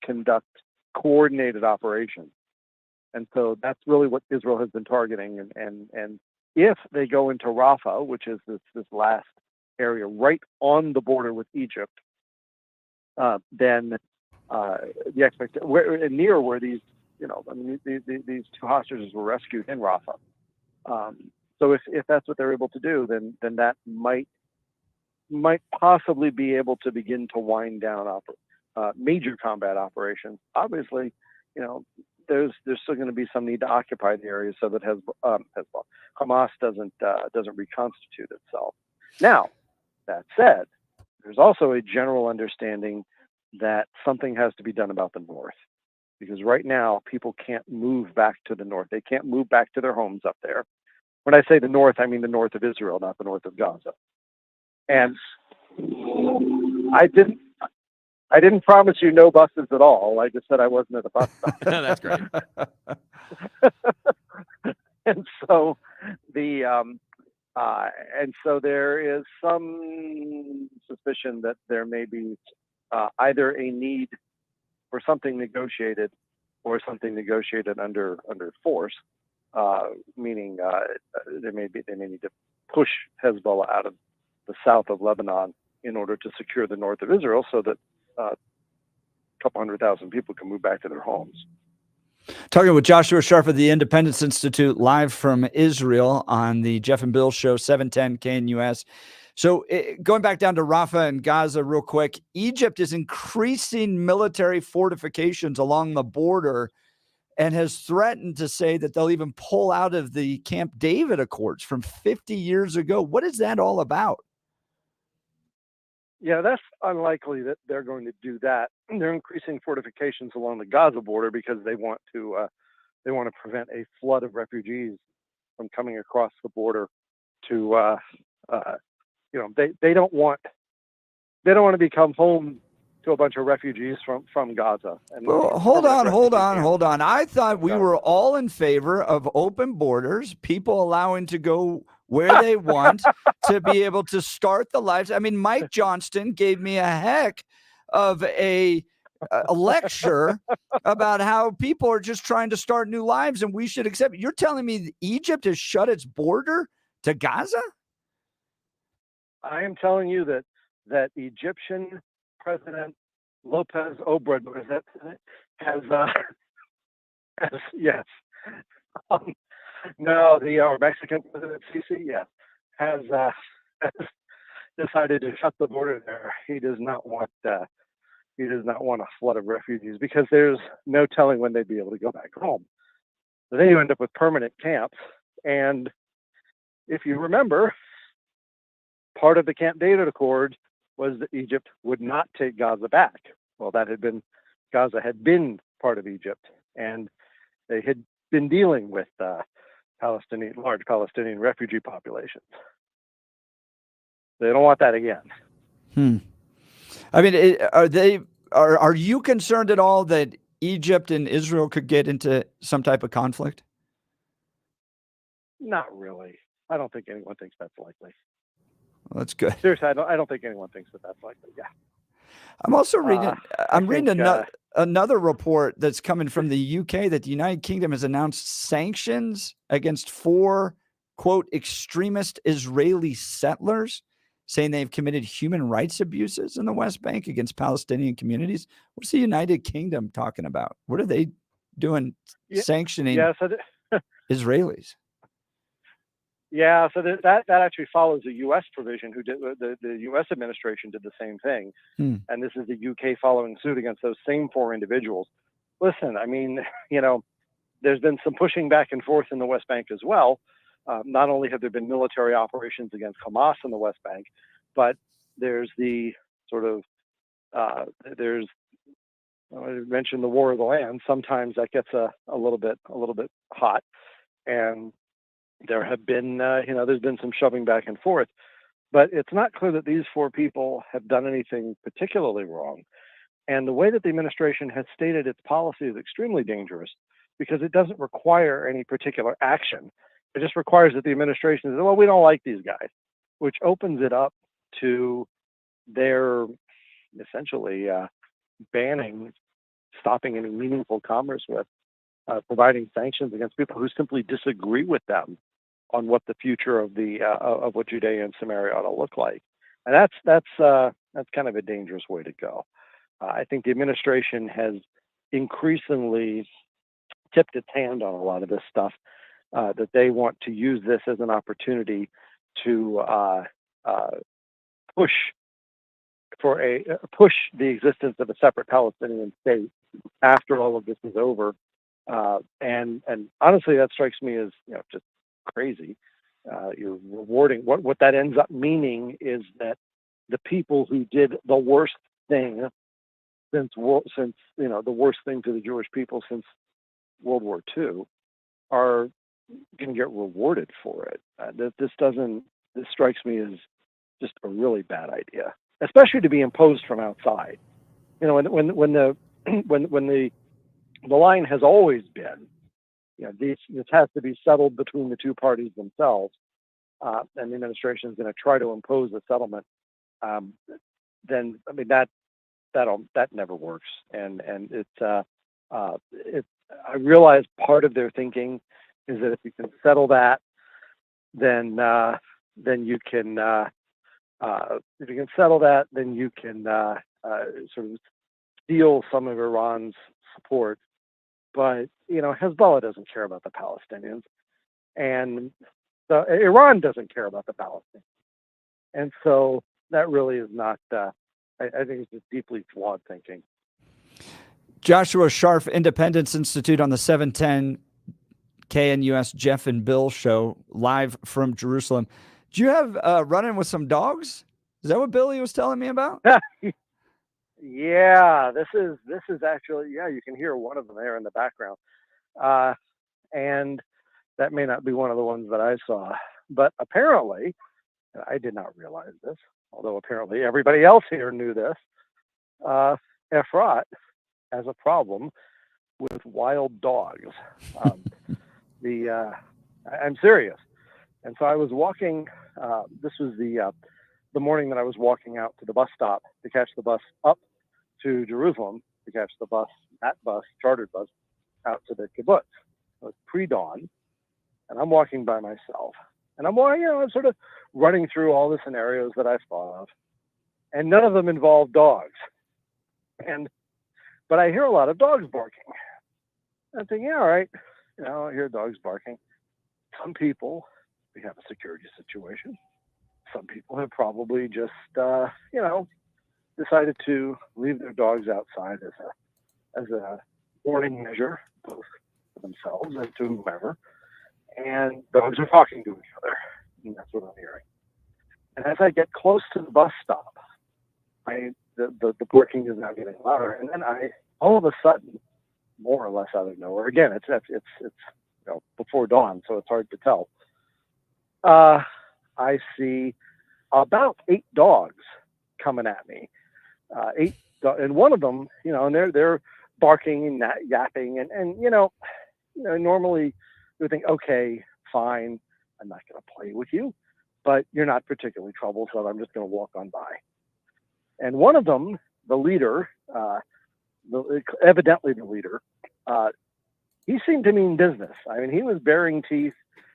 [SPEAKER 21] conduct coordinated operations. And so that's really what Israel has been targeting. And if they go into Rafah, which is this last area right on the border with Egypt, then the expectation near where these these two hostages were rescued in Rafah. So if that's what they're able to do, then that might possibly be able to begin to wind down major combat operations. Obviously, there's still going to be some need to occupy the area so that Hamas doesn't reconstitute itself. Now, that said, there's also a general understanding that something has to be done about the north, because right now people can't move back to the north. They can't move back to their homes up there. When I say the north, I mean the north of Israel, not the north of Gaza. And I didn't promise you no buses at all. I just said I wasn't at a bus stop.
[SPEAKER 2] That's great.
[SPEAKER 21] And so there is some suspicion that there may be either a need for something negotiated or something negotiated under force, meaning they may need to push Hezbollah out of the south of Lebanon in order to secure the north of Israel, so that a couple 100,000 people can move back to their homes.
[SPEAKER 1] Talking with Joshua Sharf of the Independence Institute, live from Israel on the Jeff and Bill Show, 710 KNUS. So going back down to Rafah and Gaza real quick, Egypt is increasing military fortifications along the border and has threatened to say that they'll even pull out of the Camp David Accords from 50 years ago. What is that all about?
[SPEAKER 21] Yeah, that's unlikely that they're going to do that. They're increasing fortifications along the Gaza border because they want to prevent a flood of refugees from coming across the border to they don't want to become home to a bunch of refugees from Gaza. And
[SPEAKER 1] well, hold on. I thought we were all in favor of open borders, people allowing to go where they want to be able to start the lives. I mean, Mike Johnston gave me a heck of a lecture about how people are just trying to start new lives and we should accept it. You're telling me Egypt has shut its border to Gaza?
[SPEAKER 21] I am telling you that Egyptian President Lopez Obrador has yes. No, the Mexican President Sisi, yes, has decided to shut the border there. He does not want a flood of refugees because there's no telling when they'd be able to go back home. So then you end up with permanent camps. And if you remember, part of the Camp David Accord was that Egypt would not take Gaza back. Well, Gaza had been part of Egypt, and they had been dealing with large Palestinian refugee populations. They don't want that again.
[SPEAKER 1] I mean, are you concerned at all that Egypt and Israel could get into some type of conflict?
[SPEAKER 21] Not really. I don't think anyone thinks that's likely.
[SPEAKER 1] Well, that's good.
[SPEAKER 21] Seriously, I don't think anyone thinks that that's likely. Yeah.
[SPEAKER 1] I'm also reading. I'm reading
[SPEAKER 21] think,
[SPEAKER 1] another report that's coming from the UK that the United Kingdom has announced sanctions against 4 quote extremist Israeli settlers, saying they've committed human rights abuses in the West Bank against Palestinian communities. What's the United Kingdom talking about? What are they doing sanctioning Israelis?
[SPEAKER 21] Yeah, so that actually follows a U.S. provision. Who did the U.S. administration did the same thing, and this is the U.K. following suit against those same 4 individuals. Listen, I mean, there's been some pushing back and forth in the West Bank as well. Not only have there been military operations against Hamas in the West Bank, but there's the sort of I mentioned the war of the land. Sometimes that gets a little bit hot, and there have been there's been some shoving back and forth, but it's not clear that these 4 people have done anything particularly wrong. And the way that the administration has stated its policy is extremely dangerous because it doesn't require any particular action. It just requires that the administration says, well, we don't like these guys, which opens it up to their essentially stopping any meaningful commerce with, providing sanctions against people who simply disagree with them on what the future of of what Judea and Samaria ought to look like. And that's kind of a dangerous way to go. I think the administration has increasingly tipped its hand on a lot of this stuff, that they want to use this as an opportunity to push the existence of a separate Palestinian state after all of this is over. And honestly, that strikes me as just crazy. You're rewarding what that ends up meaning is that the people who did the worst thing since the worst thing to the Jewish people since World War II are going to get rewarded for it. This strikes me as just a really bad idea, especially to be imposed from outside. When the line has always been, this has to be settled between the 2 parties themselves, and the administration is going to try to impose a settlement. Then I mean that never works, and I realize part of their thinking is that if you can settle that, then you can sort of steal some of Iran's support. But Hezbollah doesn't care about the Palestinians, and Iran doesn't care about the Palestinians, and so that really is not. I think it's just deeply flawed thinking.
[SPEAKER 1] Joshua Sharf, Independence Institute on the 710 KNUS Jeff and Bill show live from Jerusalem. Do you have running with some dogs? Is that what Billy was telling me about?
[SPEAKER 21] Yeah, this is actually, you can hear one of them there in the background. And that may not be one of the ones that I saw, but apparently, I did not realize this, although apparently everybody else here knew this. Efrat has a problem with wild dogs. I'm serious. And so I was walking, this was the morning that I was walking out to the bus stop to catch the bus up to Jerusalem, to catch that chartered bus, out to the kibbutz. It was pre-dawn, and I'm walking by myself. And I'm sort of running through all the scenarios that I've thought of, and none of them involve dogs. But I hear a lot of dogs barking. I'm thinking, all right, I hear dogs barking. Some people, we have a security situation. Some people have probably just, decided to leave their dogs outside as a warning measure, both for themselves and to whomever. And dogs are talking to each other, and that's what I'm hearing. And as I get close to the bus stop, the barking is now getting louder, and then all of a sudden, more or less out of nowhere, again, it's before dawn, so it's hard to tell. I see about 8 dogs coming at me, and one of them, and they're barking and yapping, and normally you would think, okay, fine, I'm not going to play with you, but you're not particularly troublesome. I'm just going to walk on by. And one of them, the leader, evidently the leader, he seemed to mean business. I mean, he was baring teeth,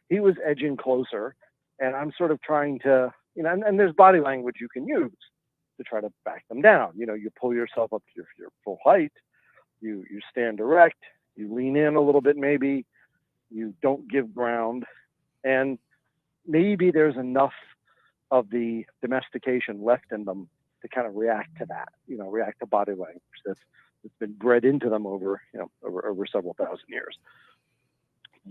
[SPEAKER 21] he was edging closer, and I'm sort of trying to, and there's body language you can use to try to back them down. You pull yourself up to your full height, you stand erect, you lean in a little bit maybe, you don't give ground, and maybe there's enough of the domestication left in them to kind of react to that, react to body language that's been bred into them over several thousand years.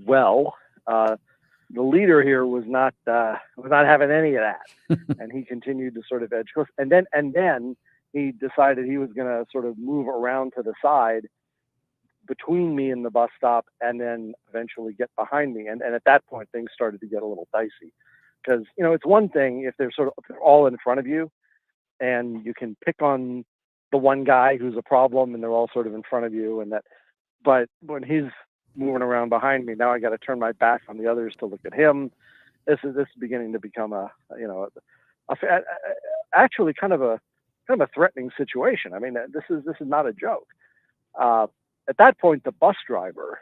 [SPEAKER 21] Well, the leader here was not having any of that, and he continued to sort of edge close. And then he decided he was going to sort of move around to the side between me and the bus stop, and then eventually get behind me. And at that point, things started to get a little dicey, because it's one thing if they're all in front of you, and you can pick on the one guy who's a problem, and they're all sort of in front of you, but when he's moving around behind me, now I got to turn my back on the others to look at him. This is beginning to become actually kind of a threatening situation. I mean, this is not a joke. At that point, the bus driver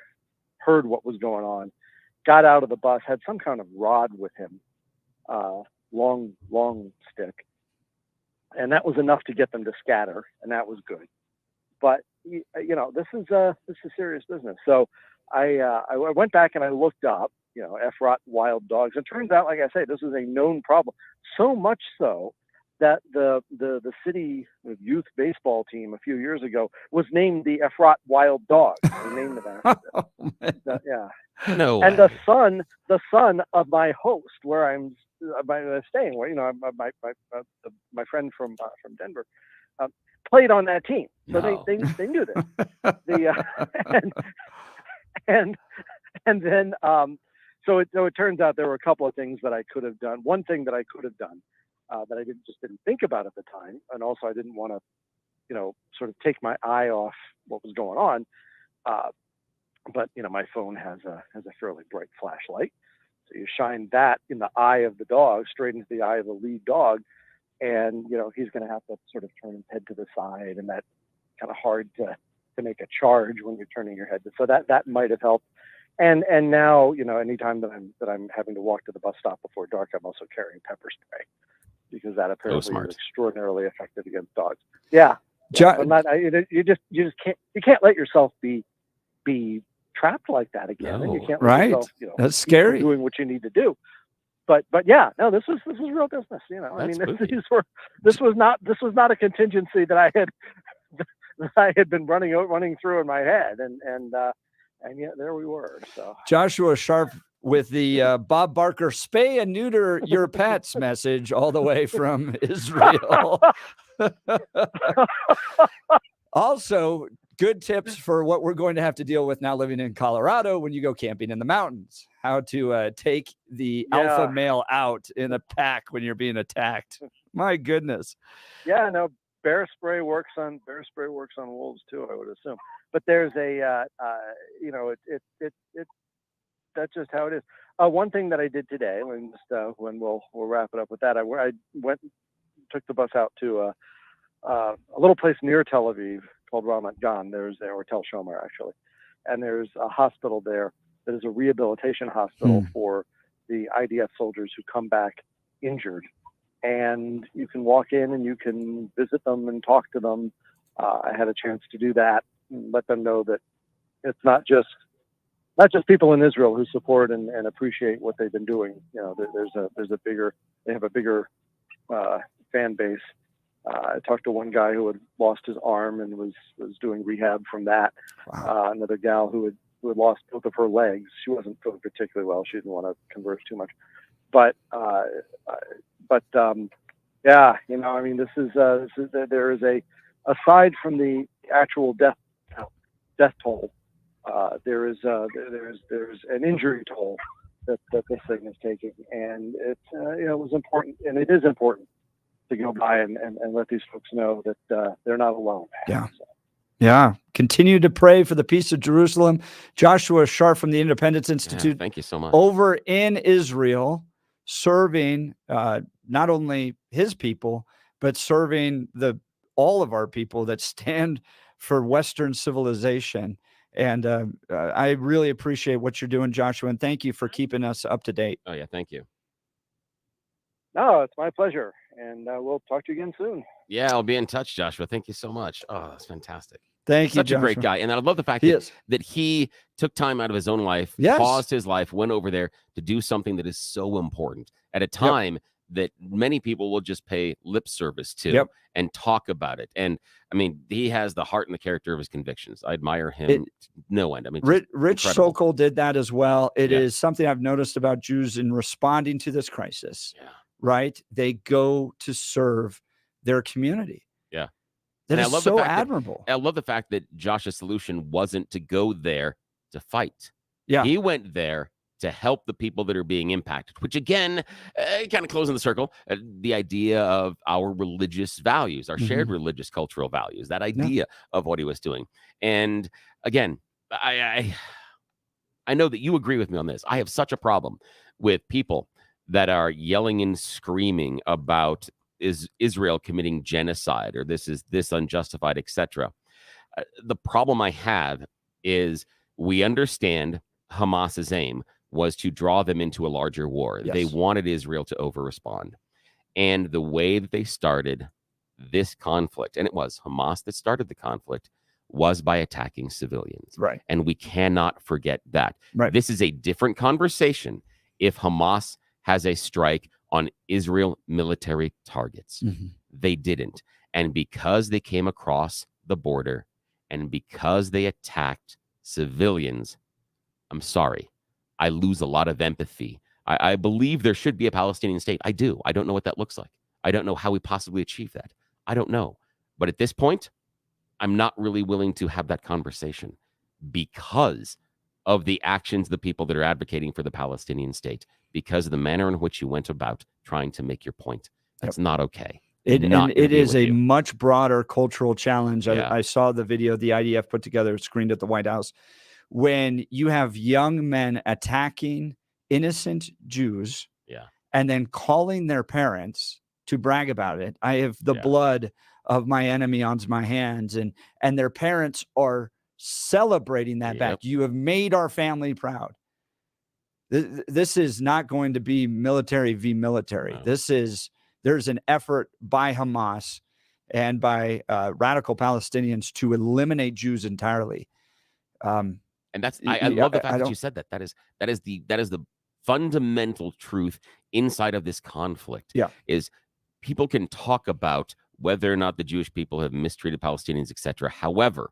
[SPEAKER 21] heard what was going on, got out of the bus, had some kind of rod with him, long stick, and that was enough to get them to scatter, and that was good. But this is serious business. So I went back and I looked up, Efrat wild dogs. It turns out, like I say, this is a known problem. So much so that the city youth baseball team a few years ago was named the Efrat Wild Dogs. They named it after them. Yeah.
[SPEAKER 2] No
[SPEAKER 21] and
[SPEAKER 2] way.
[SPEAKER 21] the son of my host, where I'm staying, where my friend from Denver played on that team, so they knew this. And then so it turns out there were a couple of things that I could have done. One thing that I could have done that I didn't think about at the time, and also I didn't want to sort of take my eye off what was going on. But my phone has a fairly bright flashlight, so you shine that in the eye of the dog, straight into the eye of the lead dog, and he's going to have to sort of turn his head to the side, and that's kind of hard to make a charge when you're turning your head. So that might have helped. And now anytime that I'm having to walk to the bus stop before dark, I'm also carrying pepper spray, because that apparently is extraordinarily effective against dogs. Yeah. You just can't let yourself be trapped like that again. And you can't let yourself,
[SPEAKER 1] that's scary.
[SPEAKER 21] Doing what you need to do. But yeah, no, this was real business. This was not a contingency that I had been running through in my head, and yet there we were. So
[SPEAKER 1] Joshua Sharp with the Bob Barker spay and neuter your pets message all the way from Israel. Also, good tips for what we're going to have to deal with now living in Colorado when you go camping in the mountains. How to take the alpha male out in a pack when you're being attacked. My goodness.
[SPEAKER 21] Yeah, no, bear spray works on wolves too, I would assume. But there's that's just how it is. One thing that I did today, when we'll wrap it up with that, I took the bus out to a little place near Tel Aviv called Ramat Gan. Or Tel Shomer actually, and there's a hospital there that is a rehabilitation hospital for the IDF soldiers who come back injured, and you can walk in and you can visit them and talk to them. I had a chance to do that and let them know that it's not just people in Israel who support and appreciate what they've been doing. They have a bigger fan base. I talked to one guy who had lost his arm and was doing rehab from that. Wow. Another gal who had lost both of her legs. She wasn't feeling particularly well. She didn't want to converse too much, but Yeah, I mean, there is aside from the actual death toll, there's an injury toll that this thing is taking, and it was important, and it is important to go by and let these folks know that they're not alone.
[SPEAKER 1] Yeah. Yeah. Continue to pray for the peace of Jerusalem. Joshua Sharp from the Independence Institute.
[SPEAKER 2] Thank you so much.
[SPEAKER 1] Over in Israel, serving not only his people, but serving all of our people that stand for Western civilization. And I really appreciate what you're doing, Joshua, and thank you for keeping us up to date.
[SPEAKER 2] Oh, yeah. Thank you.
[SPEAKER 21] No, it's my pleasure. And we'll talk to you again soon.
[SPEAKER 2] Yeah, I'll be in touch, Joshua. Thank you so much. Oh, that's fantastic.
[SPEAKER 1] Thank you,
[SPEAKER 2] Such a great
[SPEAKER 1] Joshua.
[SPEAKER 2] guy. And I love the fact that he took time out of his own life,
[SPEAKER 1] Yes.
[SPEAKER 2] paused his life, went over there to do something that is so important at a time that many people will just pay lip service to and talk about it. And I mean, he has the heart and the character of his convictions. I admire him no end. I mean,
[SPEAKER 1] Rich
[SPEAKER 2] incredible.
[SPEAKER 1] Sokol did that as well. It is something I've noticed about Jews in responding to this crisis.
[SPEAKER 2] Yeah.
[SPEAKER 1] Right? They go to serve their community.
[SPEAKER 2] Yeah.
[SPEAKER 1] That
[SPEAKER 2] And
[SPEAKER 1] is
[SPEAKER 2] I love
[SPEAKER 1] so
[SPEAKER 2] the fact
[SPEAKER 1] admirable.
[SPEAKER 2] I love the fact that Josh's solution wasn't to go there to fight.
[SPEAKER 1] Yeah.
[SPEAKER 2] He went there to help the people that are being impacted, which again, kind of closing the circle, the idea of our religious values, our shared religious cultural values, that idea of what he was doing. And again, I know that you agree with me on this. I have such a problem with people that are yelling and screaming about Israel committing genocide or this unjustified, etc. The problem I have is we understand Hamas's aim was to draw them into a larger war.
[SPEAKER 1] Yes.
[SPEAKER 2] They wanted Israel to over-respond. And the way that they started this conflict, and it was Hamas that started the conflict, was by attacking civilians.
[SPEAKER 1] Right.
[SPEAKER 2] And we cannot forget that.
[SPEAKER 1] Right.
[SPEAKER 2] This is a different conversation if Hamas has a strike on Israel military targets. They didn't. And because they came across the border and because they attacked civilians, I'm sorry, I lose a lot of empathy. I believe there should be a Palestinian state. I do. I don't know what that looks like. I don't know how we possibly achieve that. I don't know. But at this point, I'm not really willing to have that conversation because of the actions of the people that are advocating for the Palestinian state, because of the manner in which you went about trying to make your point. That's not okay.
[SPEAKER 1] It is a
[SPEAKER 2] you.
[SPEAKER 1] much broader cultural challenge. I saw the video the IDF put together, screened at the White House, when you have young men attacking innocent Jews and then calling their parents to brag about it. I have the blood of my enemy on my hands, and their parents are celebrating that back. You have made our family proud. This is not going to be military v. military.
[SPEAKER 2] No.
[SPEAKER 1] There's an effort by Hamas and by radical Palestinians to eliminate Jews entirely.
[SPEAKER 2] And that's I love the fact that you said that. That is the fundamental truth inside of this conflict.
[SPEAKER 1] Yeah,
[SPEAKER 2] is people can talk about whether or not the Jewish people have mistreated Palestinians, etc. However,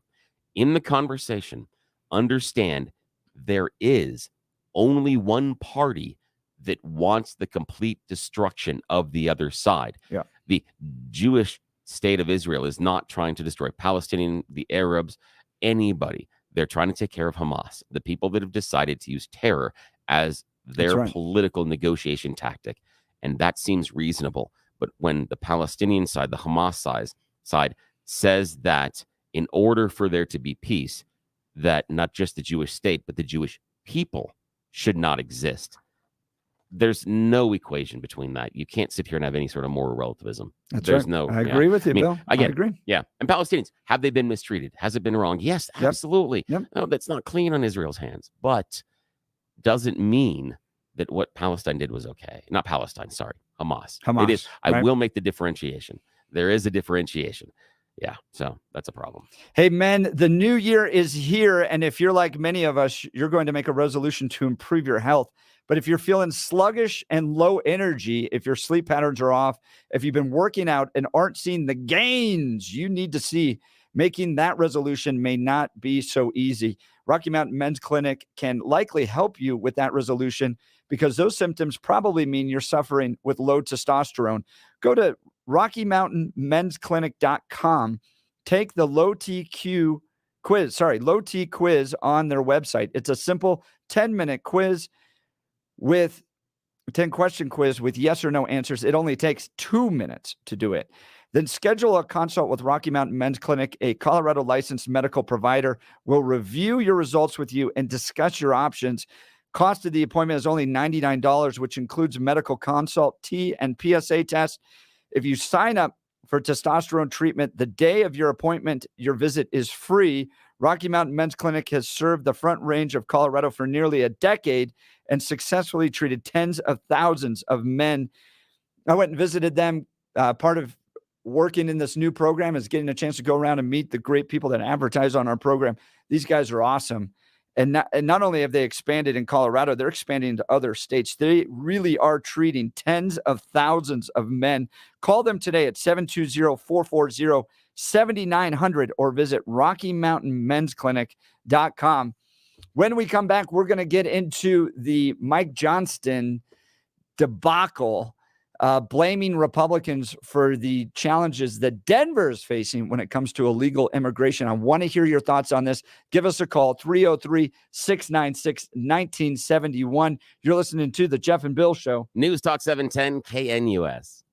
[SPEAKER 2] in the conversation, understand there is only one party that wants the complete destruction of the other side.
[SPEAKER 1] Yeah.
[SPEAKER 2] The Jewish state of Israel is not trying to destroy Palestinian, the Arabs, anybody. They're trying to take care of Hamas, the people that have decided to use terror as their political negotiation tactic. And that seems reasonable. But when the Palestinian side, the Hamas side says that in order for there to be peace, that not just the Jewish state, but the Jewish people should not exist. There's no equation between that. You can't sit here and have any sort of moral relativism.
[SPEAKER 1] There's no. I agree with you, Bill. I agree.
[SPEAKER 2] Yeah. And Palestinians, have they been mistreated? Has it been wrong? Yes, absolutely. No, that's not clean on Israel's hands. But doesn't mean that what Palestine did was okay. Not Palestine, sorry. Hamas. It is. I will make the differentiation. There is a differentiation. Yeah, so that's a problem.
[SPEAKER 1] Hey, men, the new year is here. And if you're like many of us, you're going to make a resolution to improve your health. But if you're feeling sluggish and low energy, if your sleep patterns are off, if you've been working out and aren't seeing the gains you need to see, making that resolution may not be so easy. Rocky Mountain Men's Clinic can likely help you with that resolution because those symptoms probably mean you're suffering with low testosterone. Go to RockyMountainMen'sClinic.com. Take the low T quiz on their website. It's a simple 10-minute quiz with 10-question quiz with yes or no answers. It only takes 2 minutes to do it. Then schedule a consult with Rocky Mountain Men's Clinic. A Colorado licensed medical provider will review your results with you and discuss your options. Cost of the appointment is only $99, which includes medical consult, T and PSA test. If you sign up for testosterone treatment the day of your appointment, your visit is free. Rocky Mountain Men's Clinic has served the Front Range of Colorado for nearly a decade and successfully treated tens of thousands of men. I went and visited them. Part of working in this new program is getting a chance to go around and meet the great people that advertise on our program. These guys are awesome. And not only have they expanded in Colorado, they're expanding into other states. They really are treating tens of thousands of men. Call them today at 720-440-7900 or visit RockyMountainMen'sClinic.com. When we come back, we're going to get into the Mike Johnston debacle, blaming Republicans for the challenges that Denver is facing when it comes to illegal immigration. I want to hear your thoughts on this. Give us a call, 303-696-1971. You're listening to The Jeff and Bill Show.
[SPEAKER 2] News Talk 710 KNUS.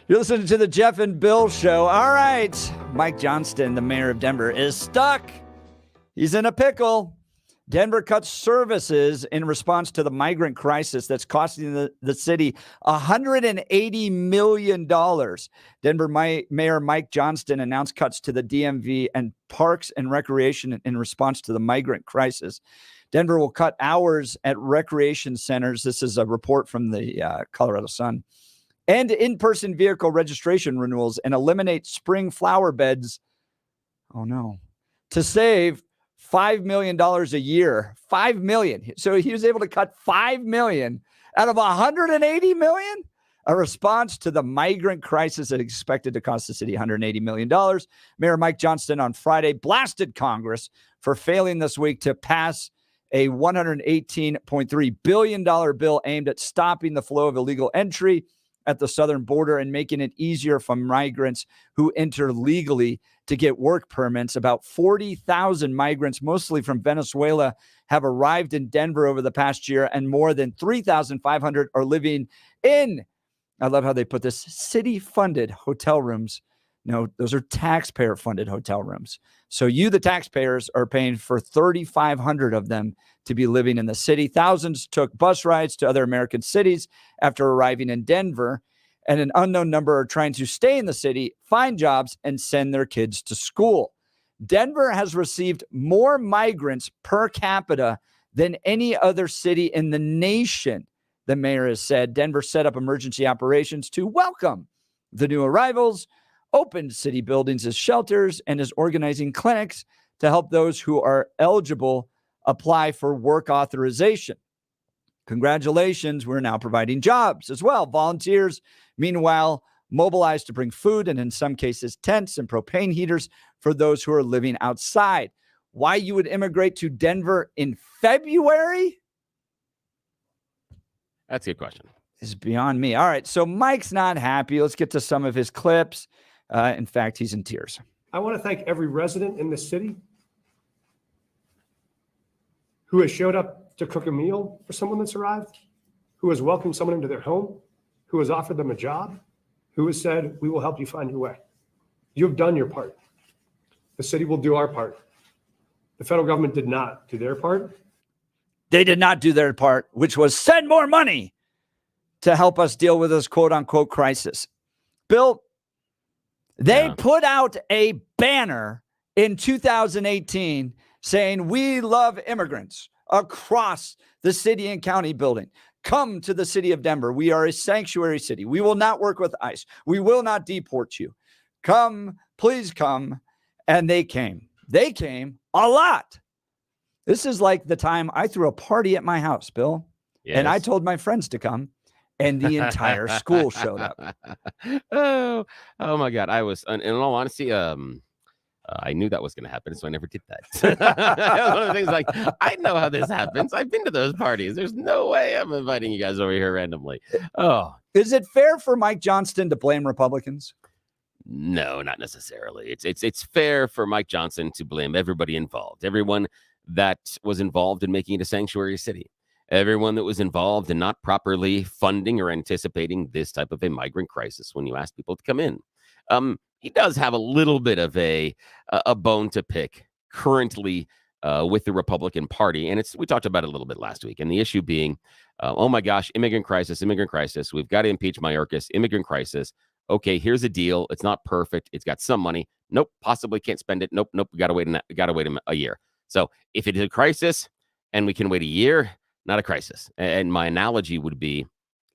[SPEAKER 1] You're listening to the Jeff and Bill Show. All right. Mike Johnston, the mayor of Denver, is stuck. He's in a pickle. Denver cuts services in response to the migrant crisis that's costing the city $180 million. Denver Mayor Mike Johnston announced cuts to the DMV and Parks and Recreation in response to the migrant crisis. Denver will cut hours at recreation centers. This is a report from the Colorado Sun. And in-person vehicle registration renewals and eliminate spring flower beds. Oh, no. To save $5 million a year. $5 million. So he was able to cut $5 million out of $180 million. A response to the migrant crisis that is expected to cost the city $180 million. Mayor Mike Johnston on Friday blasted Congress for failing this week to pass a $118.3 billion bill aimed at stopping the flow of illegal entry at the southern border and making it easier for migrants who enter legally to get work permits. About 40,000 migrants, mostly from Venezuela, have arrived in Denver over the past year, and more than 3,500 are living in, I love how they put this, city-funded hotel rooms. No, those are taxpayer-funded hotel rooms. So you, the taxpayers, are paying for 3,500 of them to be living in the city. Thousands took bus rides to other American cities after arriving in Denver, and an unknown number are trying to stay in the city, find jobs, and send their kids to school. Denver has received more migrants per capita than any other city in the nation, the mayor has said. Denver set up emergency operations to welcome the new arrivals, opened city buildings as shelters, and is organizing clinics to help those who are eligible apply for work authorization. Congratulations, we're now providing jobs as well. Volunteers, meanwhile, mobilized to bring food and in some cases tents and propane heaters for those who are living outside. Why you would immigrate to Denver in February?
[SPEAKER 2] That's a good question.
[SPEAKER 1] Is beyond me. All right, so Mike's not happy. Let's get to some of his clips. In fact, he's in tears.
[SPEAKER 20] I want to thank every resident in this city who has showed up to cook a meal for someone that's arrived, who has welcomed someone into their home, who has offered them a job, who has said, we will help you find your way. You have done your part. The city will do our part. The federal government did not do their part.
[SPEAKER 1] They did not do their part, which was send more money to help us deal with this quote unquote crisis. Bill, they put out a banner in 2018 saying, we love immigrants across the city and county building. Come to the city of Denver. We are a sanctuary city. We will not work with ICE. We will not deport you. Come, please come. And they came. They came a lot. This is like the time I threw a party at my house, Bill.
[SPEAKER 2] Yes.
[SPEAKER 1] And I told my friends to come, and the entire school showed up.
[SPEAKER 2] Oh my God. I was, in all honesty, I knew that was going to happen, so I never did that. One of the things, like, I know how this happens. I've been to those parties. There's no way I'm inviting you guys over here randomly. Oh,
[SPEAKER 1] is it fair for Mike Johnston to blame Republicans?
[SPEAKER 2] No, not necessarily. It's fair for Mike Johnson to blame everybody involved, everyone that was involved in making it a sanctuary city, everyone that was involved in not properly funding or anticipating this type of a migrant crisis when you ask people to come in. He does have a little bit of a bone to pick currently with the Republican Party. And we talked about it a little bit last week. And the issue being, oh my gosh, immigrant crisis. We've got to impeach Mayorkas, immigrant crisis. Okay, here's a deal. It's not perfect. It's got some money. Nope, possibly can't spend it. Nope, we got to wait a year. So if it is a crisis and we can wait a year, not a crisis. And my analogy would be,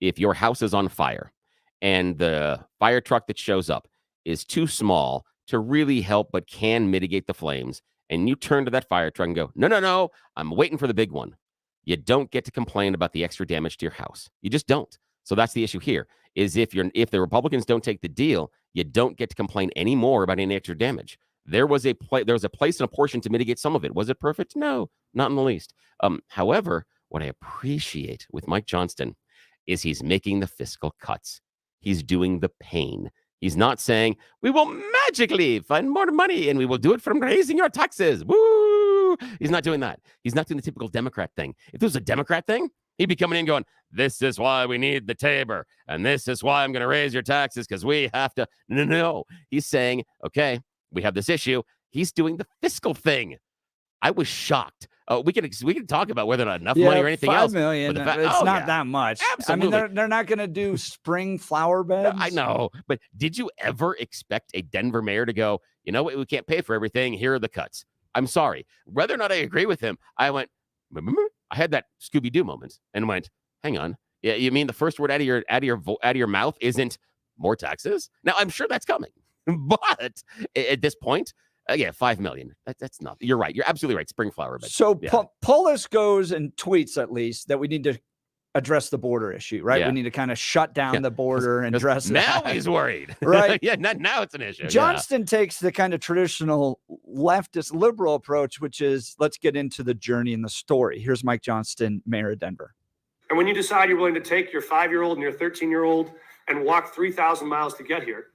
[SPEAKER 2] if your house is on fire and the fire truck that shows up is too small to really help but can mitigate the flames, and you turn to that fire truck and go, no, I'm waiting for the big one. You don't get to complain about the extra damage to your house. You just don't. So that's the issue here, is if the Republicans don't take the deal, you don't get to complain anymore about any extra damage. There was a place and a portion to mitigate some of it. Was it perfect? No, not in the least. However, what I appreciate with Mike Johnston is he's making the fiscal cuts. He's doing the pain. He's not saying, we will magically find more money and we will do it from raising your taxes. Woo! He's not doing that. He's not doing the typical Democrat thing. If this was a Democrat thing, He'd be coming in going, this is why we need the Tabor, and this is why I'm going to raise your taxes because we have to. No. He's saying, okay, we have this issue. He's doing the fiscal thing. I was shocked. We can talk about whether or not enough money or anything else.
[SPEAKER 1] $5 million. It's not that much.
[SPEAKER 2] Absolutely.
[SPEAKER 1] I mean, they're not going to do spring flower beds.
[SPEAKER 2] I know, but did you ever expect a Denver mayor to go, you know what, we can't pay for everything. Here are the cuts. I'm sorry. Whether or not I agree with him, I went, remember? I had that Scooby-Doo moment and went, hang on. Yeah, you mean the first word out of your mouth isn't more taxes? Now, I'm sure that's coming. But at this point, yeah, $5 million. That's not. You're right. You're absolutely right. Spring flower bed.
[SPEAKER 1] So
[SPEAKER 2] yeah.
[SPEAKER 1] Polis goes and tweets at least that we need to address the border issue, right?
[SPEAKER 2] Yeah.
[SPEAKER 1] We need to kind of shut down the border and address
[SPEAKER 2] now
[SPEAKER 1] that.
[SPEAKER 2] He's worried,
[SPEAKER 1] right?
[SPEAKER 2] Yeah, now it's an issue.
[SPEAKER 1] Johnston takes the kind of traditional leftist liberal approach, which is let's get into the journey and the story. Here's Mike Johnston, mayor of Denver.
[SPEAKER 5] And when you decide you're willing to take your 5-year-old and your 13-year-old and walk 3,000 miles to get here,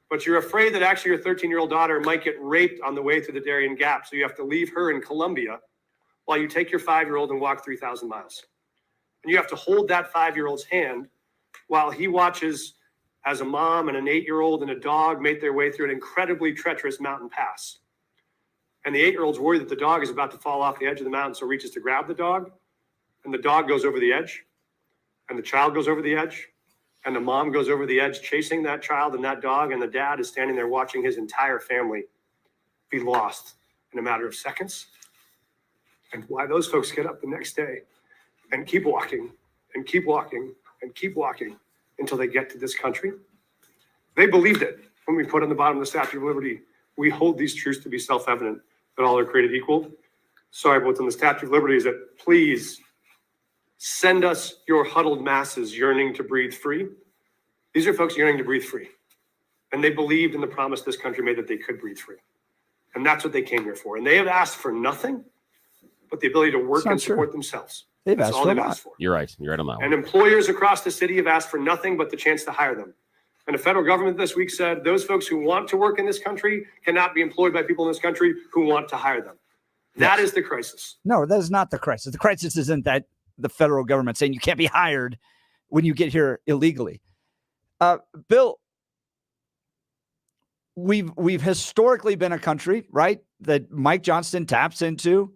[SPEAKER 5] but you're afraid that actually your 13-year-old daughter might get raped on the way through the Darien Gap, so you have to leave her in Colombia while you take your 5-year-old and walk 3,000 miles. And you have to hold that 5-year-old's hand while he watches as a mom and an 8-year-old and a dog make their way through an incredibly treacherous mountain pass. And the 8-year-old's worried that the dog is about to fall off the edge of the mountain, so reaches to grab the dog, and the dog goes over the edge, and the child goes over the edge, and the mom goes over the edge chasing that child and that dog, and the dad is standing there watching his entire family be lost in a matter of seconds. And why those folks get up the next day and keep walking and keep walking and keep walking until they get to this country. They believed it when we put on the bottom of the Statue of Liberty, we hold these truths to be self-evident, that all are created equal. So I wrote on the Statue of Liberty is that please send us your huddled masses yearning to breathe free. These are folks yearning to breathe free. And they believed in the promise this country made that they could breathe free. And that's what they came here for. And they have asked for nothing but the ability to work and support themselves.
[SPEAKER 1] They've
[SPEAKER 5] That's
[SPEAKER 1] asked
[SPEAKER 5] all
[SPEAKER 1] for a
[SPEAKER 5] they've
[SPEAKER 1] lot.
[SPEAKER 5] asked for.
[SPEAKER 2] You're right. You're right on that one.
[SPEAKER 5] And employers across the city have asked for nothing but the chance to hire them. And the federal government this week said those folks who want to work in this country cannot be employed by people in this country who want to hire them. That is the crisis.
[SPEAKER 1] No, that is not the crisis. The crisis isn't that the federal government saying you can't be hired when you get here illegally. Bill, we've historically been a country, right, that Mike Johnston taps into.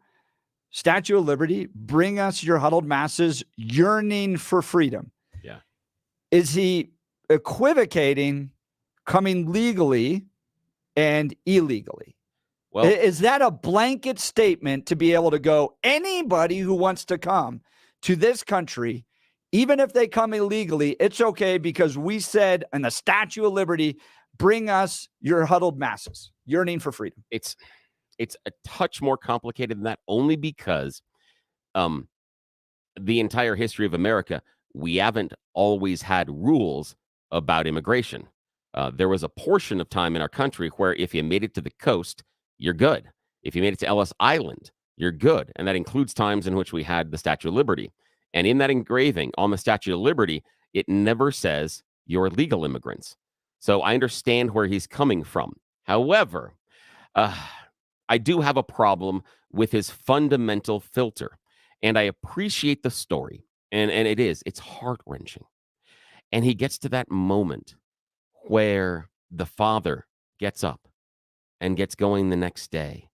[SPEAKER 1] Statue of Liberty, bring us your huddled masses yearning for freedom.
[SPEAKER 2] Yeah.
[SPEAKER 1] Is he equivocating coming legally and illegally?
[SPEAKER 2] Well,
[SPEAKER 1] is that a blanket statement to be able to go, anybody who wants to come to this country, even if they come illegally, it's okay because we said in the Statue of Liberty, bring us your huddled masses yearning for freedom?
[SPEAKER 2] It's a touch more complicated than that, only because the entire history of America, we haven't always had rules about immigration. There was a portion of time in our country where if you made it to the coast, you're good. If you made it to Ellis Island, you're good. And that includes times in which we had the Statue of Liberty. And in that engraving on the Statue of Liberty, it never says you're legal immigrants. So I understand where he's coming from. However, I do have a problem with his fundamental filter, and I appreciate the story, and it's heart-wrenching. And he gets to that moment where the father gets up and gets going the next day,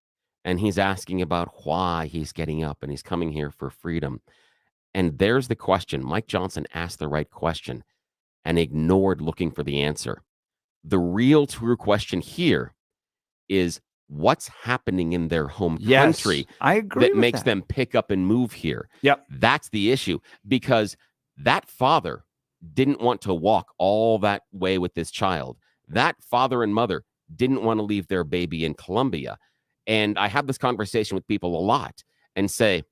[SPEAKER 2] and he's asking about why he's getting up, and he's coming here for freedom. And there's the question. Mike Johnston asked the right question and ignored looking for the answer. The real true question here is, what's happening in their home country
[SPEAKER 1] I agree
[SPEAKER 2] that
[SPEAKER 1] with
[SPEAKER 2] makes
[SPEAKER 1] that.
[SPEAKER 2] them pick up and move here?
[SPEAKER 1] Yep.
[SPEAKER 2] That's the issue, because that father didn't want to walk all that way with this child. That father and mother didn't want to leave their baby in Colombia. And I have this conversation with people a lot and say,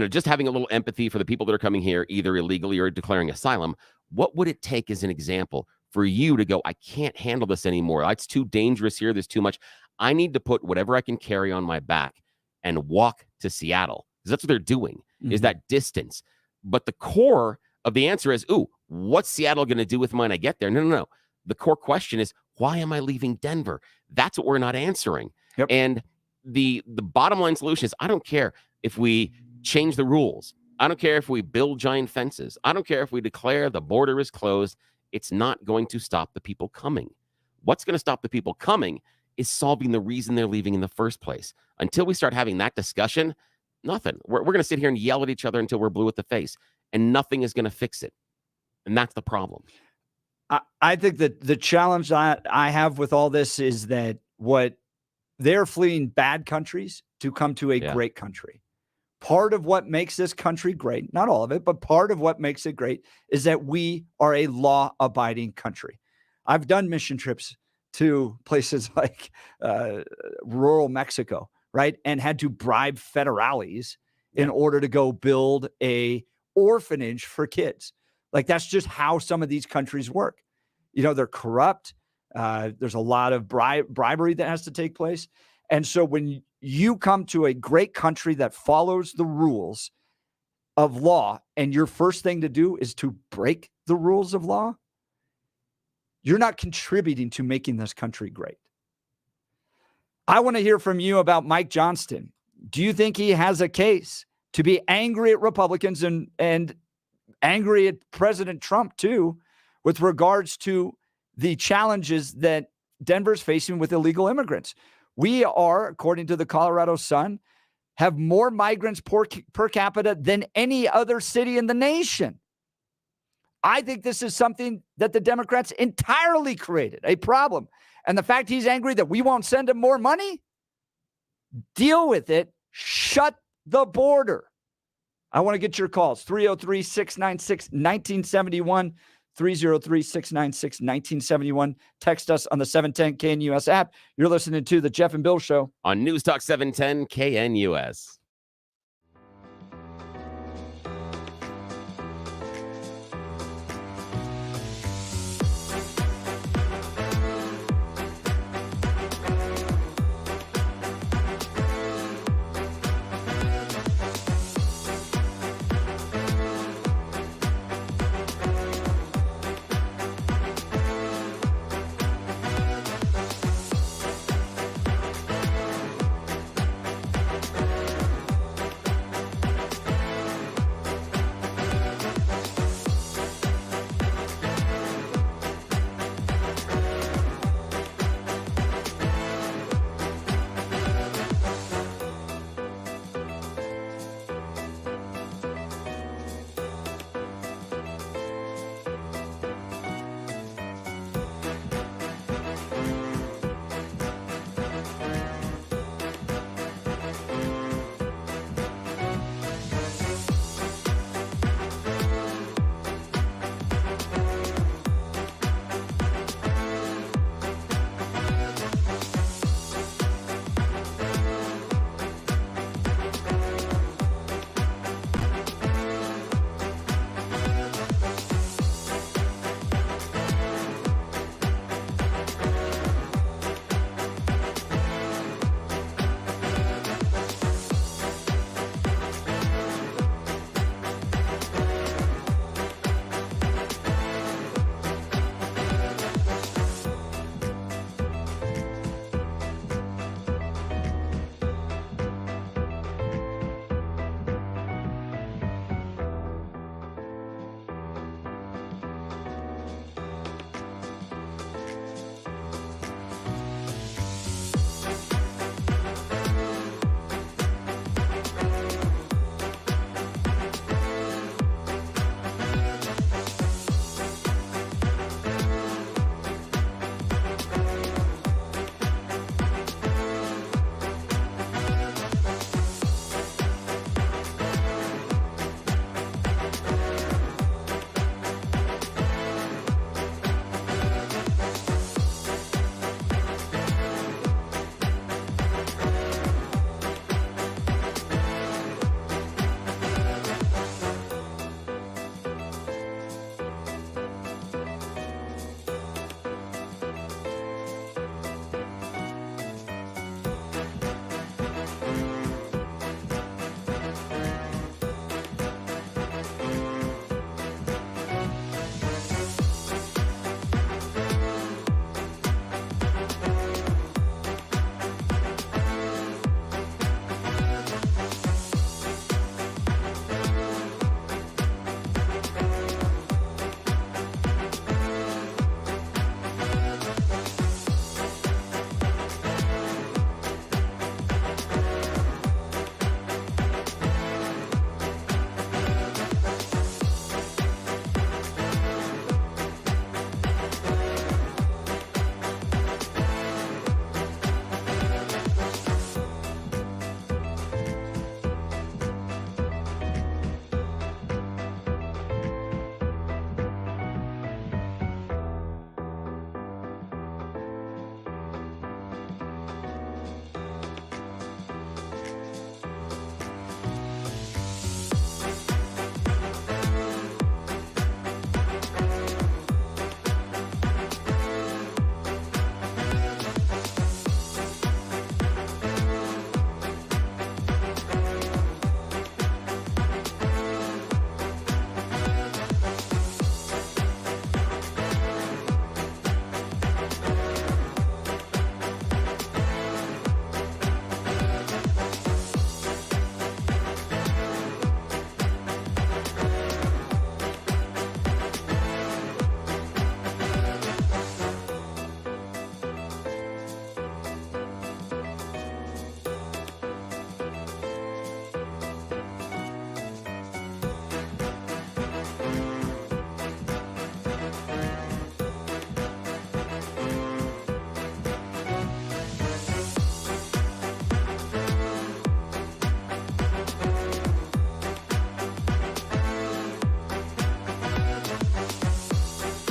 [SPEAKER 2] just having a little empathy for the people that are coming here, either illegally or declaring asylum, what would it take as an example for you to go, I can't handle this anymore. It's too dangerous here. There's too much. I need to put whatever I can carry on my back and walk to Seattle, because that's what they're doing, is that distance. But the core of the answer is, what's Seattle going to do with mine when I get there? No. The core question is, why am I leaving Denver? That's what we're not answering. And the bottom line solution is, I don't care if we change the rules, I don't care if we build giant fences. I don't care if we declare the border is closed. It's not going to stop the people coming. What's going to stop the people coming is solving the reason they're leaving in the first place. Until we start having that discussion, nothing. We're going to sit here and yell at each other until we're blue at the face, and nothing is going to fix it. And that's the problem.
[SPEAKER 1] I think that the challenge I have with all this is that what they're fleeing bad countries to come to a great country. Part of what makes this country great, not all of it, but part of what makes it great is that we are a law-abiding country. I've done mission trips to places like rural Mexico, right? And had to bribe federales in order to go build a orphanage for kids. Like, that's just how some of these countries work. You know, they're corrupt. There's a lot of bribery that has to take place. And so when you come to a great country that follows the rules of law, and your first thing to do is to break the rules of law, you're not contributing to making this country great. I want to hear from you about Mike Johnston. Do you think he has a case to be angry at Republicans and angry at President Trump too, with regards to the challenges that Denver's facing with illegal immigrants? We are, according to the Colorado Sun, have more migrants per capita than any other city in the nation. I think this is something that the Democrats entirely created, a problem. And the fact he's angry that we won't send him more money, deal with it. Shut the border. I want to get your calls. 303-696-1971, 303-696-1971. Text us on the 710 KNUS app. You're listening to The Jeff and Bill Show
[SPEAKER 2] on News Talk 710 KNUS.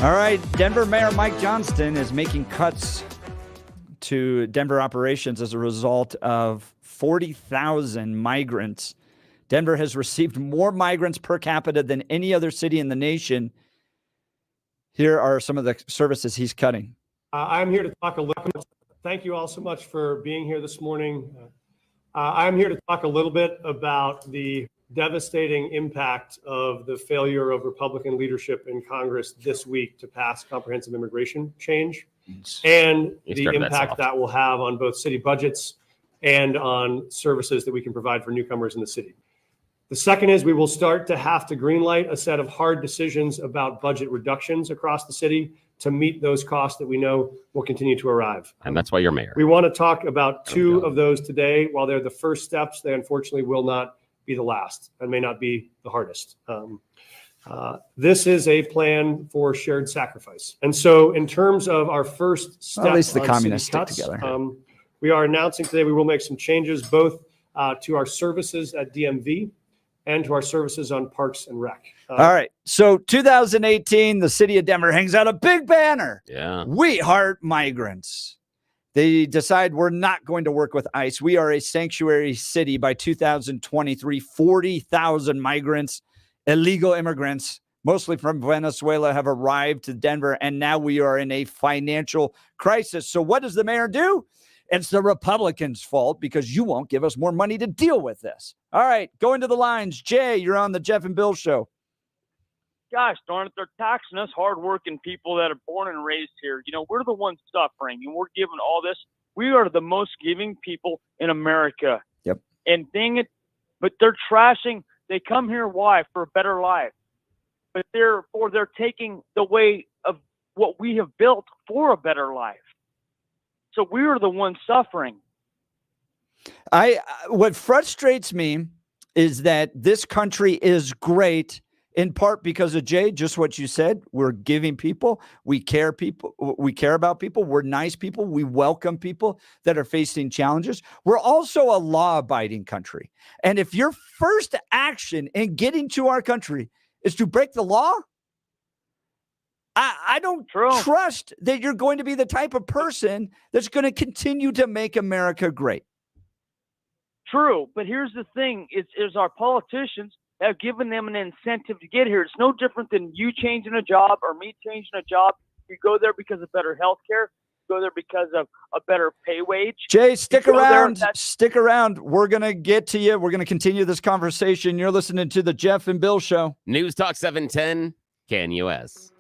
[SPEAKER 1] All right, Denver Mayor Mike Johnston is making cuts to Denver operations as a result of 40,000 migrants. Denver has received more migrants per capita than any other city in the nation. Here are some of the services he's cutting.
[SPEAKER 20] I'm here to talk a little bit. Thank you all so much for being here this morning. I'm here to talk a little bit about the devastating impact of the failure of Republican leadership in Congress this week to pass comprehensive immigration change and the impact that will have on both city budgets and on services that we can provide for newcomers in the city. The second is we will start to have to greenlight a set of hard decisions about budget reductions across the city to meet those costs that we know will continue to arrive.
[SPEAKER 2] And that's why you're mayor.
[SPEAKER 20] We want to talk about two of those today. While they're the first steps, they unfortunately will not be the last and may not be the hardest. This is a plan for shared sacrifice. And so in terms of our first step,
[SPEAKER 1] at least the
[SPEAKER 20] on
[SPEAKER 1] communists
[SPEAKER 20] city
[SPEAKER 1] stick
[SPEAKER 20] cuts,
[SPEAKER 1] together.
[SPEAKER 20] we are announcing today we will make some changes both to our services at DMV and to our services on Parks and Rec.
[SPEAKER 1] All right. So 2018, the city of Denver hangs out a big banner.
[SPEAKER 2] Yeah.
[SPEAKER 1] We heart migrants. They decide we're not going to work with ICE. We are a sanctuary city by 2023. 40,000 migrants, illegal immigrants, mostly from Venezuela, have arrived to Denver. And now we are in a financial crisis. So what does the mayor do? It's the Republicans' fault because you won't give us more money to deal with this. All right, go into the lines. Jay, you're on the Jeff and Bill show.
[SPEAKER 6] Gosh darn it, they're taxing us hardworking people that are born and raised here. You know, we're the ones suffering, and we're given all this. We are the most giving people in America.
[SPEAKER 1] Yep.
[SPEAKER 6] And dang it, but they're trashing. They come here, why? For a better life. But they're taking the way of what we have built for a better life. So we are the ones suffering.
[SPEAKER 1] What frustrates me is that this country is great in part because of Jay, just what you said. We're giving people, we care about people, we're nice people, we welcome people that are facing challenges. We're also a law-abiding country. And if your first action in getting to our country is to break the law, I don't trust that you're going to be the type of person that's going to continue to make America great.
[SPEAKER 6] True, but here's the thing: is our politicians have given them an incentive to get here. It's no different than you changing a job or me changing a job. You go there because of better health care. Go there because of a better pay wage.
[SPEAKER 1] Jay, stick around. Stick around. We're going to get to you. We're going to continue this conversation. You're listening to the Jeff and Bill Show.
[SPEAKER 2] News Talk 710, KNUS.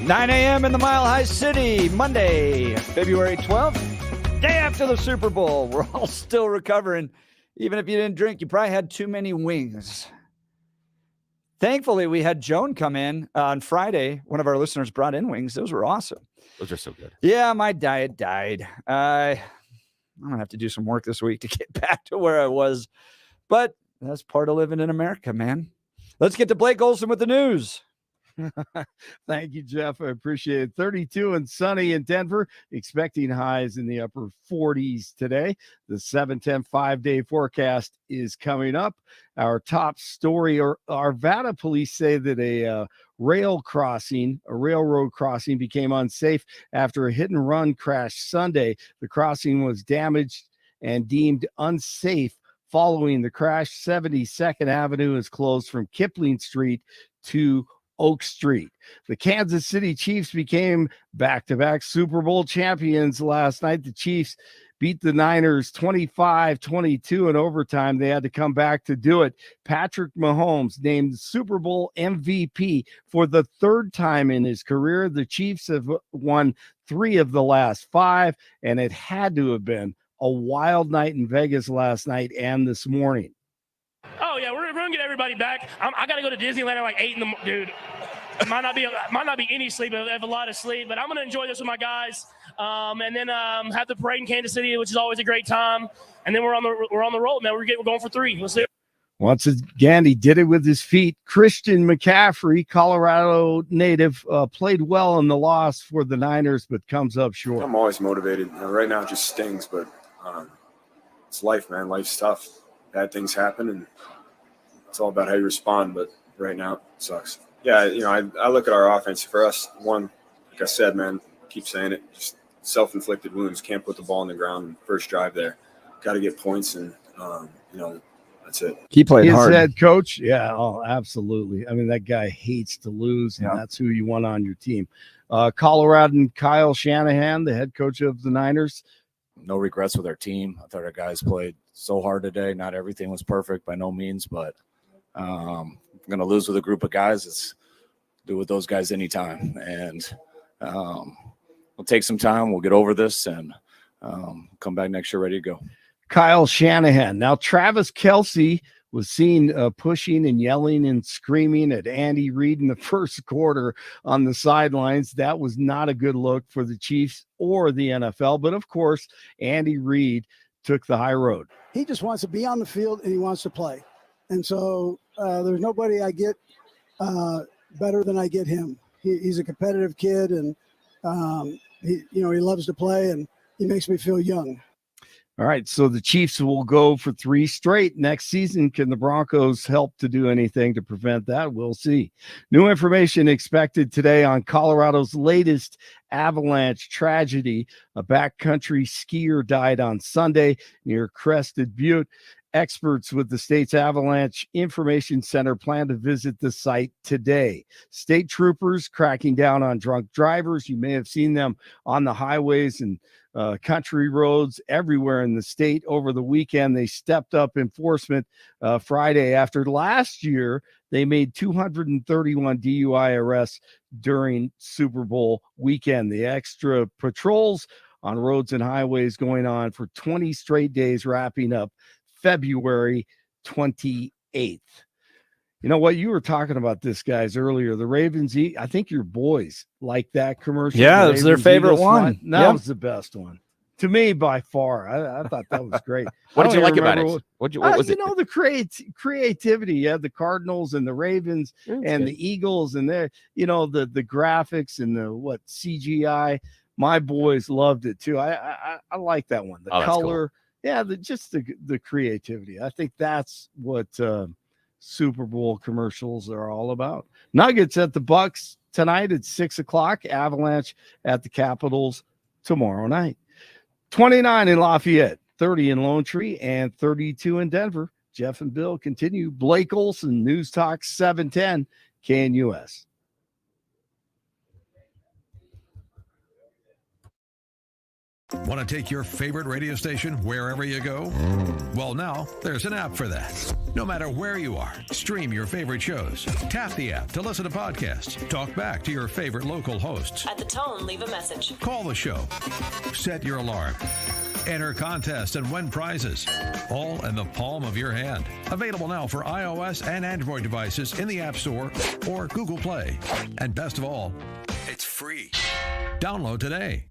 [SPEAKER 1] 9 a.m. in the Mile High City, Monday, February 12th, day after the Super Bowl. We're all still recovering. Even if you didn't drink, you probably had too many wings. Thankfully, we had Joan come in on Friday. One of our listeners brought in wings. Those were awesome.
[SPEAKER 2] Those are so good.
[SPEAKER 1] Yeah, my diet died. I'm going to have to do some work this week to get back to where I was. But that's part of living in America, man. Let's get to Blake Olson with the news.
[SPEAKER 3] Thank you, Jeff. I appreciate it. 32 and sunny in Denver, expecting highs in the upper 40s today. The 7-10 5-day forecast is coming up. Our top story, or Arvada police say that a railroad crossing became unsafe after a hit and run crash Sunday. The crossing was damaged and deemed unsafe following the crash. 72nd Avenue is closed from Kipling Street to Oak Street. The Kansas City Chiefs became back-to-back Super Bowl champions last night. The Chiefs beat the Niners 25-22 in overtime. They had to come back to do it. Patrick Mahomes named Super Bowl MVP for the third time in his career. The Chiefs have won 3 of the last 5, and it had to have been a wild night in Vegas last night and this morning.
[SPEAKER 7] Oh yeah, we're gonna get everybody back. I gotta go to Disneyland at like 8 in the dude. It might not be any sleep. I have a lot of sleep, but I'm gonna enjoy this with my guys. And then have the parade in Kansas City, which is always a great time. And then we're on the roll, man. We're going for 3. Let's do it.
[SPEAKER 3] Once again, he did it with his feet. Christian McCaffrey, Colorado native, played well in the loss for the Niners, but comes up short.
[SPEAKER 19] I'm always motivated. Right now it just stings, but it's life, man. Life's tough. Bad things happen, and it's all about how you respond. But right now, it sucks. Yeah, I look at our offense. For us, one, like I said, man, keep saying it, just self-inflicted wounds. Can't put the ball on the ground first drive there. Got to get points, and that's it.
[SPEAKER 1] He played hard.
[SPEAKER 3] His head coach, yeah, oh, absolutely. I mean, that guy hates to lose, and that's who you want on your team. Coloradan Kyle Shanahan, the head coach of the Niners.
[SPEAKER 9] No regrets with our team. I thought our guys played so hard today. Not everything was perfect by no means, but I'm going to lose with a group of guys. It's do with those guys anytime. And we'll take some time. We'll get over this and come back next year ready to go.
[SPEAKER 3] Kyle Shanahan. Now, Travis Kelce was seen pushing and yelling and screaming at Andy Reid in the first quarter on the sidelines. That was not a good look for the Chiefs or the NFL. But, of course, Andy Reid took the high road.
[SPEAKER 4] He just wants to be on the field and he wants to play. And so there's nobody I get better than I get him. He's a competitive kid, and he loves to play, and he makes me feel young.
[SPEAKER 3] All right, so the Chiefs will go for 3 straight next season. Can the Broncos help to do anything to prevent that? We'll see. New information expected today on Colorado's latest avalanche tragedy. A backcountry skier died on Sunday near Crested Butte. Experts with the state's Avalanche Information Center plan to visit the site today. State troopers cracking down on drunk drivers. You may have seen them on the highways and country roads everywhere in the state over the weekend. They stepped up enforcement Friday after last year. They made 231 DUI arrests during Super Bowl weekend. The extra patrols on roads and highways going on for 20 straight days, wrapping up February 28th. You know what? You were talking about this, guys, earlier. The Ravens, I think your boys like that commercial.
[SPEAKER 1] Yeah, it was their favorite one.
[SPEAKER 3] That was the best one. To me, by far. I thought that was great.
[SPEAKER 2] What did you like about it? What was it?
[SPEAKER 3] The creativity. You had the Cardinals and the Ravens and the Eagles and the graphics and the CGI. My boys loved it too. I like that one. The color. Cool. Yeah, the creativity. I think that's what Super Bowl commercials are all about. Nuggets at the Bucks tonight at 6:00. Avalanche at the Capitals tomorrow night. 29 in Lafayette, 30 in Lone Tree, and 32 in Denver. Jeff and Bill continue. Blake Olson, News Talk 710 KNUS.
[SPEAKER 12] Want to take your favorite radio station wherever you go? Well, now there's an app for that. No matter where you are, stream your favorite shows. Tap the app to listen to podcasts. Talk back to your favorite local hosts.
[SPEAKER 8] At the tone, leave a message.
[SPEAKER 12] Call the show. Set your alarm. Enter contests and win prizes. All in the palm of your hand. Available now for iOS and Android devices in the App Store or Google Play. And best of all, it's free. Download today.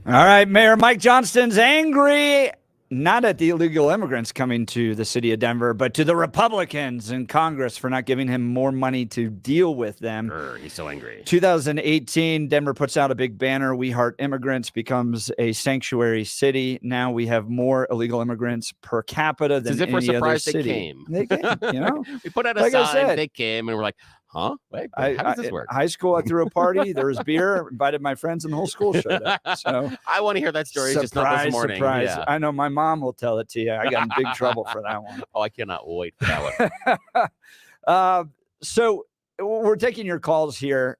[SPEAKER 1] All right, Mayor Mike Johnston's angry, not at the illegal immigrants coming to the city of Denver, but to the Republicans in Congress for not giving him more money to deal with them.
[SPEAKER 2] He's so angry.
[SPEAKER 1] 2018, Denver puts out a big banner, We Heart Immigrants, becomes a sanctuary city. Now we have more illegal immigrants per capita than
[SPEAKER 2] It's as if we're
[SPEAKER 1] any other
[SPEAKER 2] surprised they
[SPEAKER 1] city.
[SPEAKER 2] came.
[SPEAKER 1] They came, you know?
[SPEAKER 2] We put out a
[SPEAKER 1] Like I
[SPEAKER 2] sign,
[SPEAKER 1] said,
[SPEAKER 2] they came, and we're like, huh? Wait, how does this work?
[SPEAKER 1] High school, I threw a party. There was beer. Invited my friends, and the whole school showed up. So
[SPEAKER 2] I want to hear that story. Just not this morning.
[SPEAKER 1] Surprise.
[SPEAKER 2] Yeah.
[SPEAKER 1] I know my mom will tell it to you. I got in big trouble for that one.
[SPEAKER 2] Oh, I cannot wait for that one.
[SPEAKER 1] So we're taking your calls here.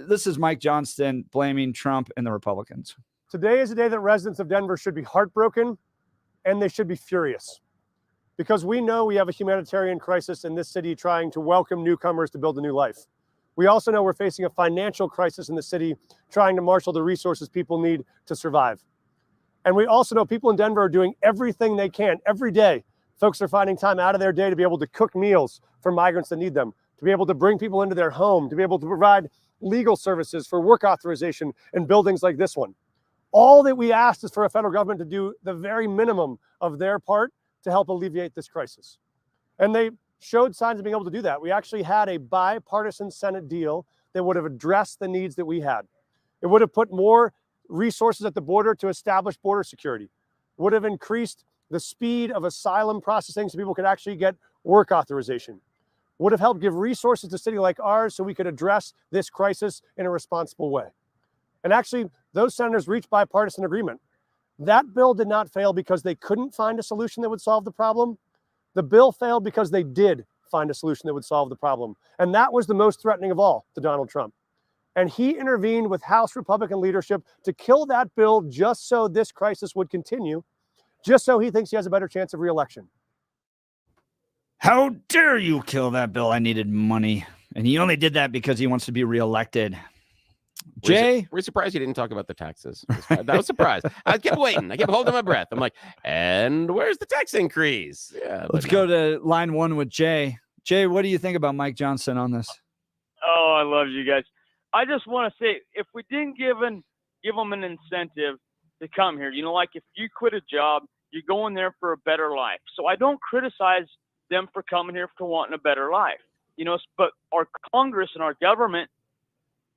[SPEAKER 1] This is Mike Johnston blaming Trump and the Republicans.
[SPEAKER 20] Today is a day that residents of Denver should be heartbroken and they should be furious. Because we know we have a humanitarian crisis in this city trying to welcome newcomers to build a new life. We also know we're facing a financial crisis in the city trying to marshal the resources people need to survive. And we also know people in Denver are doing everything they can every day. Folks are finding time out of their day to be able to cook meals for migrants that need them, to be able to bring people into their home, to be able to provide legal services for work authorization in buildings like this one. All that we asked is for a federal government to do the very minimum of their part to help alleviate this crisis. And they showed signs of being able to do that. We actually had a bipartisan Senate deal that would have addressed the needs that we had. It would have put more resources at the border to establish border security, would have increased the speed of asylum processing so people could actually get work authorization, would have helped give resources to a city like ours so we could address this crisis in a responsible way. And actually, those senators reached bipartisan agreement. That bill did not fail because they couldn't find a solution that would solve the problem. The bill failed because they did find a solution that would solve the problem. And that was the most threatening of all to Donald Trump. And he intervened with House Republican leadership to kill that bill just so this crisis would continue, just so he thinks he has a better chance of re-election.
[SPEAKER 1] How dare you kill that bill? I needed money. And he only did that because he wants to be reelected. Jay?
[SPEAKER 2] We're surprised you didn't talk about the taxes. That was surprised. I kept waiting. I kept holding my breath. I'm like, and where's the tax increase? Yeah.
[SPEAKER 1] Let's go to line one with Jay. Jay, what do you think about Mike Johnston on this?
[SPEAKER 6] Oh, I love you guys. I just want to say, if we didn't give them an incentive to come here, like if you quit a job, you're going there for a better life. So I don't criticize them for coming here for wanting a better life, but our Congress and our government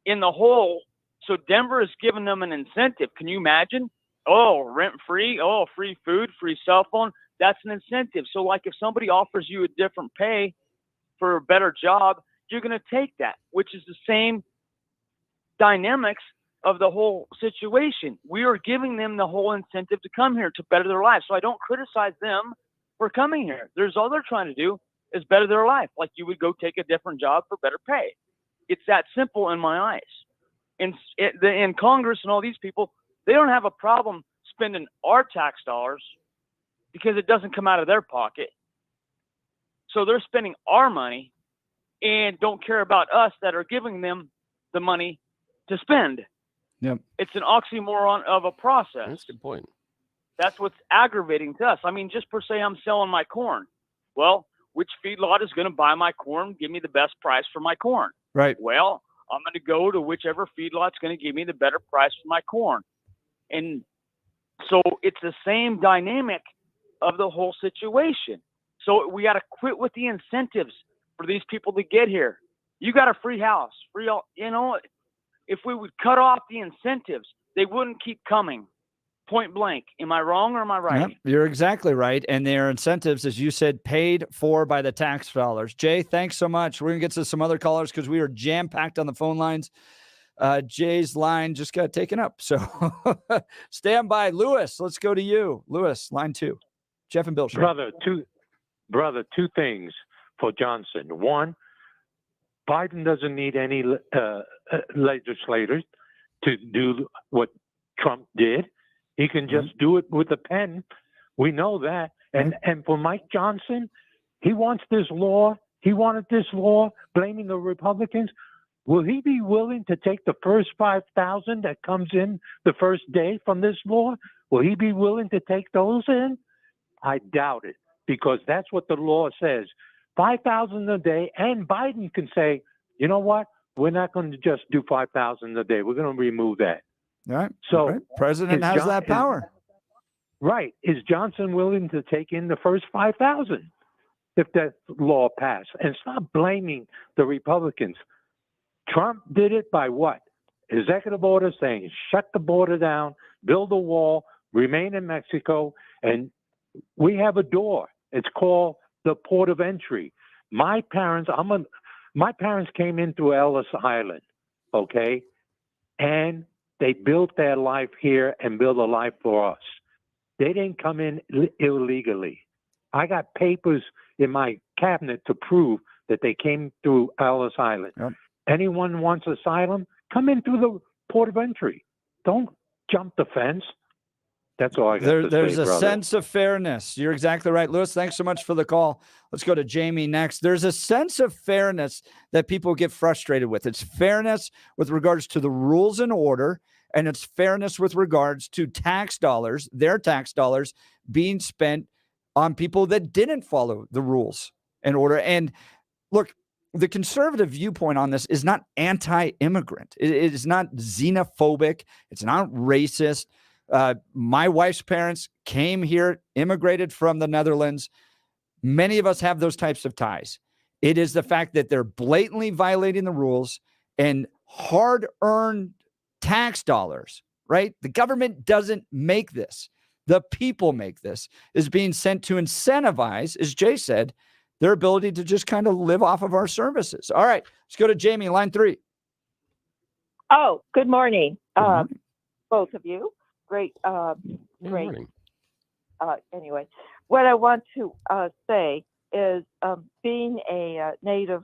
[SPEAKER 6] in the whole, so Denver is giving them an incentive. Can you imagine? Oh, rent free. Oh, free food, free cell phone. That's an incentive. So like if somebody offers you a different pay for a better job, you're going to take that, which is the same dynamics of the whole situation. We are giving them the whole incentive to come here to better their lives. So I don't criticize them for coming here. There's all they're trying to do is better their life. Like you would go take a different job for better pay. It's that simple in my eyes. In Congress and all these people, they don't have a problem spending our tax dollars because it doesn't come out of their pocket. So they're spending our money and don't care about us that are giving them the money to spend.
[SPEAKER 1] Yep.
[SPEAKER 6] It's an oxymoron of a process.
[SPEAKER 2] That's a good point.
[SPEAKER 6] That's what's aggravating to us. I mean, just per se, I'm selling my corn. Well, which feedlot is going to buy my corn, give me the best price for my corn?
[SPEAKER 1] Right.
[SPEAKER 6] Well, I'm going to go to whichever feedlot's going to give me the better price for my corn. And so it's the same dynamic of the whole situation. So we got to quit with the incentives for these people to get here. You got a free house, if we would cut off the incentives, they wouldn't keep coming. Point blank. Am I wrong or am I right?
[SPEAKER 1] Yep, you're exactly right. And their incentives, as you said, paid for by the tax dollars. Jay, thanks so much. We're going to get to some other callers because we are jam-packed on the phone lines. Jay's line just got taken up. So stand by. Lewis, let's go to you. Lewis, line 2. Jeff and Bill. Show.
[SPEAKER 22] Brother, two things for Johnson. One,
[SPEAKER 8] Biden doesn't need any legislators to do what Trump did. He can just do it with a pen. We know that. And for Mike Johnson, he wants this law. He wanted this law, blaming the Republicans. Will he be willing to take the first 5,000 that comes in the first day from this law? Will he be willing to take those in? I doubt it, because that's what the law says. 5,000 a day, and Biden can say, you know what? We're not going to just do 5,000 a day. We're going to remove that.
[SPEAKER 1] All right.
[SPEAKER 8] So
[SPEAKER 1] right. President has that power.
[SPEAKER 8] Right. Is Johnson willing to take in the first 5,000 if that law passed? And stop blaming the Republicans. Trump did it by what? Executive order saying shut the border down, build a wall, remain in Mexico, and we have a door. It's called the port of entry. My parents came in through Ellis Island, okay? And they built their life here and built a life for us. They didn't come in illegally. I got papers in my cabinet to prove that they came through Ellis Island.
[SPEAKER 1] Yep.
[SPEAKER 8] Anyone wants asylum, come in through the port of entry. Don't jump the fence. That's all I got to say,
[SPEAKER 1] There's a
[SPEAKER 8] brother.
[SPEAKER 1] sense of fairness. You're exactly right, Lewis. Thanks so much for the call. Let's go to Jamie next. There's a sense of fairness that people get frustrated with. It's fairness with regards to the rules and order, and it's fairness with regards to tax dollars, their tax dollars being spent on people that didn't follow the rules and order. And look, the conservative viewpoint on this is not anti-immigrant. It is not xenophobic. It's not racist. My wife's parents came here, immigrated from the Netherlands. Many of us have those types of ties. It is the fact that they're blatantly violating the rules and hard-earned tax dollars, right? The government doesn't make this. The people make this, is being sent to incentivize, as Jay said, their ability to just kind of live off of our services. All right, let's go to Jamie, line 3.
[SPEAKER 22] Oh, good morning,
[SPEAKER 1] Good morning.
[SPEAKER 22] both of you. Great,
[SPEAKER 2] Good
[SPEAKER 22] great.
[SPEAKER 2] morning.
[SPEAKER 22] Anyway, what I want to say is, being a native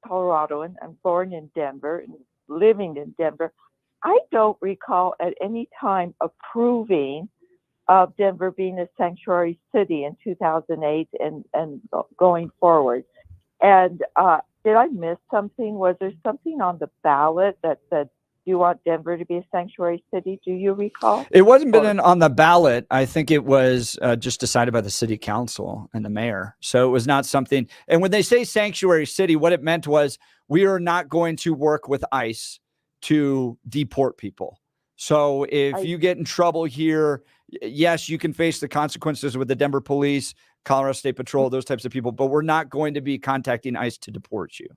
[SPEAKER 22] Coloradoan, I'm born in Denver and living in Denver. I don't recall at any time approving of Denver being a sanctuary city in 2008 and going forward. And did I miss something? Was there something on the ballot that said, do you want Denver to be a sanctuary city? Do you recall?
[SPEAKER 1] It wasn't been on the ballot. I think it was just decided by the city council and the mayor. So it was not something. And when they say sanctuary city, what it meant was we are not going to work with ICE to deport people. So if you get in trouble here, yes, you can face the consequences with the Denver police, Colorado State Patrol, those types of people, but we're not going to be contacting ICE to deport you.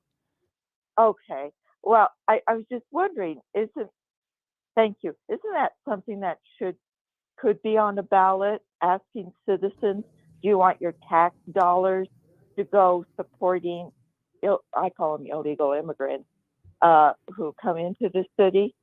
[SPEAKER 22] Okay. Well, I was just wondering, thank you. Isn't that something that could be on the ballot, asking citizens, do you want your tax dollars to go supporting, I call them illegal immigrants, who come into the city,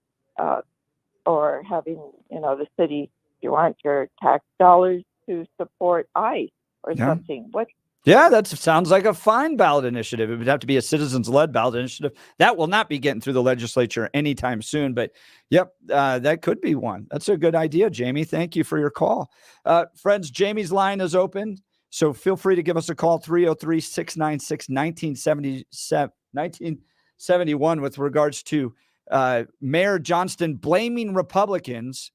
[SPEAKER 22] or having, the city, do you want your tax dollars to support ICE or something? What?
[SPEAKER 1] Yeah, that sounds like a fine ballot initiative. It would have to be a citizens-led ballot initiative. That will not be getting through the legislature anytime soon. But, yep, that could be one. That's a good idea, Jamie. Thank you for your call. Friends, Jamie's line is open, so feel free to give us a call, 303-696-1971 with regards to Mayor Johnston blaming Republicans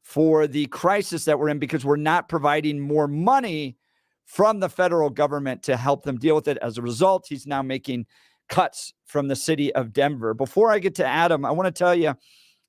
[SPEAKER 1] for the crisis that we're in because we're not providing more money from the federal government to help them deal with it. As a result, he's now making cuts from the city of Denver. Before I get to Adam, I want to tell you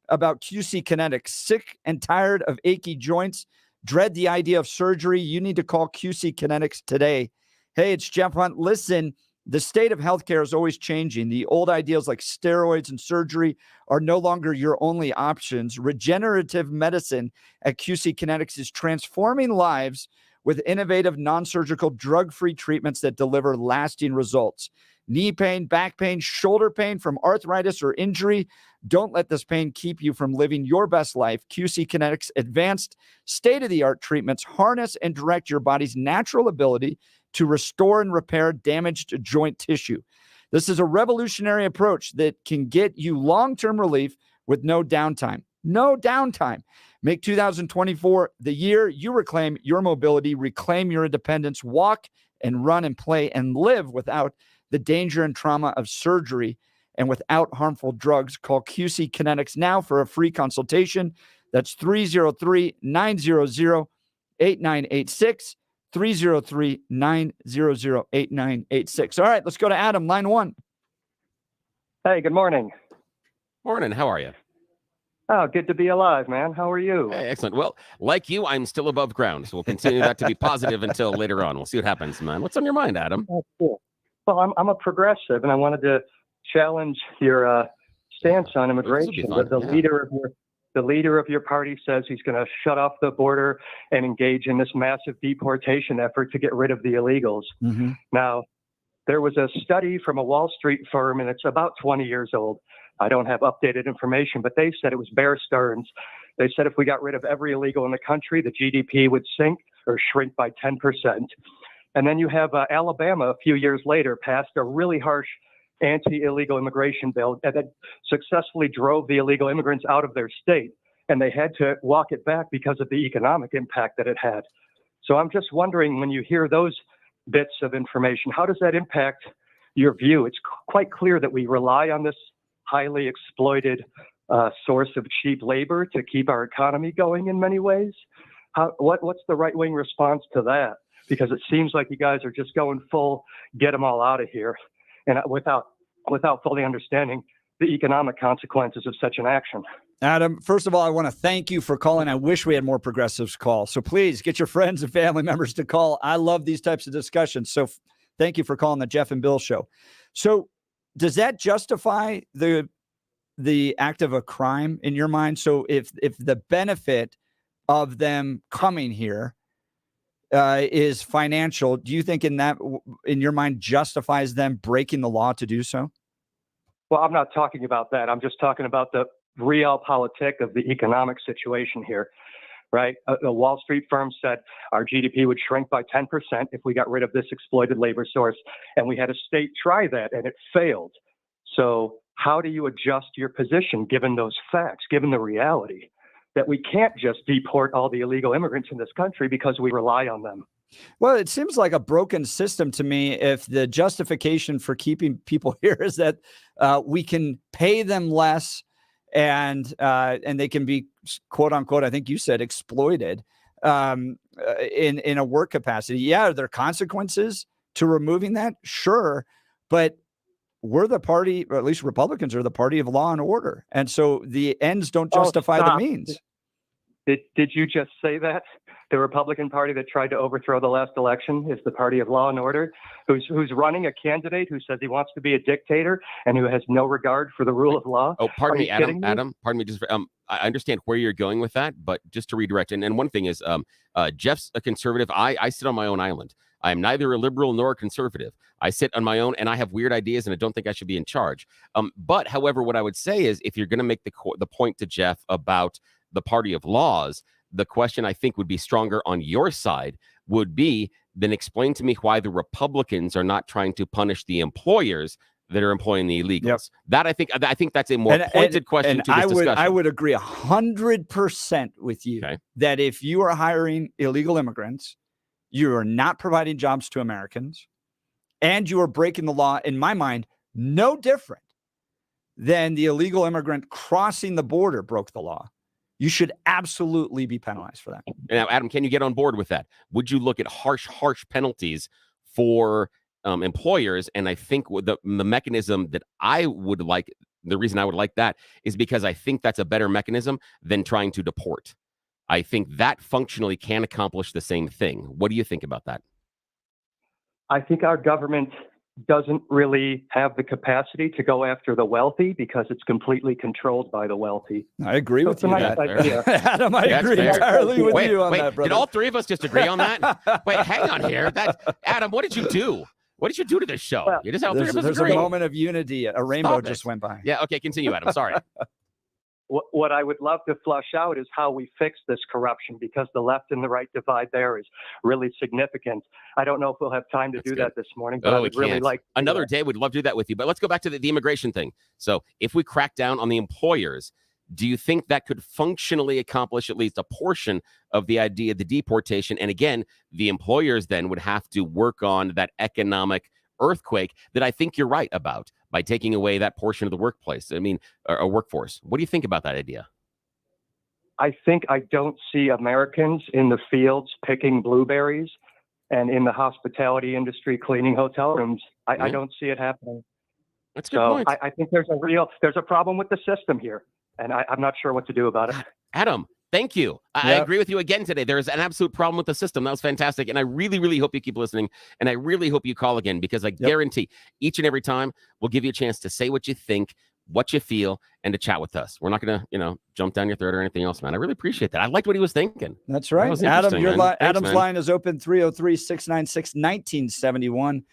[SPEAKER 1] about QC Kinetics. Sick and tired of achy joints? Dread the idea of surgery? You need to call QC Kinetics today. Hey, it's Jeff Hunt. Listen, the state of healthcare is always changing. The old ideas like steroids and surgery are no longer your only options. Regenerative medicine at QC Kinetics is transforming lives with innovative non-surgical drug-free treatments that deliver lasting results. Knee pain, back pain, shoulder pain from arthritis or injury. Don't let this pain keep you from living your best life. QC Kinetics advanced state-of-the-art treatments harness and direct your body's natural ability to restore and repair damaged joint tissue. This is a revolutionary approach that can get you long-term relief with no downtime. No downtime. Make 2024 the year you reclaim your mobility, reclaim your independence, walk and run and play and live without the danger and trauma of surgery and without harmful drugs. Call QC Kinetics now for a free consultation. That's 303-900-8986, 303-900-8986. All right, let's go to Adam, line 1.
[SPEAKER 11] Hey, good morning.
[SPEAKER 2] Morning. How are you?
[SPEAKER 11] Oh, good to be alive, man. How are you?
[SPEAKER 2] Hey, excellent. Well, like you, I'm still above ground, so we'll continue that to be positive until later on. We'll see what happens, man. What's on your mind, Adam?
[SPEAKER 11] That's cool. Well, I'm a progressive, and I wanted to challenge your stance on immigration. The leader of your party says he's going to shut off the border and engage in this massive deportation effort to get rid of the illegals.
[SPEAKER 1] Mm-hmm.
[SPEAKER 11] Now, there was a study from a Wall Street firm, and it's about 20 years old. I don't have updated information, but they said it was Bear Stearns. They said if we got rid of every illegal in the country, the GDP would sink or shrink by 10%. And then you have Alabama a few years later passed a really harsh anti-illegal immigration bill that successfully drove the illegal immigrants out of their state. And they had to walk it back because of the economic impact that it had. So I'm just wondering, when you hear those bits of information, how does that impact your view? It's quite clear that we rely on this highly exploited source of cheap labor to keep our economy going in many ways. What's the right-wing response to that? Because it seems like you guys are just going full, get them all out of here, and without fully understanding the economic consequences of such an action.
[SPEAKER 1] Adam, first of all, I want to thank you for calling. I wish we had more progressives call. So please get your friends and family members to call. I love these types of discussions. So thank you for calling the Jeff and Bill Show. So does that justify the act of a crime in your mind? So if the benefit of them coming here is financial, do you think in your mind justifies them breaking the law to do so?
[SPEAKER 11] Well, I'm not talking about that. I'm just talking about the realpolitik of the economic situation here, right? A Wall Street firm said our GDP would shrink by 10% if we got rid of this exploited labor source. And we had a state try that, and it failed. So how do you adjust your position given those facts, given the reality that we can't just deport all the illegal immigrants in this country because we rely on them?
[SPEAKER 1] Well, it seems like a broken system to me if the justification for keeping people here is that we can pay them less and they can be, quote unquote, I think you said, exploited in a work capacity. Yeah, are there consequences to removing that? Sure. But we're the party, or at least Republicans are the party of law and order. And so the ends don't justify the means.
[SPEAKER 11] Did you just say that? The Republican Party that tried to overthrow the last election is the party of law and order, who's running a candidate who says he wants to be a dictator and who has no regard for the rule of law.
[SPEAKER 2] Oh, pardon me, Adam. Pardon me. Just I understand where you're going with that, but just to redirect. And one thing is, Jeff's a conservative. I sit on my own island. I am neither a liberal nor a conservative. I sit on my own, and I have weird ideas, and I don't think I should be in charge. But however, what I would say is, if you're going to make the point to Jeff about the party of laws, the question I think would be stronger on your side would be, then explain to me why the Republicans are not trying to punish the employers that are employing the illegals. Yep. That I think that's a more pointed question to this discussion.
[SPEAKER 1] I would agree 100% with you that if you are hiring illegal immigrants, you are not providing jobs to Americans, and you are breaking the law, in my mind, no different than the illegal immigrant crossing the border broke the law. You should absolutely be penalized for that.
[SPEAKER 2] Now, Adam, can you get on board with that? Would you look at harsh penalties for employers? And I think the mechanism that I would like, the reason I would like that is because I think that's a better mechanism than trying to deport. I think that functionally can accomplish the same thing. What do you think about that?
[SPEAKER 11] I think our government doesn't really have the capacity to go after the wealthy because it's completely controlled by the wealthy.
[SPEAKER 1] I agree with you. Adam, I agree entirely with you on that, brother.
[SPEAKER 2] Did all three of us just agree on that? Wait, hang on here. Adam, what did you do? What did you do to this show?
[SPEAKER 11] Well,
[SPEAKER 2] You just all three of us
[SPEAKER 1] There's
[SPEAKER 2] agree.
[SPEAKER 1] a moment of unity. A rainbow just went by.
[SPEAKER 2] Yeah, okay, continue, Adam. Sorry.
[SPEAKER 11] What I would love to flush out is how we fix this corruption, because the left and the right divide there is really significant. I don't know if we'll have time to do that this morning, but I would really like
[SPEAKER 2] another day. We'd love to do that with you. But let's go back to the immigration thing. So if we crack down on the employers, do you think that could functionally accomplish at least a portion of the idea of the deportation? And again, the employers then would have to work on that economic earthquake that I think you're right about by taking away that portion of the workplace. I mean, a workforce. What do you think about that idea?
[SPEAKER 11] I think I don't see Americans in the fields picking blueberries and in the hospitality industry cleaning hotel rooms. I don't see it happening.
[SPEAKER 2] That's a good point.
[SPEAKER 11] I think there's a problem with the system here, and I'm not sure what to do about it.
[SPEAKER 2] Adam, thank you. I agree with you again today. There is an absolute problem with the system. That was fantastic. And I really, really hope you keep listening. And I really hope you call again, because I guarantee each and every time we'll give you a chance to say what you think, what you feel, and to chat with us. We're not going to, jump down your throat or anything else, man. I really appreciate that. I liked what he was thinking.
[SPEAKER 1] That's right. Adam, Adam's
[SPEAKER 2] man.
[SPEAKER 1] line is open 303-696-1971.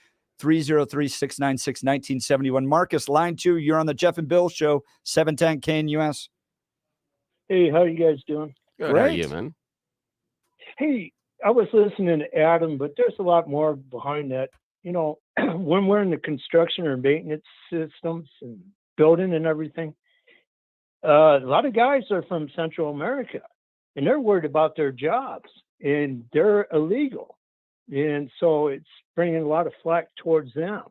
[SPEAKER 1] 303-696-1971. Marcus, line 2, you're on the Jeff and Bill show, 710 KNUS.
[SPEAKER 13] Hey, how you guys doing?
[SPEAKER 2] Good. How are you, man?
[SPEAKER 13] Hey, I was listening to Adam, but there's a lot more behind that. When we're in the construction or maintenance systems and building and everything, a lot of guys are from Central America, and they're worried about their jobs, and they're illegal. And so it's bringing a lot of flack towards them.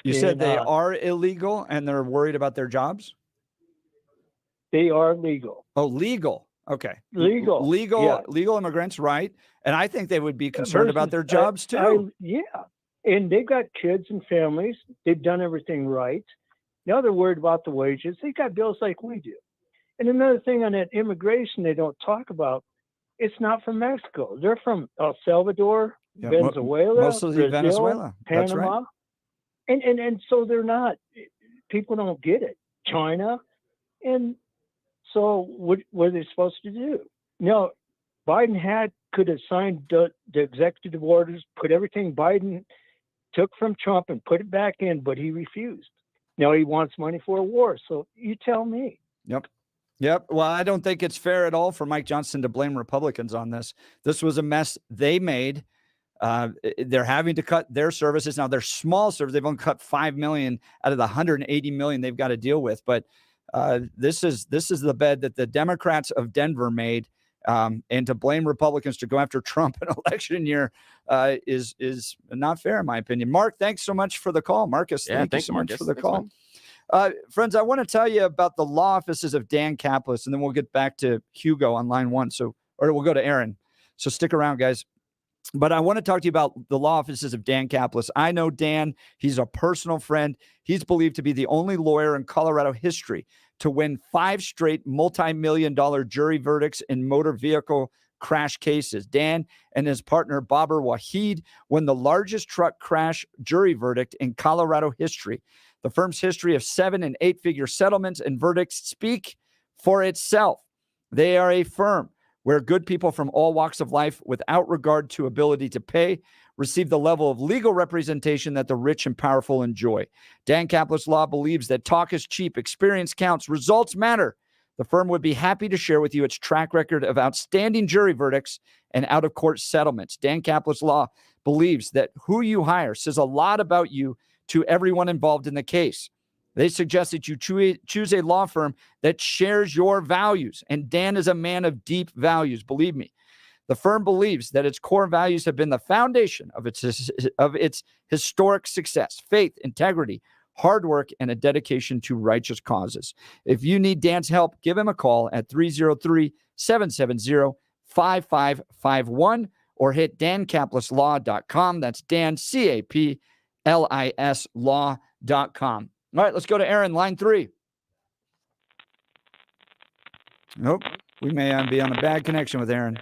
[SPEAKER 1] You said they are illegal and they're worried about their jobs?
[SPEAKER 13] They are legal.
[SPEAKER 1] Oh, legal. Okay.
[SPEAKER 13] Legal.
[SPEAKER 1] Legal immigrants, right? And I think they would be concerned about their jobs too.
[SPEAKER 13] Yeah. And they've got kids and families. They've done everything right. Now they're worried about the wages. They got bills like we do. And another thing on that immigration they don't talk about, it's not from Mexico. They're from El Salvador, Venezuela,
[SPEAKER 1] mostly
[SPEAKER 13] Brazil,
[SPEAKER 1] Venezuela. That's
[SPEAKER 13] Panama.
[SPEAKER 1] right.
[SPEAKER 13] And so they're not, people don't get it. China. And so what are they supposed to do? Now, Biden could have signed the executive orders, put everything Biden took from Trump and put it back in, but he refused. Now he wants money for a war. So you tell me.
[SPEAKER 1] Yep. Well, I don't think it's fair at all for Mike Johnson to blame Republicans on this. This was a mess they made. They're having to cut their services. Now, they're small services. They've only cut $5 million out of the $180 million they've got to deal with. But this is the bed that the Democrats of Denver made. And to blame Republicans to go after Trump in election year is not fair, in my opinion. Mark, thanks so much for the call. Marcus, thank you so much for the call. Friends, I want to tell you about the law offices of Dan Caplis, and then we'll get back to Hugo on line 1. Or we'll go to Aaron. So stick around, guys. But I want to talk to you about the law offices of Dan Caplis. I know Dan. He's a personal friend. He's believed to be the only lawyer in Colorado history to win 5 straight multi-million-dollar jury verdicts in motor vehicle crash cases. Dan and his partner, Babar Wahid, won the largest truck crash jury verdict in Colorado history. The firm's history of 7- and 8-figure settlements and verdicts speak for itself. They are a firm where good people from all walks of life, without regard to ability to pay, receive the level of legal representation that the rich and powerful enjoy. Dan Caplis Law believes that talk is cheap, experience counts, results matter. The firm would be happy to share with you its track record of outstanding jury verdicts and out-of-court settlements. Dan Caplis Law believes that who you hire says a lot about you to everyone involved in the case. They suggest that you choose a law firm that shares your values, and Dan is a man of deep values, believe me. The firm believes that its core values have been the foundation of its historic success: faith, integrity, hard work, and a dedication to righteous causes. If you need Dan's help, give him a call at 303-770-5551 or hit dancaplisLaw.com. That's Dan, CAPLIS law.com. All right, let's go to Aaron, line 3. Nope, we may be on a bad connection with Aaron.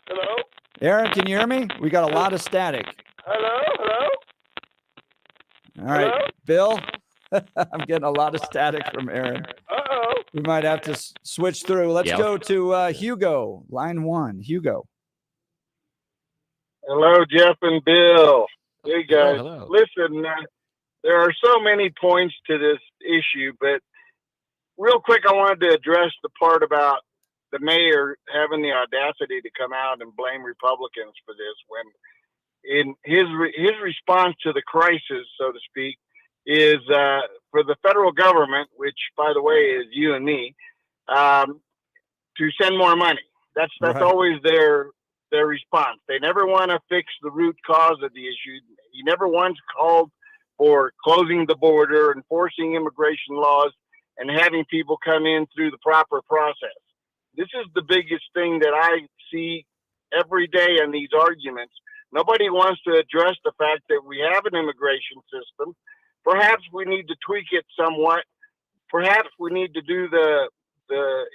[SPEAKER 14] Hello?
[SPEAKER 1] Aaron, can you hear me? We got a lot of static.
[SPEAKER 14] Hello?
[SPEAKER 1] All right, Bill, I'm getting a lot of static from Aaron.
[SPEAKER 14] Uh-oh.
[SPEAKER 1] We might have to switch through. Let's go to Hugo, line 1. Hugo.
[SPEAKER 14] Hello, Jeff and Bill. Hey, guys.
[SPEAKER 2] Hello.
[SPEAKER 14] Listen, there are so many points to this issue, but real quick, I wanted to address the part about the mayor having the audacity to come out and blame Republicans for this when in his response to the crisis, so to speak, is for the federal government, which, by the way, is you and me, to send more money. That's
[SPEAKER 1] Right.
[SPEAKER 14] always their response. They never want to fix the root cause of the issue. He never once called for closing the border, enforcing immigration laws, and having people come in through the proper process. This is the biggest thing that I see every day in these arguments. Nobody wants to address the fact that we have an immigration system. Perhaps we need to tweak it somewhat. Perhaps we need to do the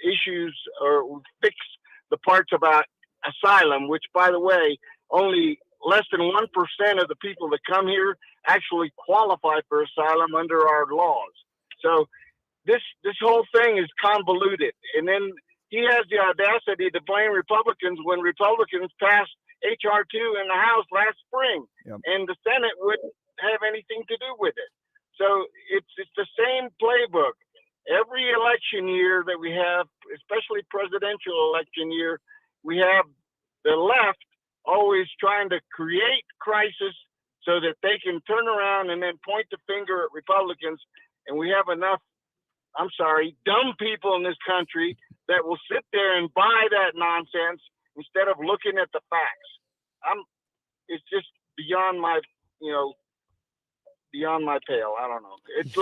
[SPEAKER 14] issues or fix the parts about asylum, which, by the way, only less than 1% of the people that come here actually qualify for asylum under our laws. So this whole thing is convoluted. And then he has the audacity to blame Republicans when Republicans passed H.R. 2 in the House last spring, and the Senate wouldn't have anything to do with it. So it's the same playbook. Every election year that we have, especially presidential election year, we have the left always trying to create crisis so that they can turn around and then point the finger at Republicans. And we have enough, I'm sorry, dumb people in this country that will sit there and buy that nonsense instead of looking at the facts. It's just beyond my, beyond my pale. I don't know.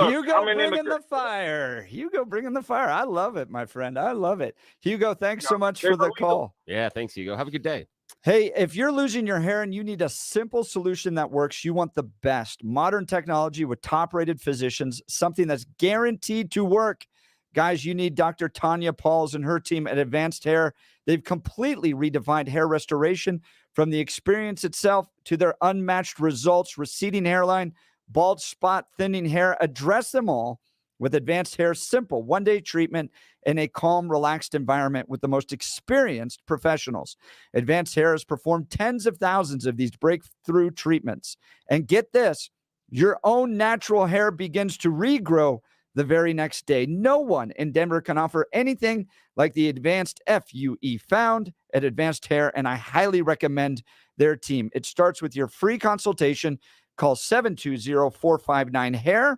[SPEAKER 1] Hugo
[SPEAKER 14] I'm an
[SPEAKER 1] bringing
[SPEAKER 14] immigrant.
[SPEAKER 1] the fire. Hugo bringing the fire. I love it, my friend. I love it. Hugo, thanks so much for the call.
[SPEAKER 2] Yeah, thanks, Hugo. Have a good day.
[SPEAKER 1] Hey, if you're losing your hair and you need a simple solution that works, you want the best modern technology with top-rated physicians, something that's guaranteed to work. Guys, you need Dr. Tanya Pauls and her team at Advanced Hair. They've completely redefined hair restoration, from the experience itself to their unmatched results, receding hairline, bald spot, thinning hair. Address them all with Advanced Hair's simple one-day treatment in a calm, relaxed environment with the most experienced professionals. Advanced Hair has performed tens of thousands of these breakthrough treatments. And get this, your own natural hair begins to regrow the very next day. No one in Denver can offer anything like the advanced FUE found at Advanced Hair, and I highly recommend their team. It starts with your free consultation. Call 720-459-HAIR.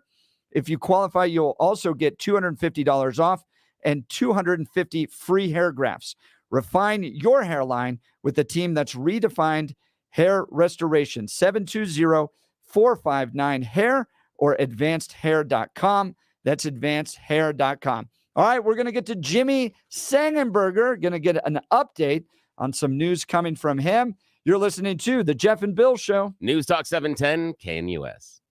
[SPEAKER 1] If you qualify, you'll also get $250 off and 250 free hair grafts. Refine your hairline with a team that's redefined hair restoration. 720-459-HAIR or advancedhair.com. That's advancedhair.com. All right, we're going to get to Jimmy Sangenberger. Going to get an update on some news coming from him. You're listening to The Jeff and Bill Show.
[SPEAKER 2] News Talk 710 KNUS.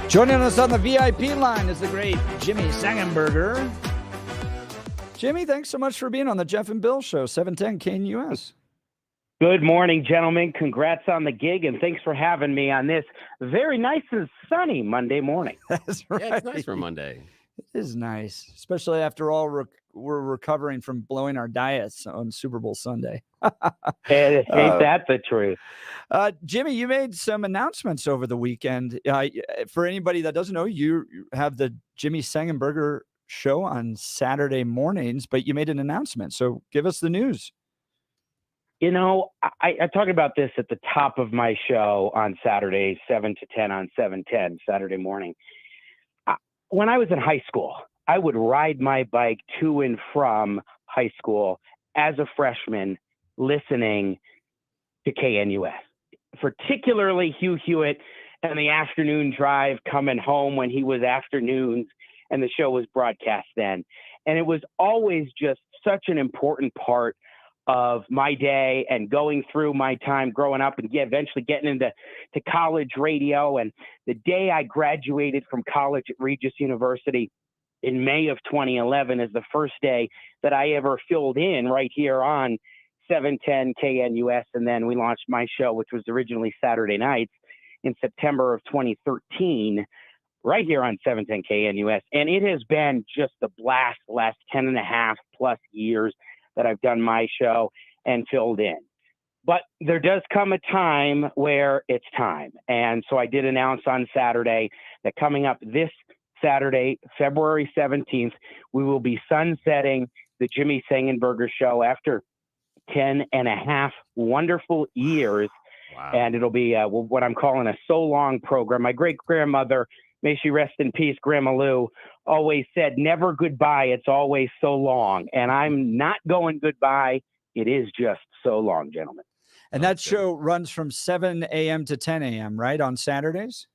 [SPEAKER 1] Joining us on the VIP line is the great Jimmy Sangenberger. Jimmy, thanks so much for being on the Jeff and Bill Show, 710 KNUS.
[SPEAKER 10] Good morning, gentlemen. Congrats on the gig, and thanks for having me on this very nice and sunny Monday morning.
[SPEAKER 1] That's right.
[SPEAKER 2] Yeah, it's nice for Monday.
[SPEAKER 1] It is nice, especially after all we're recovering from blowing our diets on Super Bowl Sunday.
[SPEAKER 10] Ain't that the truth?
[SPEAKER 1] Jimmy, you made some announcements over the weekend. For anybody that doesn't know, you have the Jimmy Sangenberger Show on Saturday mornings, but you made an announcement. So give us the news.
[SPEAKER 10] You know, I talk about this at the top of my show on Saturday, 7 to 10 on 710, Saturday morning. When I was in high school, I would ride my bike to and from high school as a freshman listening to KNUS, particularly Hugh Hewitt and the afternoon drive coming home when he was afternoons and the show was broadcast then. And it was always just such an important part of my day and going through my time growing up and eventually getting into college radio. And the day I graduated from college at Regis University in May of 2011 is the first day that I ever filled in right here on 710 KNUS. And then we launched my show, which was originally Saturday nights, in September of 2013, right here on 710 KNUS. And it has been just a blast the last 10 and a half plus years that I've done my show and filled in. But there does come a time where it's time. And so I did announce on Saturday that coming up this Saturday, February 17th, we will be sunsetting the Jimmy Sangenberger Show after 10 and a half wonderful years.
[SPEAKER 2] Wow.
[SPEAKER 10] And it'll be what I'm calling a so long program. My great grandmother, may she rest in peace, Grandma Lou, always said, never goodbye, it's always so long. And I'm not going goodbye. It is just so long, gentlemen.
[SPEAKER 1] And that show runs from 7 a.m. to 10 a.m., right, on Saturdays?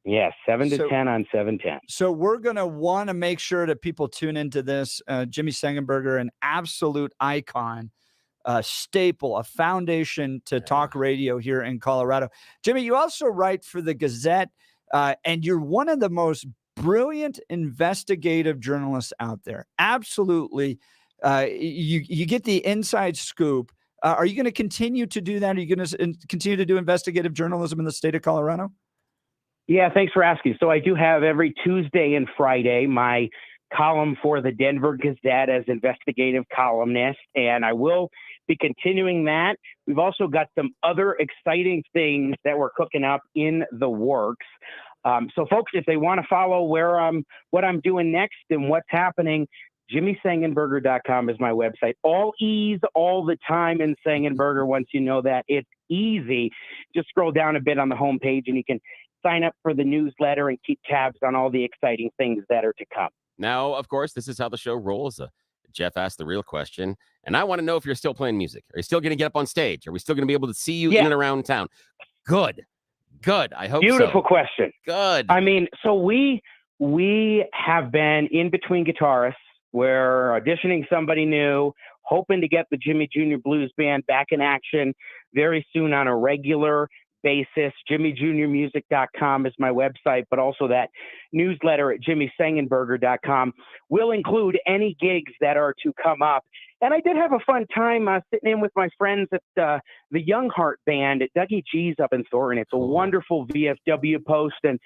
[SPEAKER 10] Yes, 7 to 10 on 710.
[SPEAKER 1] So we're going to want to make sure that people tune into this. Jimmy Sangenberger, an absolute icon, a staple, a foundation to talk radio here in Colorado. Jimmy, you also write for the Gazette, and you're one of the most brilliant investigative journalists out there. Absolutely. You get the inside scoop. Are you going to continue to do that? Are you going to continue to do investigative journalism in the state of Colorado?
[SPEAKER 10] Yeah, thanks for asking. So I do have every Tuesday and Friday my column for the Denver Gazette as investigative columnist, and I will be continuing that. We've also got some other exciting things that we're cooking up in the works. So folks, if they want to follow what I'm doing next and what's happening, JimmySangenberger.com is my website. All ease all the time in Sangenberger. Once you know that, it's easy. Just scroll down a bit on the homepage and you can sign up for the newsletter and keep tabs on all the exciting things that are to come.
[SPEAKER 2] Now, of course, this is how the show rolls. Jeff asked the real question, and I want to know if you're still playing music. Are you still going to get up on stage? Are we still going to be able to see you in and around town? Good. I hope
[SPEAKER 10] Beautiful
[SPEAKER 2] so.
[SPEAKER 10] question.
[SPEAKER 2] Good.
[SPEAKER 10] I mean, so we have been in between guitarists. We're auditioning somebody new, hoping to get the Jimmy Jr. Blues Band back in action very soon on a regular basis. JimmyJrMusic.com is my website, but also that newsletter at JimmySangenberger.com will include any gigs that are to come up. And I did have a fun time sitting in with my friends at the Young Heart Band at Dougie G's up in Thornton. It's a wonderful VFW post, and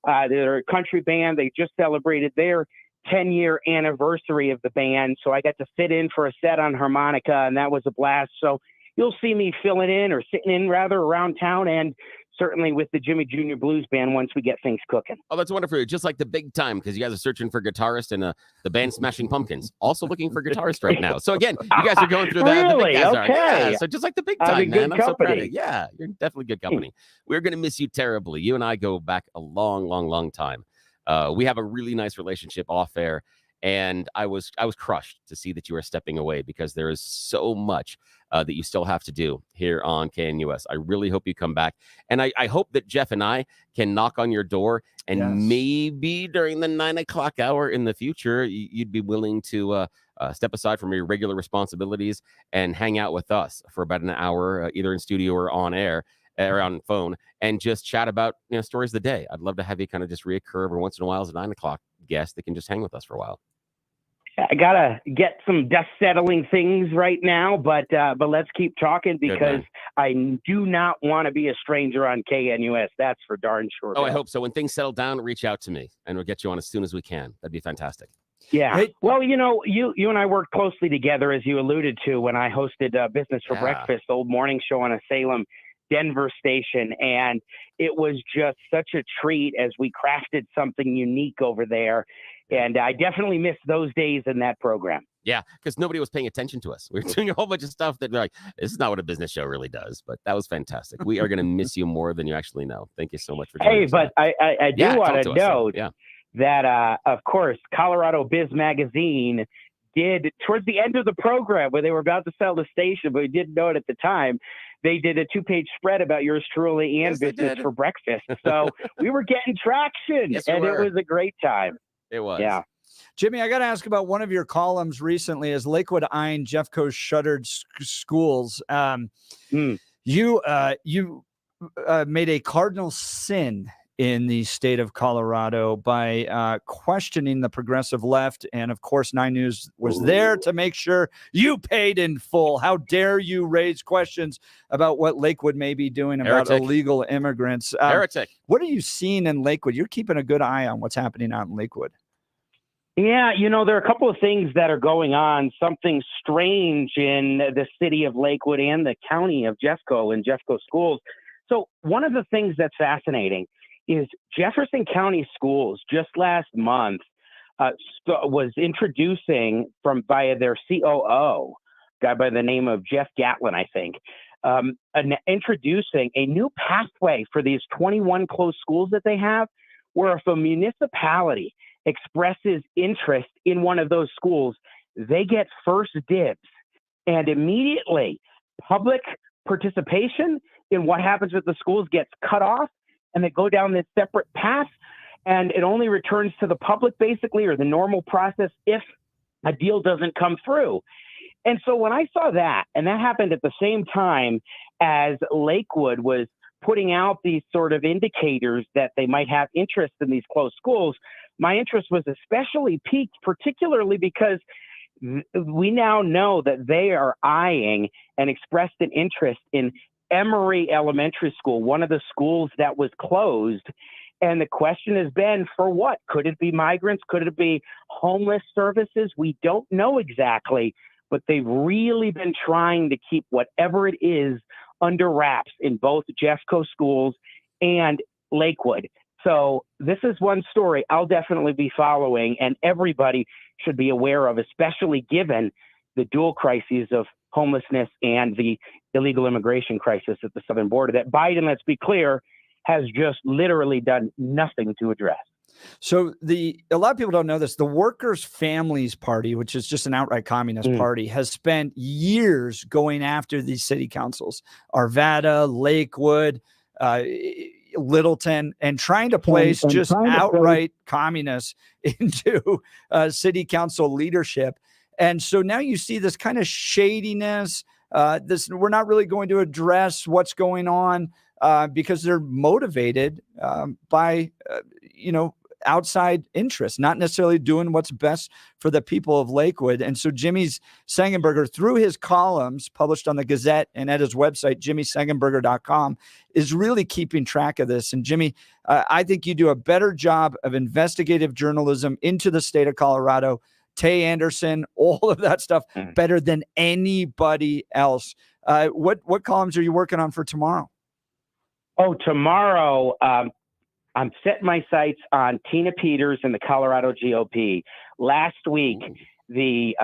[SPEAKER 10] they're a country band. They just celebrated their 10-year anniversary of the band, so I got to fit in for a set on harmonica, and that was a blast. So you'll see me filling in or sitting in rather around town, and certainly with the Jimmy Jr. Blues Band once we get things cooking.
[SPEAKER 2] Oh, that's wonderful. Just like the big time, because you guys are searching for guitarist, and the band Smashing Pumpkins also looking for guitarist right now. So again, you guys are going through that.
[SPEAKER 10] Really?
[SPEAKER 2] The big guys are.
[SPEAKER 10] Okay.
[SPEAKER 2] Yeah, so just like the big time, man. I'm
[SPEAKER 10] company.
[SPEAKER 2] so proud of you. Yeah, you're definitely good company. We're going to miss you terribly. You and I go back a long, long, long time. We have a really nice relationship off air. And I was crushed to see that you are stepping away, because there is so much that you still have to do here on KNUS. I really hope you come back. And I hope that Jeff and I can knock on your door, and maybe during the 9 o'clock hour in the future, you'd be willing to step aside from your regular responsibilities and hang out with us for about an hour, either in studio or on air, or on phone and just chat about stories of the day. I'd love to have you kind of just reoccur every once in a while as a 9 o'clock guest that can just hang with us for a while.
[SPEAKER 10] I gotta get some dust settling things right now, but let's keep talking because I do not want to be a stranger on KNUS. That's for darn sure.
[SPEAKER 2] Oh, I hope so. When things settle down, reach out to me and we'll get you on as soon as we can. That'd be fantastic.
[SPEAKER 10] Yeah. Hey, well, you and I worked closely together, as you alluded to, when I hosted Business for Breakfast, the old morning show on a Salem, Denver station. And it was just such a treat as we crafted something unique over there. And I definitely missed those days in that program.
[SPEAKER 2] Yeah, because nobody was paying attention to us. We were doing a whole bunch of stuff that we're like, this is not what a business show really does. But that was fantastic. We are going to miss you more than you actually know. Thank you so much for joining us.
[SPEAKER 10] But I do want to note that, of course, Colorado Biz Magazine did, towards the end of the program, where they were about to sell the station, but we didn't know it at the time, they did a 2-page spread about yours truly and Business for Breakfast. So we were getting traction, and it was a great time.
[SPEAKER 2] It was.
[SPEAKER 10] Yeah.
[SPEAKER 1] Jimmy, I got to ask about one of your columns recently as Lakewood eyeing Jeffco's shuttered schools. You made a cardinal sin in the state of Colorado by questioning the progressive left. And of course, 9 News was there to make sure you paid in full. How dare you raise questions about what Lakewood may be doing about illegal immigrants?
[SPEAKER 2] Heretic.
[SPEAKER 1] What are you seeing in Lakewood? You're keeping a good eye on what's happening out in Lakewood.
[SPEAKER 10] Yeah, there are a couple of things that are going on, something strange in the city of Lakewood and the county of Jeffco and Jeffco schools. So one of the things that's fascinating is Jefferson County Schools just last month was introducing via their COO, guy by the name of Jeff Gatlin, I think, introducing a new pathway for these 21 closed schools that they have, where if a municipality expresses interest in one of those schools, they get first dibs, and immediately public participation in what happens with the schools gets cut off, and they go down this separate path, and it only returns to the public basically, or the normal process, if a deal doesn't come through. And so when I saw that, and that happened at the same time as Lakewood was putting out these sort of indicators that they might have interest in these closed schools, my interest was especially piqued, particularly because we now know that they are eyeing and expressed an interest in Emory Elementary School, one of the schools that was closed. And the question has been, for what? Could it be migrants? Could it be homeless services? We don't know exactly, but they've really been trying to keep whatever it is under wraps in both Jeffco schools and Lakewood. So this is one story I'll definitely be following, and everybody should be aware of, especially given the dual crises of homelessness and the illegal immigration crisis at the southern border that Biden, let's be clear, has just literally done nothing to address.
[SPEAKER 1] So a lot of people don't know this. The Workers' Families Party, which is just an outright communist party, has spent years going after these city councils, Arvada, Lakewood, Littleton, and trying to place just outright communists into city council leadership. And so now you see this kind of shadiness. We're not really going to address what's going on because they're motivated by outside interests, not necessarily doing what's best for the people of Lakewood. And so Jimmy Sengenberger, through his columns published on the Gazette and at his website, jimmysengenberger.com, is really keeping track of this. And Jimmy, I think you do a better job of investigative journalism into the state of Colorado, Tay Anderson, all of that stuff, better than anybody else. What columns are you working on for tomorrow?
[SPEAKER 10] Oh, tomorrow, I'm setting my sights on Tina Peters and the Colorado GOP. Last week, the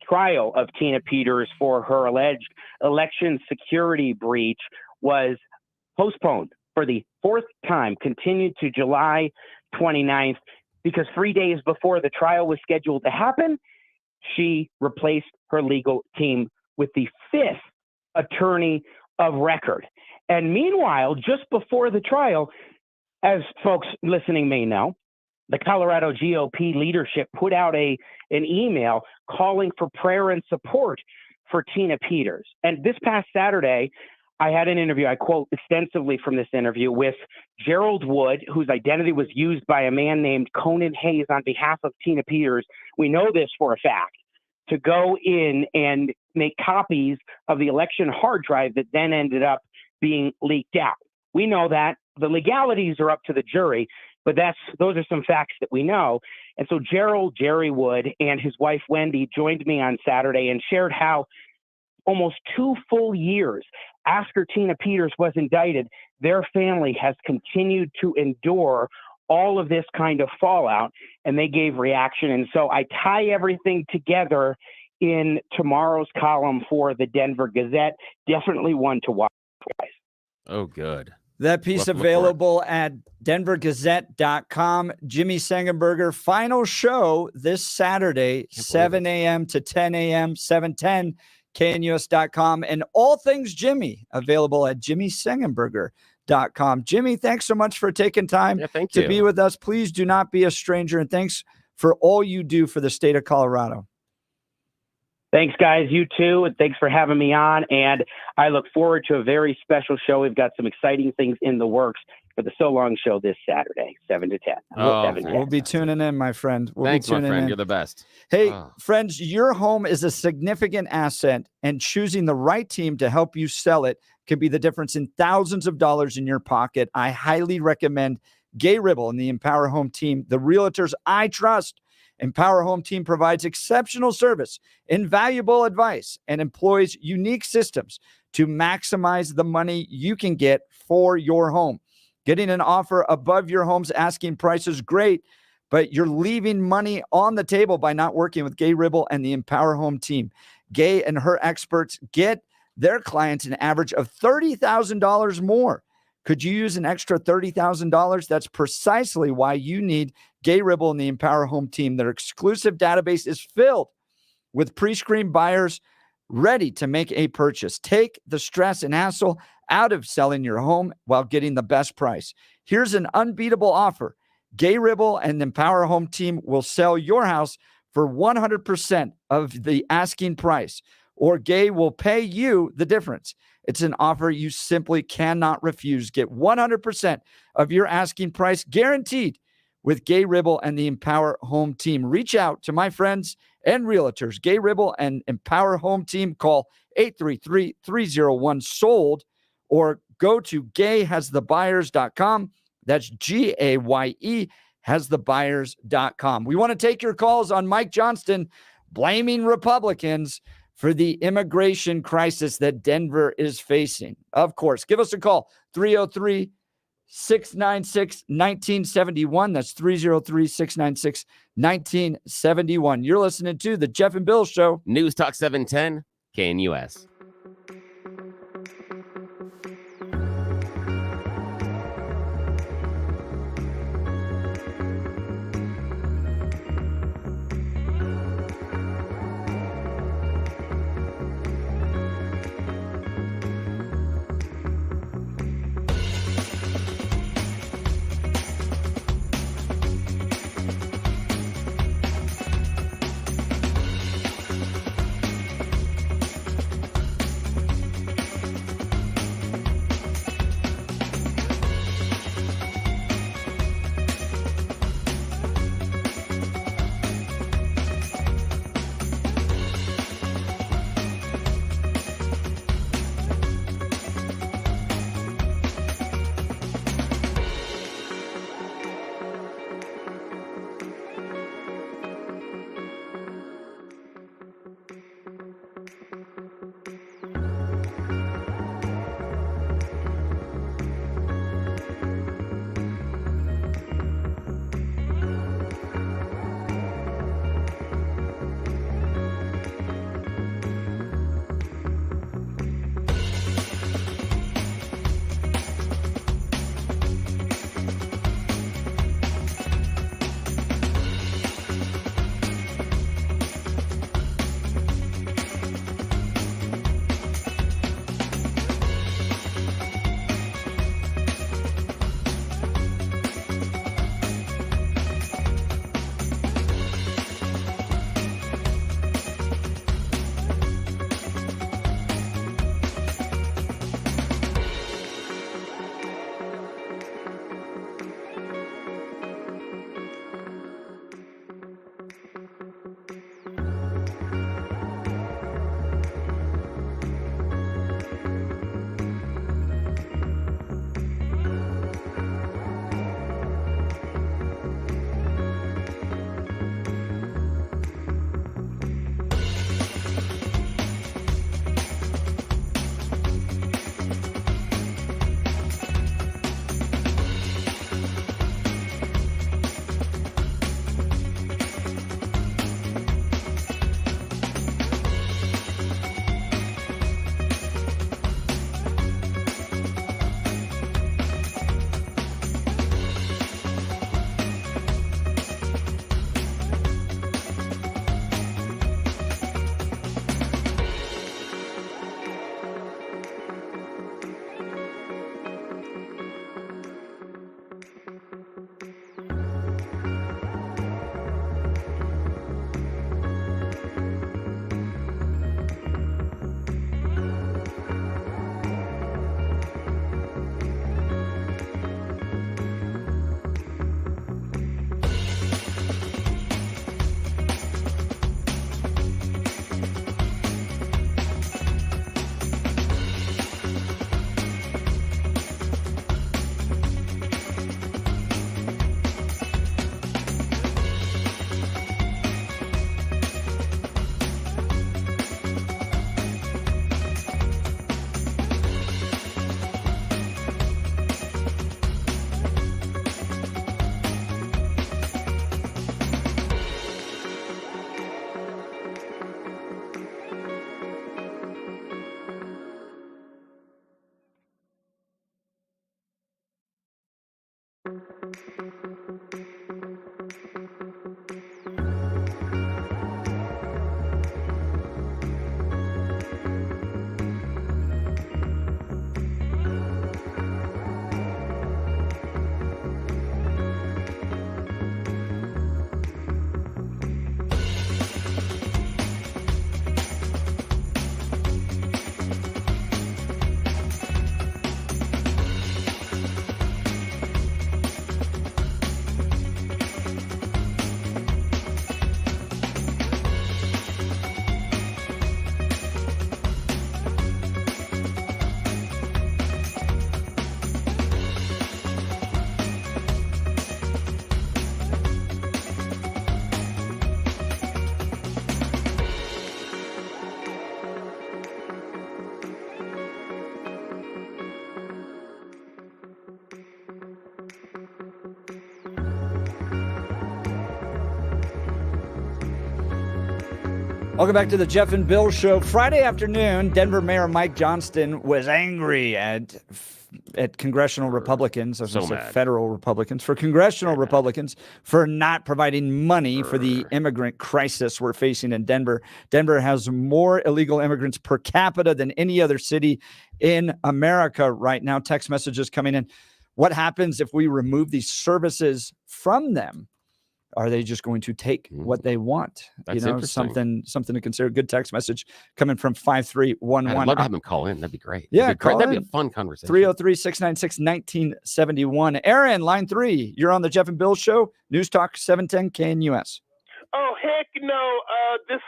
[SPEAKER 10] trial of Tina Peters for her alleged election security breach was postponed for the 4th time, continued to July 29th, because 3 days before the trial was scheduled to happen, she replaced her legal team with the 5th attorney of record. And meanwhile, just before the trial, as folks listening may know, the Colorado GOP leadership put out an email calling for prayer and support for Tina Peters. And this past Saturday, I had an interview, I quote extensively from this interview, with Gerald Wood, whose identity was used by a man named Conan Hayes on behalf of Tina Peters. We know this for a fact, to go in and make copies of the election hard drive that then ended up being leaked out. We know that. The legalities are up to the jury, but those are some facts that we know. And so Jerry Wood, and his wife Wendy joined me on Saturday and shared how almost 2 full years after Tina Peters was indicted, their family has continued to endure all of this kind of fallout, and they gave reaction. And so I tie everything together in tomorrow's column for the Denver Gazette. Definitely one to watch, guys.
[SPEAKER 2] Oh, good.
[SPEAKER 1] That piece available at denvergazette.com. Jimmy Sengenberger, final show this Saturday, 7 a.m. to 10 a.m., 710, knus.com. And all things Jimmy available at jimmysengenberger.com. Jimmy, thanks so much for taking time to be with us. Please do not be a stranger. And thanks for all you do for the state of Colorado.
[SPEAKER 10] Thanks, guys. You too. And thanks for having me on. And I look forward to a very special show. We've got some exciting things in the works for the So Long Show this Saturday, 7 to 10.
[SPEAKER 1] We'll be tuning in, my friend.
[SPEAKER 2] Thanks, my friend. You're the best.
[SPEAKER 1] Hey, friends, your home is a significant asset, and choosing the right team to help you sell it can be the difference in thousands of dollars in your pocket. I highly recommend Gay Ribble and the Empower Home team, the realtors I trust. Empower Home Team provides exceptional service, invaluable advice, and employs unique systems to maximize the money you can get for your home. Getting an offer above your home's asking price is great, but you're leaving money on the table by not working with Gay Ribble and the Empower Home Team. Gay and her experts get their clients an average of $30,000 more. Could you use an extra $30,000? That's precisely why you need Gay Ribble and the Empower Home Team. Their exclusive database is filled with pre-screened buyers ready to make a purchase. Take the stress and hassle out of selling your home while getting the best price. Here's an unbeatable offer. Gay Ribble and the Empower Home Team will sell your house for 100% of the asking price, or Gay will pay you the difference. It's an offer you simply cannot refuse. Get 100% of your asking price guaranteed with Gay Ribble and the Empower Home Team. Reach out to my friends and realtors. Gay Ribble and Empower Home Team. Call 833-301-SOLD or go to gayhasthebuyers.com. That's GAYE hasthebuyers.com. We want to take your calls on Mike Johnston blaming Republicans for the immigration crisis that Denver is facing. Of course, give us a call, 303-696-1971. That's 303-696-1971. You're listening to The Jeff and Bill Show.
[SPEAKER 2] News Talk 710, KNUS.
[SPEAKER 1] Welcome back to the Jeff and Bill Show. Friday afternoon, Denver Mayor Mike Johnston was angry at congressional Republicans, I was gonna say federal Republicans, for congressional Republicans for not providing money for the immigrant crisis we're facing in Denver. Denver has more illegal immigrants per capita than any other city in America right now. Text messages coming in. What happens if we remove these services from them? Are they just going to take what they want?
[SPEAKER 2] That's
[SPEAKER 1] you know,
[SPEAKER 2] interesting.
[SPEAKER 1] something to consider. Good text message coming from 5311.
[SPEAKER 2] I'd love to have him call in. That'd be great.
[SPEAKER 1] Yeah,
[SPEAKER 2] that'd be a fun conversation.
[SPEAKER 1] 303-696-1971. Aaron, line 3. You're on the Jeff and Bill Show. News Talk 710 KNUS.
[SPEAKER 15] Oh, heck no. The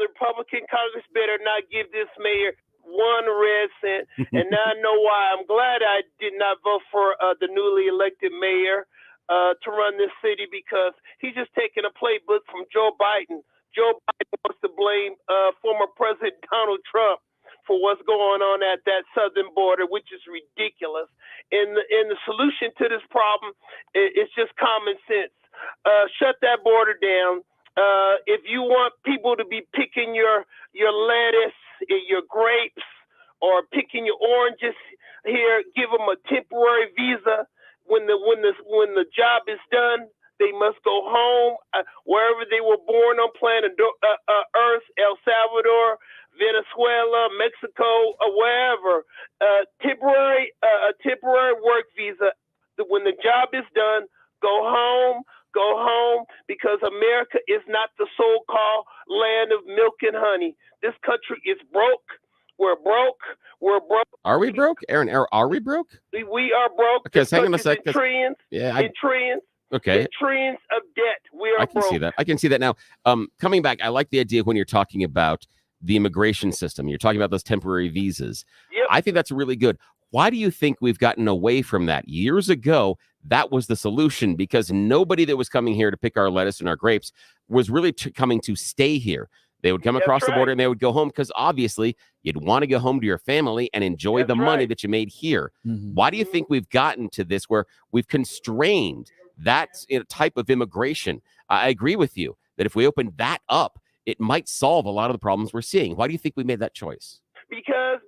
[SPEAKER 15] Republican Congress better not give this mayor one red cent. And now I know why. I'm glad I did not vote for the newly elected mayor to run this city, because he's just taking a playbook from Joe Biden. Joe Biden wants to blame former President Donald Trump for what's going on at that southern border, which is ridiculous. And the solution to this problem is just common sense. Shut that border down. If you want people to be picking your lettuce, your grapes, or picking your oranges here, give them a temporary visa. When the job is done, they must go home wherever they were born on planet Earth, El Salvador, Venezuela, Mexico, or wherever. A temporary work visa. When the job is done, go home, because America is not the so-called land of milk and honey. This country is broke. We're broke.
[SPEAKER 2] Are we broke, Aaron? Are we broke?
[SPEAKER 15] We are broke.
[SPEAKER 2] Okay, hang on a sec.
[SPEAKER 15] In trillions.
[SPEAKER 2] Okay.
[SPEAKER 15] In trillions of debt. We are
[SPEAKER 2] I can
[SPEAKER 15] broke.
[SPEAKER 2] see that. I can see that now. Coming back, I like the idea when you're talking about the immigration system. You're talking about those temporary visas.
[SPEAKER 15] Yep.
[SPEAKER 2] I think that's really good. Why do you think we've gotten away from that? Years ago, that was the solution, because nobody that was coming here to pick our lettuce and our grapes was really coming to stay here. They would come across the border and they would go home, because obviously you'd want to go home to your family and enjoy the money that you made here. Why do you think we've gotten to this where we've constrained that type of immigration? I agree with you that if we open that up, it might solve a lot of the problems we're seeing. Why do you think we made that choice?
[SPEAKER 15] Because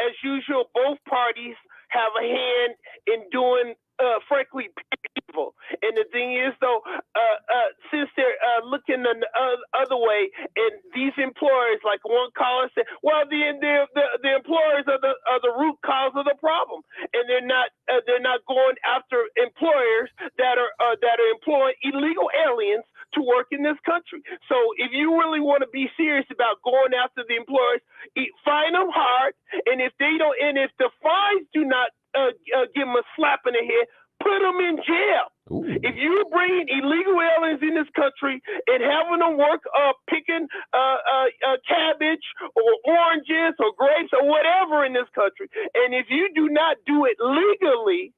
[SPEAKER 15] as usual, both parties have a hand in doing, frankly, evil. And the thing is, though, since they're looking the other way, and these employers, like one caller said, well, the employers are the root cause of the problem, and they're not going after employers that are employing illegal aliens to work in this country. So if you really want to be serious about going after the employers, fine them hard, and if they don't, and if the fines do not give them a slap in the head, put them in jail.
[SPEAKER 2] Ooh.
[SPEAKER 15] If you're bringing illegal aliens in this country and having them work picking cabbage or oranges or grapes or whatever in this country, and if you do not do it legally,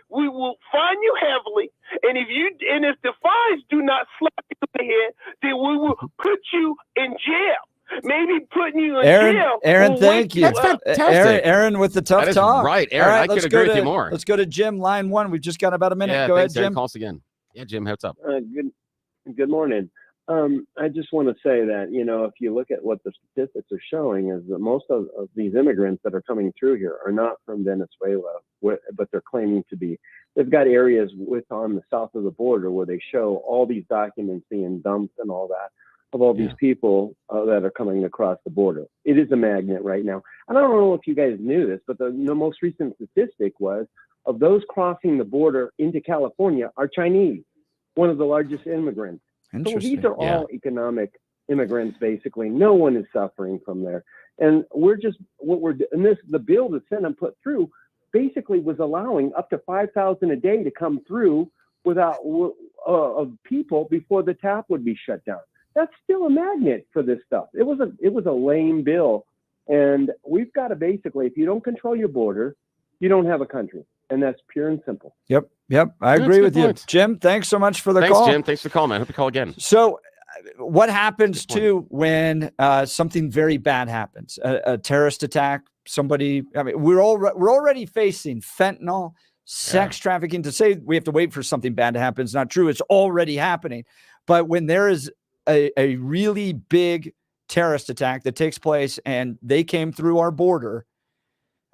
[SPEAKER 15] we will fine you heavily. And if the fines do not slap you in the head, then we will put you in jail. Maybe putting you in jail.
[SPEAKER 1] Aaron, thank you.
[SPEAKER 2] That's fantastic.
[SPEAKER 1] Aaron with the tough
[SPEAKER 2] That is
[SPEAKER 1] talk.
[SPEAKER 2] right, Aaron.
[SPEAKER 1] All right,
[SPEAKER 2] I could
[SPEAKER 1] let's
[SPEAKER 2] agree
[SPEAKER 1] go
[SPEAKER 2] with you more.
[SPEAKER 1] Let's go to Jim, line 1. We've just got about a minute.
[SPEAKER 2] Yeah,
[SPEAKER 1] Go
[SPEAKER 2] thanks,
[SPEAKER 1] ahead,
[SPEAKER 2] Aaron.
[SPEAKER 1] Jim.
[SPEAKER 2] Call us again. Yeah, Jim, what's up?
[SPEAKER 18] Good morning.
[SPEAKER 16] I just want to say that, if you look at what the statistics are showing is that most of these immigrants that are coming through here are not from Venezuela, but they're claiming to be. They've got areas on the south of the border where they show all these documents being dumped and all that of all these people that are coming across the border. It is a magnet right now. And I don't know if you guys knew this, but the most recent statistic was of those crossing the border into California are Chinese, one of the largest immigrants. So these are all economic immigrants, basically. No one is suffering from there. And the bill that's sent and put through basically was allowing up to 5,000 a day to come through without of people before the tap would be shut down. That's still a magnet for this stuff. It was a lame bill. And we've got to basically, if you don't control your border, you don't have a country. And that's pure and simple.
[SPEAKER 1] Yep. I agree with you. Jim, thanks so much for the call.
[SPEAKER 2] Thanks, Jim. Thanks for the call, man. Hope you call again.
[SPEAKER 1] So what happens too when something very bad happens? A terrorist attack, we're already facing fentanyl, sex trafficking. To say we have to wait for something bad to happen is not true. It's already happening. But when there is a really big terrorist attack that takes place and they came through our border,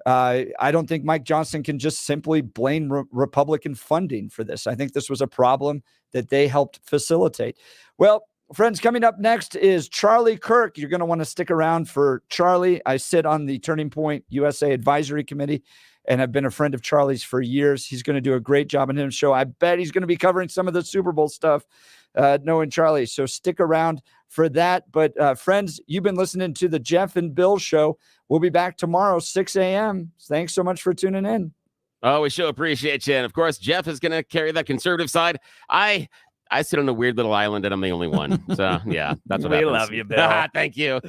[SPEAKER 1] I don't think Mike Johnson can just simply blame Republican funding for this. I think this was a problem that they helped facilitate. Well, friends, coming up next is Charlie Kirk. You're going to want to stick around for Charlie. I sit on the Turning Point USA Advisory Committee and have been a friend of Charlie's for years. He's going to do a great job on his show. I bet he's going to be covering some of the Super Bowl stuff, knowing Charlie. So stick around for that. But friends, you've been listening to the Jeff and Bill Show. We'll be back tomorrow, 6 a.m. Thanks so much for tuning in.
[SPEAKER 2] Oh, we sure appreciate you. And of course, Jeff is going to carry that conservative side. I sit on a weird little island and I'm the only one. So yeah, that's what
[SPEAKER 18] we
[SPEAKER 2] happens.
[SPEAKER 18] love you, Bill.
[SPEAKER 2] Thank you.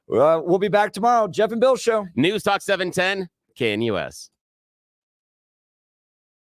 [SPEAKER 1] We'll be back tomorrow. Jeff and Bill Show.
[SPEAKER 2] News Talk 710 KNUS.